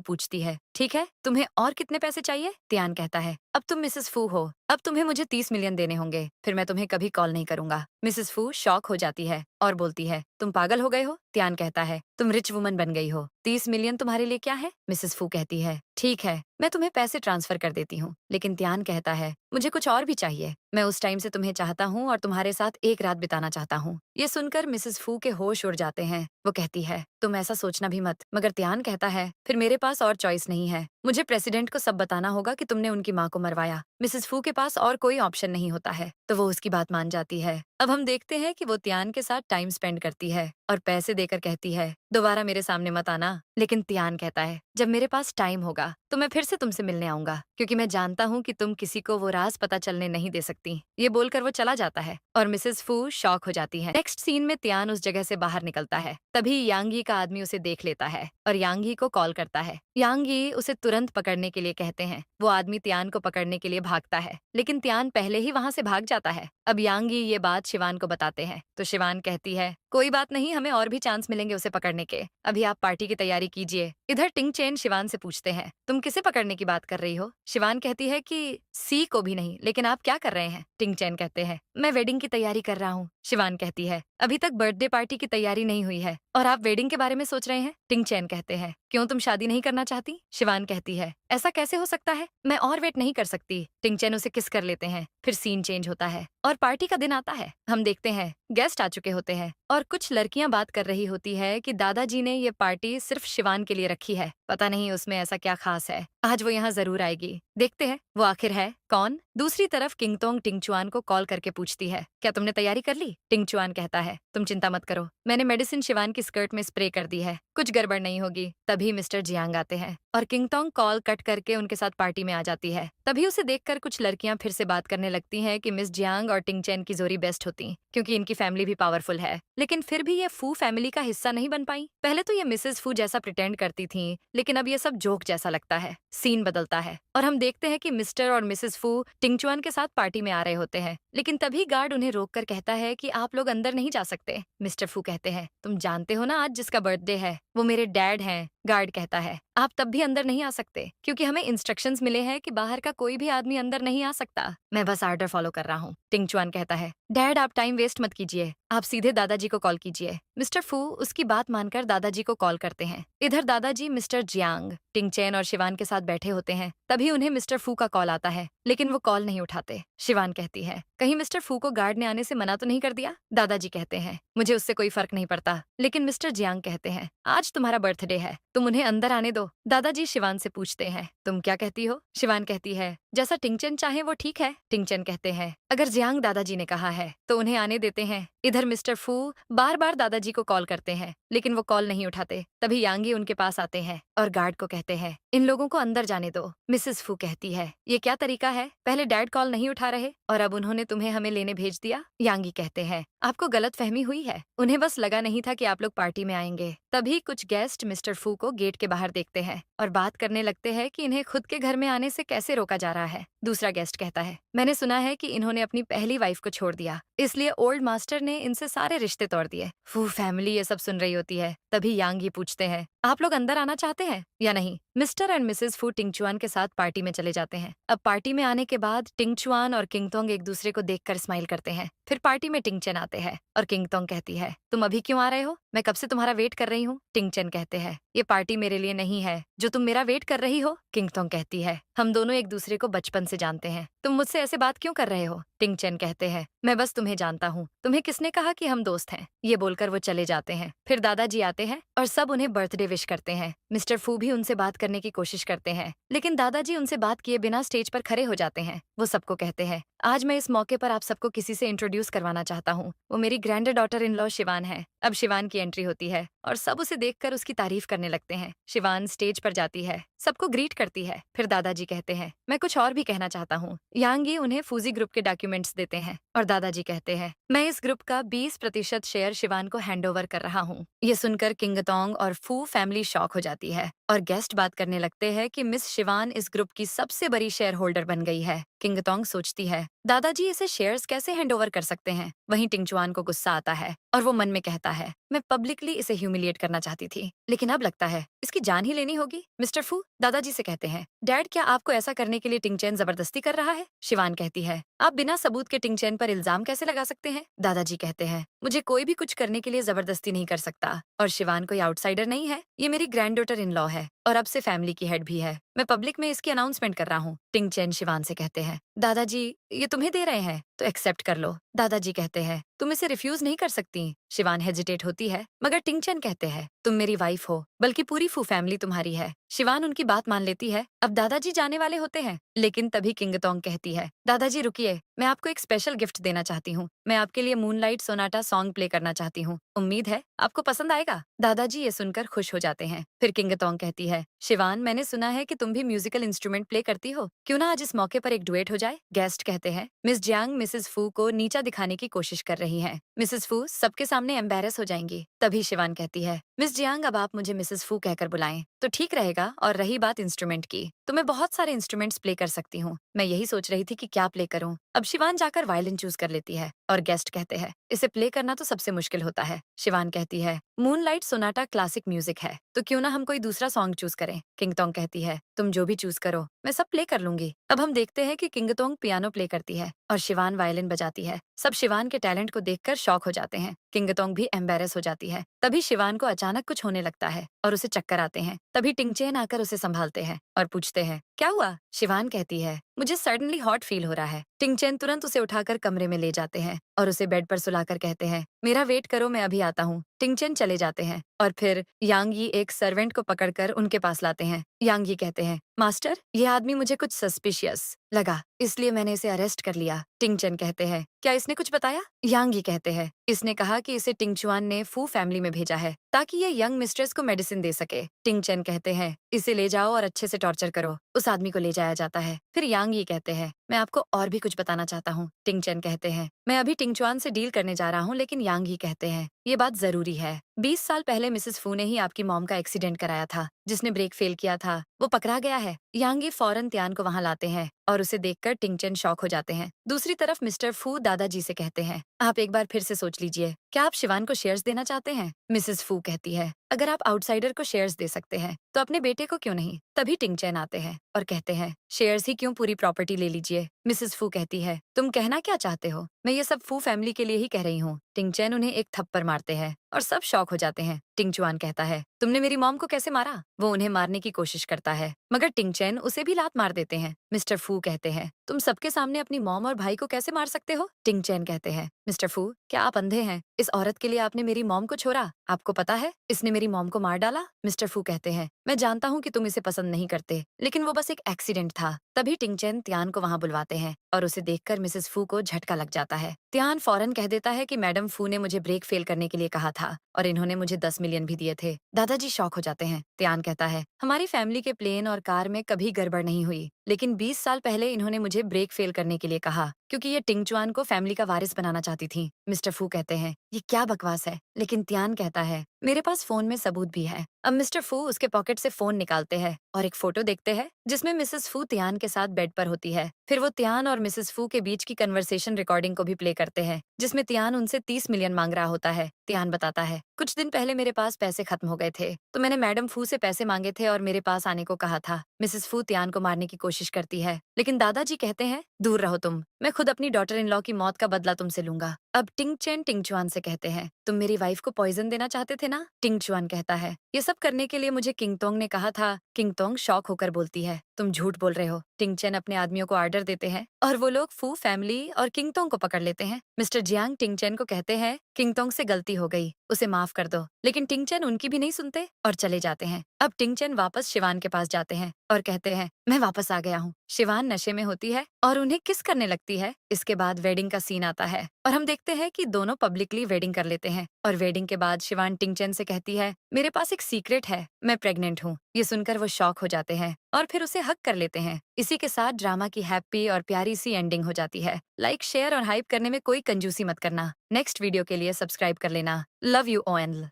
पूछती है, ठीक है, तुम्हें और कितने पैसे चाहिए? त्यान कहता है, अब तुम मिसेस फू हो, अब तुम्हें मुझे 30 मिलियन देने होंगे, फिर मैं तुम्हें कभी कॉल नहीं करूंगा। मिसेस फू शॉक हो जाती है और बोलती है, तुम पागल हो गए हो? त्यान कहता है, तुम रिच वुमन बन गई हो, 30 मिलियन तुम्हारे लिए क्या है? मिसेस फू कहती है, ठीक है, मैं तुम्हें पैसे ट्रांसफर कर देती हूँ, लेकिन त्यान कहता है, मुझे कुछ और भी चाहिए। मैं उस टाइम से तुम्हें चाहता हूँ और तुम्हारे साथ एक रात बिताना चाहता हूँ। ये सुनकर मिसेस फू के होश उड़ जाते हैं। वो कहती है, तुम ऐसा सोचना भी मत। मगर त्यान कहता है, फिर मेरे पास और चॉइस नहीं है, मुझे प्रेसिडेंट को सब बताना होगा कि तुमने उनकी माँ को मरवाया। मिसेस फू के पास और कोई ऑप्शन नहीं होता है, तो वो उसकी बात मान जाती है। अब हम देखते हैं कि वो त्यान के साथ टाइम स्पेंड करती है और पैसे देकर कहती है, दोबारा मेरे सामने मत आना। लेकिन त्यान कहता है, जब मेरे पास टाइम होगा तो मैं फिर से तुमसे मिलने आऊंगा, क्योंकि मैं जानता हूँ कि तुम किसी को वो राज पता चलने नहीं दे सकती। ये बोलकर वो चला जाता है और मिसेस फू शॉक हो जाती है। नेक्स्ट सीन में त्यान उस जगह से बाहर निकलता है, तभी यांगी का आदमी उसे देख लेता है और यांगी को कॉल करता है। यांगी उसे तुरंत पकड़ने के लिए कहते हैं। वो आदमी त्यान को पकड़ने के लिए भागता है, लेकिन त्यान पहले ही वहाँ से भाग जाता है। अब यांगी ये बात शिवान को बताते हैं, तो शिवान कहती है, कोई बात नहीं, हमें और भी चांस मिलेंगे उसे पकड़ने के, अभी आप पार्टी की तैयारी कीजिए। इधर टिंग चैन शिवान से पूछते हैं, तुम किसे पकड़ने की बात कर रही हो? शिवान कहती है कि सी को भी नहीं, लेकिन आप क्या कर रहे हैं? टिंग चैन कहते हैं, मैं वेडिंग की तैयारी कर रहा हूँ। शिवान कहती है, अभी तक बर्थडे पार्टी की तैयारी नहीं हुई है और आप वेडिंग के बारे में सोच रहे हैं? टिंग चैन कहते हैं, क्यों तुम शादी नहीं करना चाहती? शिवान कहती है, ऐसा कैसे हो सकता है, मैं और वेट नहीं कर सकती। टिंग चैन उसे किस कर लेते हैं। फिर सीन चेंज होता है और पार्टी का दिन आता है। हम देखते हैं गेस्ट आ चुके होते हैं और कुछ लड़कियां बात कर रही होती है कि दादाजी ने ये पार्टी सिर्फ शिवान के लिए रखी है, पता नहीं उसमें ऐसा क्या खास है, आज वो यहाँ जरूर आएगी। देखते हैं वो आखिर है कौन? दूसरी तरफ किंगतोंग टिंगचुआन को कॉल करके पूछती है, क्या तुमने तैयारी कर ली? टिंगचुआन कहता है, तुम चिंता मत करो, मैंने मेडिसिन शिवान की स्कर्ट में स्प्रे कर दी है, कुछ गड़बड़ नहीं होगी। तभी मिस्टर जियांग आते हैं और किंगतोंग कॉल कट करके उनके साथ पार्टी में आ जाती है। तभी उसे देखकर कुछ लड़कियां फिर से बात करने लगती हैं कि मिस जियांग और टिंगचैन की जोड़ी बेस्ट होती, क्योंकि इनकी फैमिली भी पावरफुल है। लेकिन फिर भी ये फू फैमिली का हिस्सा नहीं बन पाई। पहले तो ये मिसेस फू जैसा प्रिटेंड करती थी, लेकिन अब ये सब जोक जैसा लगता है। सीन बदलता है और हम देखते हैं कि मिस्टर और मिसेस फू टिंगचुआन के साथ पार्टी में आ रहे होते हैं, लेकिन तभी गार्ड उन्हें रोककर कहता है कि आप लोग अंदर नहीं जा सकते। मिस्टर फू कहते हैं, तुम जानते हो ना आज जिसका बर्थडे है वो मेरे डैड हैं। गार्ड कहता है, आप तब भी अंदर नहीं आ सकते, क्योंकि हमें इंस्ट्रक्शंस मिले हैं कि बाहर का कोई भी आदमी अंदर नहीं आ सकता। मैं बस आर्डर फॉलो कर रहा हूँ। टिंगचुआन कहता है, डैड आप टाइम वेस्ट मत कीजिए, आप सीधे दादाजी को कॉल कीजिए। मिस्टर फू उसकी बात मानकर दादाजी को कॉल करते हैं। इधर दादाजी मिस्टर जियांग, टिंगचैन और शिवान के साथ बैठे होते हैं। तभी उन्हें मिस्टर फू का कॉल आता है, लेकिन वो कॉल नहीं उठाते। शिवान कहती है, कहीं मिस्टर फू को गार्ड ने आने से मना तो नहीं कर दिया? दादाजी कहते हैं, मुझे उससे कोई फर्क नहीं पड़ता। लेकिन मिस्टर जियांग कहते हैं, आज तुम्हारा बर्थडे है, तुम उन्हें अंदर आने दो। दादाजी शिवान से पूछते हैं, तुम क्या कहती हो? शिवान कहती है, जैसा टिंगचैन चाहे वो ठीक है। टिंगचैन कहते हैं, अगर जियांग दादाजी ने कहा है तो उन्हें आने देते हैं। इधर मिस्टर फू बार बार दादाजी को कॉल करते हैं, लेकिन वो कॉल नहीं उठाते। तभी यांगी उनके पास आते हैं और गार्ड को कहते हैं, इन लोगों को अंदर जाने दो। मिसेस फू कहती है, ये क्या तरीका है? पहले डैड कॉल नहीं उठा रहे और अब उन्होंने तुम्हें हमें लेने भेज दिया। यांगी कहते हैं, आपको गलत फहमी हुई है, उन्हें बस लगा नहीं था कि आप लोग पार्टी में आएंगे। तभी कुछ गेस्ट मिस्टर फू को गेट के बाहर देखते हैं और बात करने लगते हैं कि इन्हें खुद के घर में आने से कैसे रोका जा रहा है। दूसरा गेस्ट कहता है, मैंने सुना है कि इन्होंने अपनी पहली वाइफ को छोड़ दिया, इसलिए ओल्ड मास्टर ने इनसे सारे रिश्ते तोड़ दिए। फू फैमिली ये सब सुन रही होती है। तभी यांगी पूछते हैं, आप लोग अंदर आना चाहते हैं या नहीं? मिस्टर एंड मिसेस फू टिंगचुआन के साथ पार्टी में चले जाते हैं। अब पार्टी में आने के बाद टिंगचुआन और किंगतोंग एक दूसरे को देखकर स्माइल करते हैं। फिर पार्टी में टिंगचैन आते हैं और किंगतोंग कहती है, तुम अभी क्यों आ रहे हो? मैं कब से तुम्हारा वेट कर रही हूँ। टिंगचैन कहते हैं, ये पार्टी मेरे लिए नहीं है जो तुम मेरा वेट कर रही हो। किंगतोंग कहती है, हम दोनों एक दूसरे को बचपन से जानते हैं, तुम मुझसे ऐसे बात क्यों कर रहे हो? टिंगचैन कहते हैं, मैं बस तुम्हें जानता हूँ, तुम्हें किसने कहा कि हम दोस्त हैं? ये बोलकर वो चले जाते हैं। फिर दादाजी आते हैं और सब उन्हें बर्थडे विश करते हैं। मिस्टर फू भी उनसे बात करने की कोशिश करते हैं, लेकिन दादाजी उनसे बात किए बिना स्टेज पर खड़े हो जाते हैं। वो सबको कहते हैं, आज मैं इस मौके पर आप सबको किसी से इंट्रोड्यूस करवाना चाहता हूँ। वो मेरी granddaughter in law Shivan है। अब शिवान की एंट्री होती है और सब उसे देखकर उसकी तारीफ करने लगते हैं। शिवान स्टेज पर जाती है, सबको ग्रीट करती है। फिर दादाजी कहते हैं, मैं कुछ और भी कहना चाहता हूँ। यांगी उन्हें फूजी ग्रुप के डॉक्यूमेंट्स देते हैं और दादाजी कहते हैं, मैं इस ग्रुप का 20% शेयर शिवान को हैंडओवर कर रहा हूँ। ये सुनकर किंगतोंग और फू फैमिली शॉक हो जाती है और गेस्ट बात करने लगते हैं कि मिस शिवान इस ग्रुप की सबसे बड़ी शेयर होल्डर बन गई है। किंगतोंग सोचती है, दादाजी इसे शेयर्स कैसे हैंडओवर कर सकते हैं? वहीं टिंगचुआन को गुस्सा आता है और वो मन में कहता है, मैं पब्लिकली इसे ह्यूमिलिएट करना चाहती थी, लेकिन अब लगता है इसकी जान ही लेनी होगी। मिस्टर फू दादाजी से कहते हैं, डैड क्या आपको ऐसा करने के लिए टिंगचैन जबरदस्ती कर रहा है? शिवान कहती है, आप बिना सबूत के टिंगचैन पर इल्जाम कैसे लगा सकते हैं? दादाजी कहते हैं, मुझे कोई भी कुछ करने के लिए जबरदस्ती नहीं कर सकता और शिवान कोई आउटसाइडर नहीं है, ये मेरी ग्रैंड डॉटर इन लॉ है और अब से फैमिली की हेड भी है। मैं पब्लिक में इसकी अनाउंसमेंट कर रहा हूँ। टिंगचैन शिवान से कहते हैं, दादाजी ये तुम्हें दे रहे हैं तो एक्सेप्ट कर लो। दादाजी कहते हैं, तुम इसे रिफ्यूज नहीं कर सकती। शिवान हेजिटेट होती है, मगर टिंगचैन कहते हैं, तुम मेरी वाइफ हो, बल्कि पूरी फू फैमिली तुम्हारी है। शिवान उनकी बात मान लेती है। अब दादाजी जाने वाले होते हैं, लेकिन तभी किंगतोंग कहती है, दादाजी रुकिए, मैं आपको एक स्पेशल गिफ्ट देना चाहती हूँ। मैं आपके लिए मूनलाइट सोनाटा सॉन्ग प्ले करना चाहती हूँ, उम्मीद है आपको पसंद आएगा। दादाजी ये सुनकर खुश हो जाते हैं। फिर किंगतोंग कहती है, शिवान मैंने सुना है कि तुम भी म्यूजिकल इंस्ट्रूमेंट प्ले करती हो, क्यों ना आज इस मौके पर एक डुएट हो जाए? गेस्ट कहते हैं, मिस जियांग मिसेस फू को नीचा दिखाने की कोशिश कर रही हैं। मिसेस फू सबके सामने एम्बेरस हो जाएंगी। तभी शिवान कहती है, मिस जियांग अब आप मुझे मिसेस फू कहकर बुलाएं तो ठीक रहेगा। और रही बात इंस्ट्रूमेंट की, तो मैं बहुत सारे इंस्ट्रूमेंट्स प्ले कर सकती हूँ। मैं यही सोच रही थी कि क्या प्ले करूँ। अब शिवान जाकर वायलिन चूज कर लेती है और गेस्ट कहते हैं, इसे प्ले करना तो सबसे मुश्किल होता है। शिवान कहती है, मूनलाइट सोनाटा क्लासिक म्यूजिक है, तो क्यों ना हम कोई दूसरा सॉन्ग चूज करें। किंगतोंग कहती है, तुम जो भी चूज करो मैं सब प्ले कर लूंगी। अब हम देखते हैं कि किंगतोंग पियानो प्ले करती है और शिवान वायलिन बजाती है। सब शिवान के टैलेंट को देखकर शॉक हो जाते हैं। किंगतोंग भी एम्बेरस हो जाती है। तभी शिवान को अचानक कुछ होने लगता है और उसे चक्कर आते हैं। तभी टिंगचैन आकर उसे संभालते हैं और पूछते हैं, क्या हुआ? शिवान कहती है, मुझे सडनली हॉट फील हो रहा है। टिंगचेन तुरंत उसे उठाकर कमरे में ले जाते हैं और उसे बेड पर सुलाकर कहते हैं, मेरा वेट करो, मैं अभी आता हूँ। टिंगचेन चले जाते हैं और फिर यांग यी एक सर्वेंट को पकड़कर उनके पास लाते हैं। यांग यी कहते हैं, मास्टर, ये आदमी मुझे कुछ सस्पिशियस लगा, इसलिए मैंने इसे अरेस्ट कर लिया। टिंगचेन कहते हैं, क्या इसने कुछ बताया? यांग यी कहते हैं, इसने कहा कि इसे टिंगचुआन ने फू फैमिली में भेजा है ताकि ये यंग मिस्ट्रेस को मेडिसिन दे सके। टिंगचेन कहते हैं, इसे ले जाओ और अच्छे से टॉर्चर करो। उस आदमी को ले जाया जाता है। फिर यांग यी कहते हैं, मैं आपको और भी कुछ बताना चाहता हूँ। टिंगचेन कहते हैं, मैं अभी टिंगचुआन से डील करने जा रहा हूँ, लेकिन यांग यी कहते हैं, ये बात जरूरी है। 20 साल पहले मिसेस फू ने ही आपकी मॉम का एक्सीडेंट कराया था। जिसने ब्रेक फेल किया था वो पकड़ा गया है। यांग यी फौरन त्यान को वहाँ लाते हैं और उसे देखकर टिंगचेन शॉक हो जाते हैं। दूसरी तरफ मिस्टर फू दादाजी से कहते हैं, आप एक बार फिर से सोच लीजिए, क्या आप शिवान को शेयर्स देना चाहते हैं? मिसेस फू कहती है, अगर आप आउटसाइडर को शेयर्स दे सकते हैं तो अपने बेटे को क्यों नहीं? तभी टिंगचेन आते हैं और कहते हैं, शेयर्स ही क्यों, पूरी प्रॉपर्टी ले लीजिए। मिसेस फू कहती है, तुम कहना क्या चाहते हो? मैं ये सब फू फैमिली के लिए ही कह रही हूँ। टिंगचेन उन्हें एक थप्पड़ मारते हैं और सब शॉक हो जाते हैं। टिंगचुआन कहता है, तुमने मेरी मॉम को कैसे मारा? वो उन्हें मारने की कोशिश करता है मगर टिंगचेन उसे भी लात मार देते हैं। मिस्टर फू कहते हैं, तुम सबके सामने अपनी मॉम और भाई को कैसे मार सकते हो? टिंगचेन कहते हैं, मिस्टर फू, क्या आप अंधे हैं? इस औरत के लिए आपने मेरी मॉम को छोड़ा। आपको पता है इसने मेरी मॉम को मार डाला। मिस्टर फू कहते हैं, मैं जानता हूँ कि तुम इसे पसंद नहीं करते, लेकिन वो बस एक एक्सीडेंट था। तभी टिंगचेन त्यान को वहाँ बुलवाते हैं और उसे देखकर मिसेस फू को झटका लग जाता है। त्यान फौरन कह देता है कि मैडम फू ने मुझे ब्रेक फेल करने के लिए कहा था और इन्होंने मुझे 10 मिलियन भी दिए थे। दादाजी शॉक हो जाते हैं। त्यान कहता है, हमारी फैमिली के प्लेन और कार में कभी गड़बड़ नहीं हुई, लेकिन 20 साल पहले इन्होंने मुझे ब्रेक फेल करने के लिए कहा क्योंकि ये टिंगचुआन को फैमिली का वारिस बनाना चाहती थी। मिस्टर फू कहते हैं, ये क्या बकवास है? लेकिन त्यान कहता है, मेरे पास फोन में सबूत भी है। अब मिस्टर फू उसके पॉकेट से फोन निकालते हैं और एक फोटो देखते हैं जिसमें मिसेस फू त्यान के साथ बेड पर होती है। फिर वो त्यान और मिसेस फू के बीच की कन्वर्सेशन रिकॉर्डिंग को भी प्ले करते हैं जिसमें त्यान उनसे 30 मिलियन मांग रहा होता है। त्यान बताता है, कुछ दिन पहले मेरे पास पैसे खत्म हो गए थे तो मैंने मैडम फू से पैसे मांगे थे और मेरे पास आने को कहा था। मिसेस फू त्यान को मारने की कोशिश करती है लेकिन दादाजी कहते हैं, दूर रहो तुम, मैं खुद अपनी डॉटर इन लॉ की मौत का बदला तुमसे लूंगा। अब टिंगचेन टिंगचुआन से कहते हैं, तुम मेरी वाइफ को पॉइजन देना चाहते थे ना? टिंगचुआन कहता है, ये सब करने के लिए मुझे किंगतोंग ने कहा था। किंगतोंग शॉक होकर बोलती है, तुम झूठ बोल रहे हो। टिंगचेन अपने आदमियों को ऑर्डर देते हैं और वो लोग फू फैमिली और किंगतोंग को पकड़ लेते हैं। मिस्टर जियांग टिंगचेन को कहते हैं, किंगतोंग से गलती हो गई, उसे माफ कर दो, लेकिन टिंगचेन उनकी भी नहीं सुनते और चले जाते हैं। अब टिंगचेन वापस शिवान के पास जाते हैं और कहते हैं, मैं वापस आ गया हूँ। शिवान नशे में होती है और उन्हें किस करने लगती है। इसके बाद वेडिंग का सीन आता है और हम देखते हैं कि दोनों पब्लिकली वेडिंग कर लेते हैं और वेडिंग के बाद शिवान टिंगचेन से कहती है, मेरे पास एक सीक्रेट है, मैं प्रेग्नेंट हूँ। ये सुनकर वो शॉक हो जाते हैं और फिर उसे हक कर लेते हैं। इसी के साथ ड्रामा की हैप्पी और प्यारी सी एंडिंग हो जाती है। लाइक, शेयर और हाइप करने में कोई कंजूसी मत करना। नेक्स्ट वीडियो के लिए सब्सक्राइब कर लेना। Love you all.